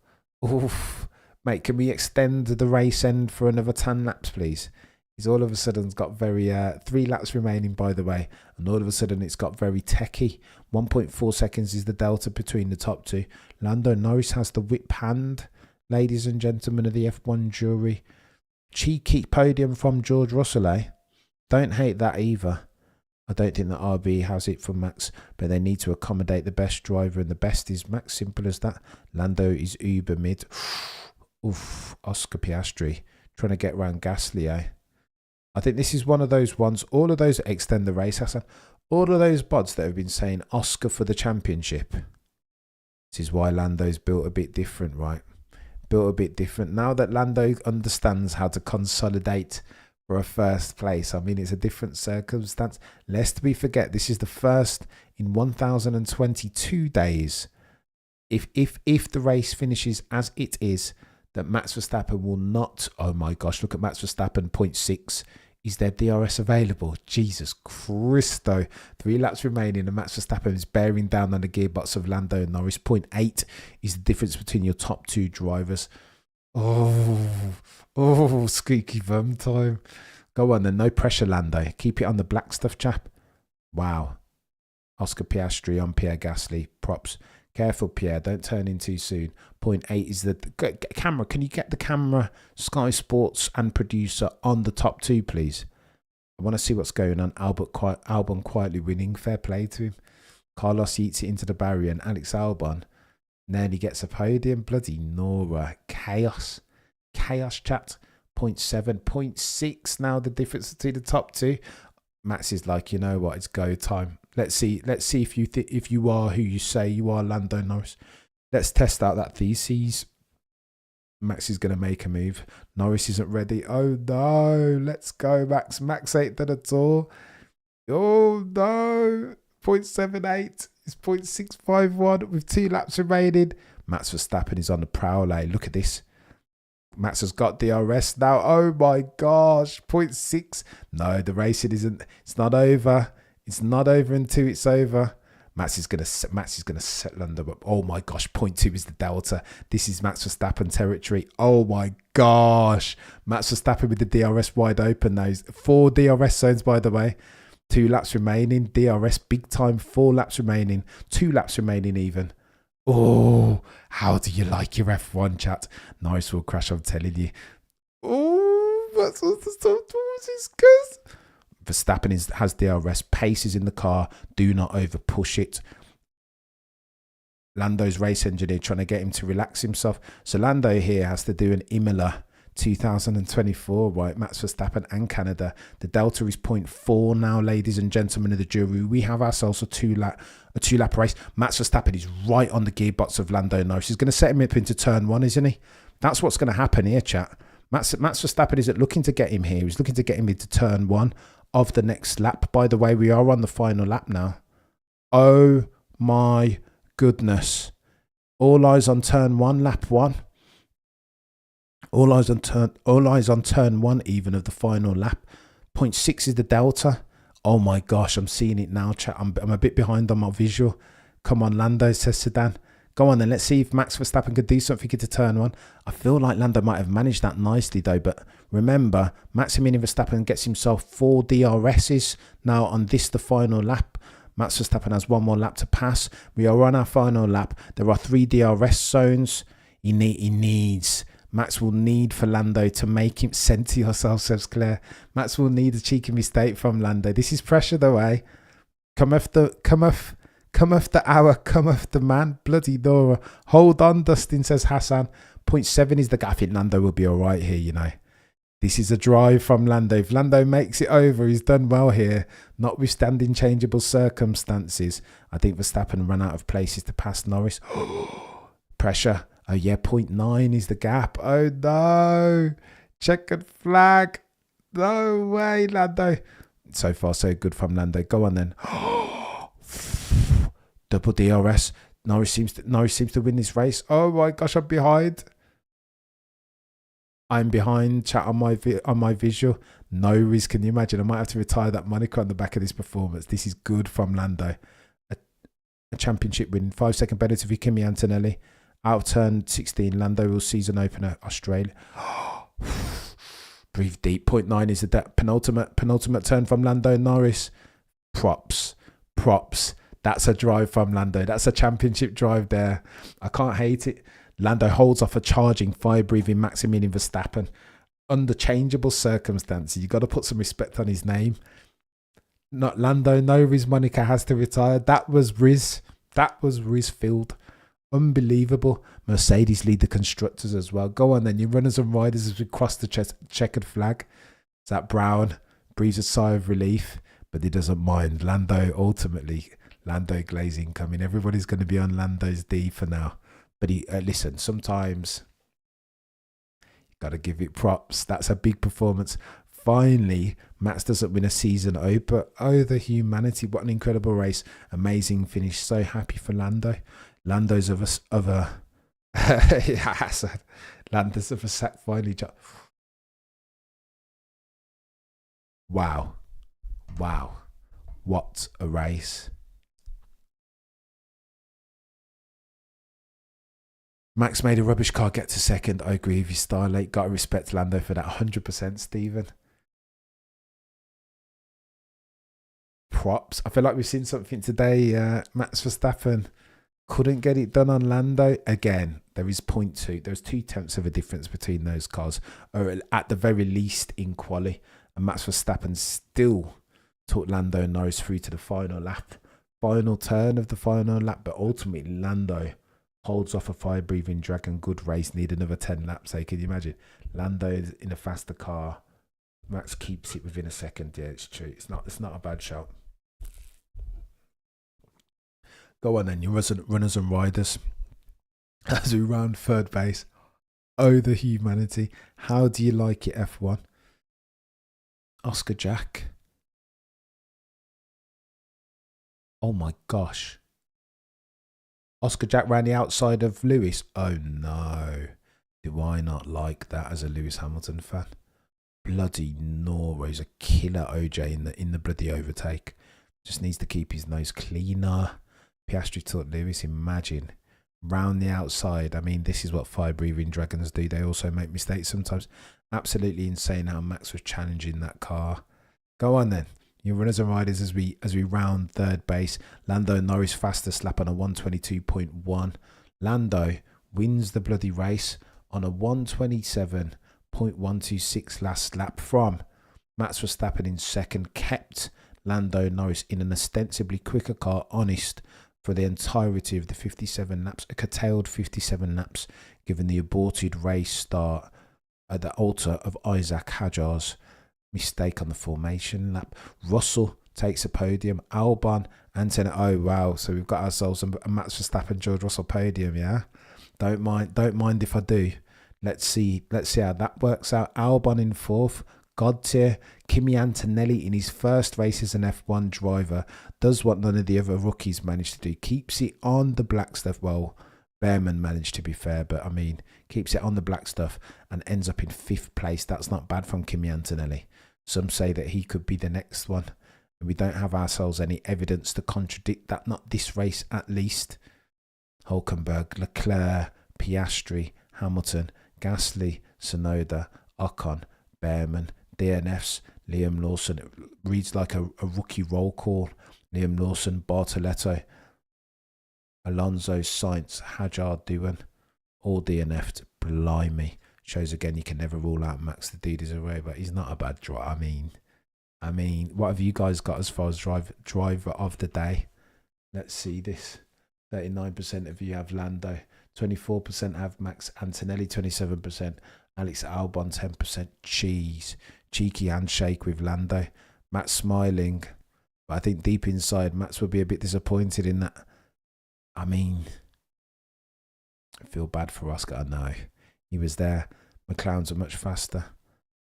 Oof. Mate, can we extend the race end for another 10 laps, please? He's all of a sudden got very 3 laps remaining, by the way, and all of a sudden it's got very techie. 1.4 seconds is the delta between the top two. Lando Norris has the whip hand, ladies and gentlemen of the F1 jury. Cheeky podium from George Russell, eh? Don't hate that either. I don't think that RB has it for Max, but they need to accommodate the best driver, and the best is Max. Simple as that. Lando is uber mid. Oof, Oscar Piastri trying to get around Gasly, eh? I think this is one of those ones, all of those extend the race, Hassan. All of those bods that have been saying Oscar for the championship. This is why Lando's built a bit different, right? Built a bit different. Now that Lando understands how to consolidate for a first place, I mean, it's a different circumstance. Lest we forget, this is the first in 1,022 days. If the race finishes as it is, that Max Verstappen will not, oh my gosh, look at Max Verstappen, 0.6. Is there DRS available? Jesus Christo. 3 laps remaining and Max Verstappen is bearing down on the gearbox of Lando and Norris. 0.8 is the difference between your top 2 drivers. Oh, squeaky bum time. Go on then, no pressure, Lando. Keep it on the black stuff, chap. Wow. Oscar Piastri on Pierre Gasly. Props. Careful, Pierre. Don't turn in too soon. 0.8 is the camera. Can you get the camera, Sky Sports and producer on the top 2, please? I want to see what's going on. Albon quietly winning. Fair play to him. Carlos eats it into the barrier, and Alex Albon nearly gets a podium. Bloody Nora. Chaos. Chaos, chat. 0.7, 0.6 now the difference between the top 2. Max is like, you know what, it's go time. Let's see if you are who you say you are, Lando Norris. Let's test out that thesis. Max is going to make a move. Norris isn't ready. Oh no, let's go, Max. Max ain't done at all. Oh no, 0.78 is 0.651 with 2 laps remaining. Max Verstappen is on the prowl. Look at this. Max has got DRS now. Oh my gosh, 0.6. No, the racing isn't. It's not over. It's not over until it's over. Max is gonna set Lando up. Oh my gosh, 0.2 is the delta. This is Max Verstappen territory. Oh my gosh, Max Verstappen with the DRS wide open. Those 4 DRS zones, by the way. 2 laps remaining. DRS big time. 4 laps remaining. 2 laps remaining even. Oh, how do you like your F1, chat? Norris will crash, I'm telling you. Oh, what's this? Verstappen has DRS. Pace is in the car. Do not over push it. Lando's race engineer trying to get him to relax himself. So Lando here has to do an Imola 2024, right? Max Verstappen and Canada. The delta is 0.4 now, ladies and gentlemen of the jury. We have ourselves a two lap race. Max Verstappen is right on the gearbox of Lando Norris. He's going to set him up into turn 1, isn't he? That's what's going to happen here, chat. Max Verstappen isn't looking to get him here. He's looking to get him into turn 1 of the next lap. By the way, we are on the final lap now. Oh my goodness. All eyes on turn 1, lap 1. All eyes on turn 1 even of the final lap. 0.6 is the delta. Oh my gosh, I'm seeing it now, chat. I'm a bit behind on my visual. Come on, Lando, says Sedan. Go on then, let's see if Max Verstappen could do something into turn 1. I feel like Lando might have managed that nicely though, but remember, Maximilian Verstappen gets himself 4 DRSs now on this, the final lap. Max Verstappen has 1 more lap to pass. We are on our final lap. There are 3 DRS zones. He needs... Max will need for Lando to make him send to yourself, says Claire. Max will need a cheeky mistake from Lando. This is pressure the way. Come off the hour, come off the man. Bloody Nora. Hold on, Dustin, says Hassan. 0.7 is the gap. I think Lando will be all right here, you know. This is a drive from Lando. If Lando makes it over, he's done well here, notwithstanding changeable circumstances. I think Verstappen ran out of places to pass Norris. Pressure. Oh yeah, 0.9 is the gap. Oh no. Checkered flag. No way, Lando. So far, so good from Lando. Go on then. Double DRS. Norris seems to win this race. Oh my gosh, I'm behind. I'm behind, chat, on my visual. Norris, can you imagine? I might have to retire that moniker on the back of this performance. This is good from Lando. A championship win. 5-second penalty for Kimi Antonelli. Outturned 16, Lando will season opener, Australia. Breathe deep. 0.9 is the penultimate turn from Lando Norris. Props. That's a drive from Lando. That's a championship drive there. I can't hate it. Lando holds off a charging, fire-breathing Maximilian Verstappen. Under changeable circumstances, you got to put some respect on his name. Not Lando. No, Riz Monica has to retire. That was Riz. That was Riz Field. Unbelievable. Mercedes lead the constructors as well. Go on then. Your runners and riders as we cross the checkered flag. Zach Brown breathes a sigh of relief, but he doesn't mind. Lando glazing coming. Everybody's going to be on Lando's D for now. But listen, sometimes you got to give it props. That's a big performance. Finally, Max doesn't win a season but oh, the humanity. What an incredible race. Amazing finish. So happy for Lando. Lando's of a Lando's of a sack finally. Wow. What a race. Max made a rubbish car get to second. I agree with you, Starlight. Got to respect Lando for that 100%, Stephen. Props. I feel like we've seen something today. Max Verstappen couldn't get it done on Lando. Again, there is 0.2. There's 0.2 of a difference between those cars, or at the very least in quali. And Max Verstappen still took Lando and Norris through to the final lap. Final turn of the final lap. But ultimately, Lando holds off a fire-breathing dragon. Good race. Need another 10 laps. So can you imagine? Lando is in a faster car. Max keeps it within a second. Yeah, it's true. It's not a bad shout. Go on then, your runners and riders. As we round third base. Oh, the humanity. How do you like it, F1? Oscar Jack. Oh my gosh. Oscar Jack ran the outside of Lewis. Oh no. Do I not like that as a Lewis Hamilton fan? Bloody Norris, a killer OJ in the bloody overtake. Just needs to keep his nose cleaner. Piastri taught Lewis, imagine. Round the outside. I mean, this is what fire-breathing dragons do. They also make mistakes sometimes. Absolutely insane how Max was challenging that car. Go on then. Your runners and riders as we round third base. Lando and Norris fastest lap on a 122.1. Lando wins the bloody race on a 127.126 last lap from Max Verstappen in second. Kept Lando Norris in an ostensibly quicker car, honest, for the entirety of the 57 laps, a curtailed 57 laps, given the aborted race start at the altar of Isaac Hadjar's mistake on the formation lap. Russell takes a podium. Albon, Antonelli. Oh wow! So we've got ourselves a Max Verstappen, George Russell podium. Yeah, don't mind if I do. Let's see how that works out. Albon in fourth. God tier. Kimi Antonelli in his first race as an F1 driver does what none of the other rookies managed to do. Keeps it on the black stuff. Well, Behrman managed, to be fair, but I mean, keeps it on the black stuff and ends up in fifth place. That's not bad from Kimi Antonelli. Some say that he could be the next one. And we don't have ourselves any evidence to contradict that. Not this race, at least. Hulkenberg, Leclerc, Piastri, Hamilton, Gasly, Tsunoda, Ocon, Behrman, DNFs, Liam Lawson. It reads like a rookie roll call. Liam Lawson, Bartoletto, Alonso, Sainz, Hadjar, Doohan, all DNF'd. Blimey. Shows again you can never rule out Max. The dude is away, but he's not a bad driver. I mean, what have you guys got as far as driver of the day? Let's see this. 39% of you have Lando. 24% have Max Antonelli. 27%. Alex Albon, 10%. Cheeky handshake with Lando. Matt's smiling. But I think deep inside, Max will be a bit disappointed in that. I mean, I feel bad for Oscar. I know. He was there. McLarens are much faster.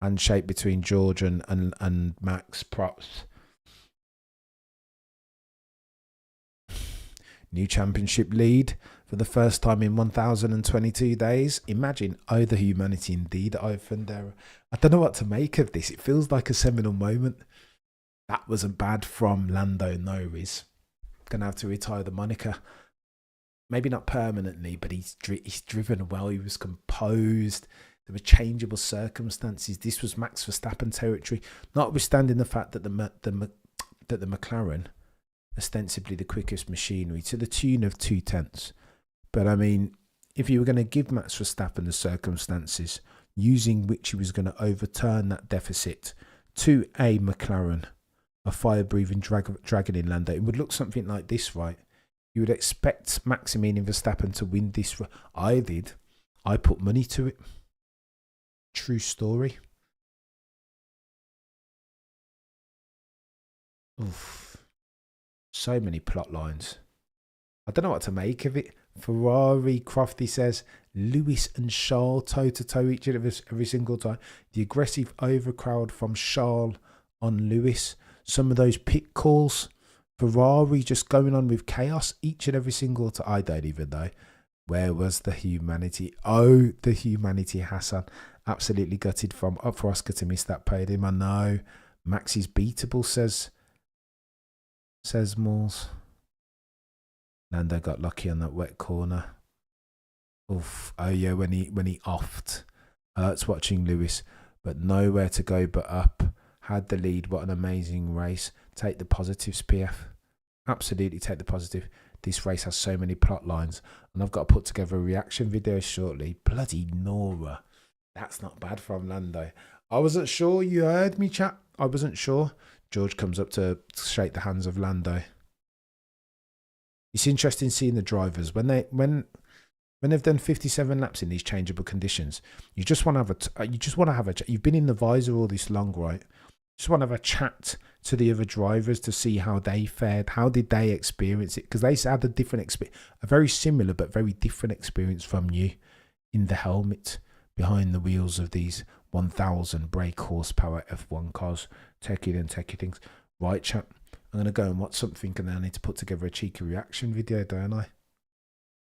Handshake between George and Max. Props. New championship lead for the first time in 1,022 days. Imagine, oh, the humanity indeed, Ivan there. I don't know what to make of this. It feels like a seminal moment. That wasn't bad from Lando Norris. Gonna have to retire the moniker. maybe not permanently, but he's driven well. He was composed. There were changeable circumstances. This was Max Verstappen territory, notwithstanding the fact that the McLaren, ostensibly the quickest machinery, to the tune of 2/10. But I mean, if you were going to give Max Verstappen the circumstances using which he was going to overturn that deficit to a McLaren, a fire-breathing dragon in Lando, it would look something like this, right? You would expect Maximilian Verstappen to win this. I did. I put money to it. True story. Oof. So many plot lines. I don't know what to make of it. Ferrari, Crofty says, Lewis and Charles toe-to-toe each other every single time. The aggressive overcrowd from Charles on Lewis. Some of those pit calls. Ferrari just going on with chaos each and every single time. I don't even know. Where was the humanity? Oh, the humanity, Hassan. Absolutely gutted for Oscar to miss that podium. I know. Max is beatable, says Malls. Nando got lucky on that wet corner. Oof. Oh yeah, when he offed. Hurts watching Lewis, but nowhere to go but up. Had the lead. What an amazing race. Take the positives, PF. Absolutely take the positive. This race has so many plot lines, and I've got to put together a reaction video shortly. Bloody Nora. That's not bad from Lando. I wasn't sure. You heard me, chat. I wasn't sure. George comes up to shake the hands of Lando. It's interesting seeing the drivers when they've done 57 laps in these changeable conditions. You just want to have a you've been in the visor all this long, right? Just want to have a chat to the other drivers to see how they fared. How did they experience it? Because they had a different experience, a very similar but very different experience from you in the helmet behind the wheels of these 1,000 brake horsepower F1 cars. Techie things. Right, chat. I'm going to go and watch something, and then I need to put together a cheeky reaction video, don't I?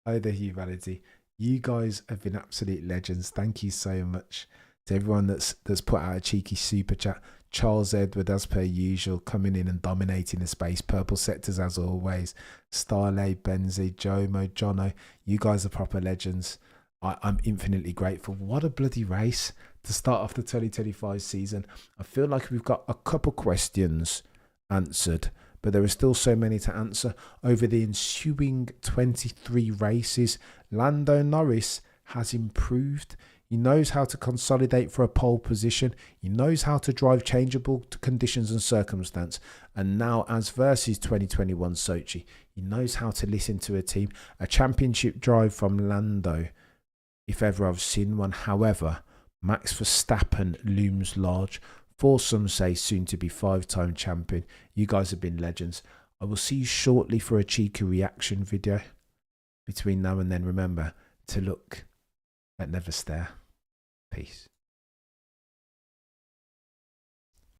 Oh, the humanity. You guys have been absolute legends. Thank you so much to everyone that's put out a cheeky super chat. Charles Edward, as per usual, coming in and dominating the space. Purple sectors, as always. Starlay, Benzi, Jomo, Jono. You guys are proper legends. I'm infinitely grateful. What a bloody race to start off the 2025 season. I feel like we've got a couple questions answered, but there are still so many to answer over the ensuing 23 races. Lando Norris has improved. He knows how to consolidate for a pole position. He knows how to drive changeable conditions and circumstance. And now, as versus 2021 Sochi, he knows how to listen to a team. A championship drive from Lando, if ever I've seen one. However, Max Verstappen looms large. For some say soon to be 5-time champion. You guys have been legends. I will see you shortly for a cheeky reaction video. Between now and then, remember to look but never stare. Peace.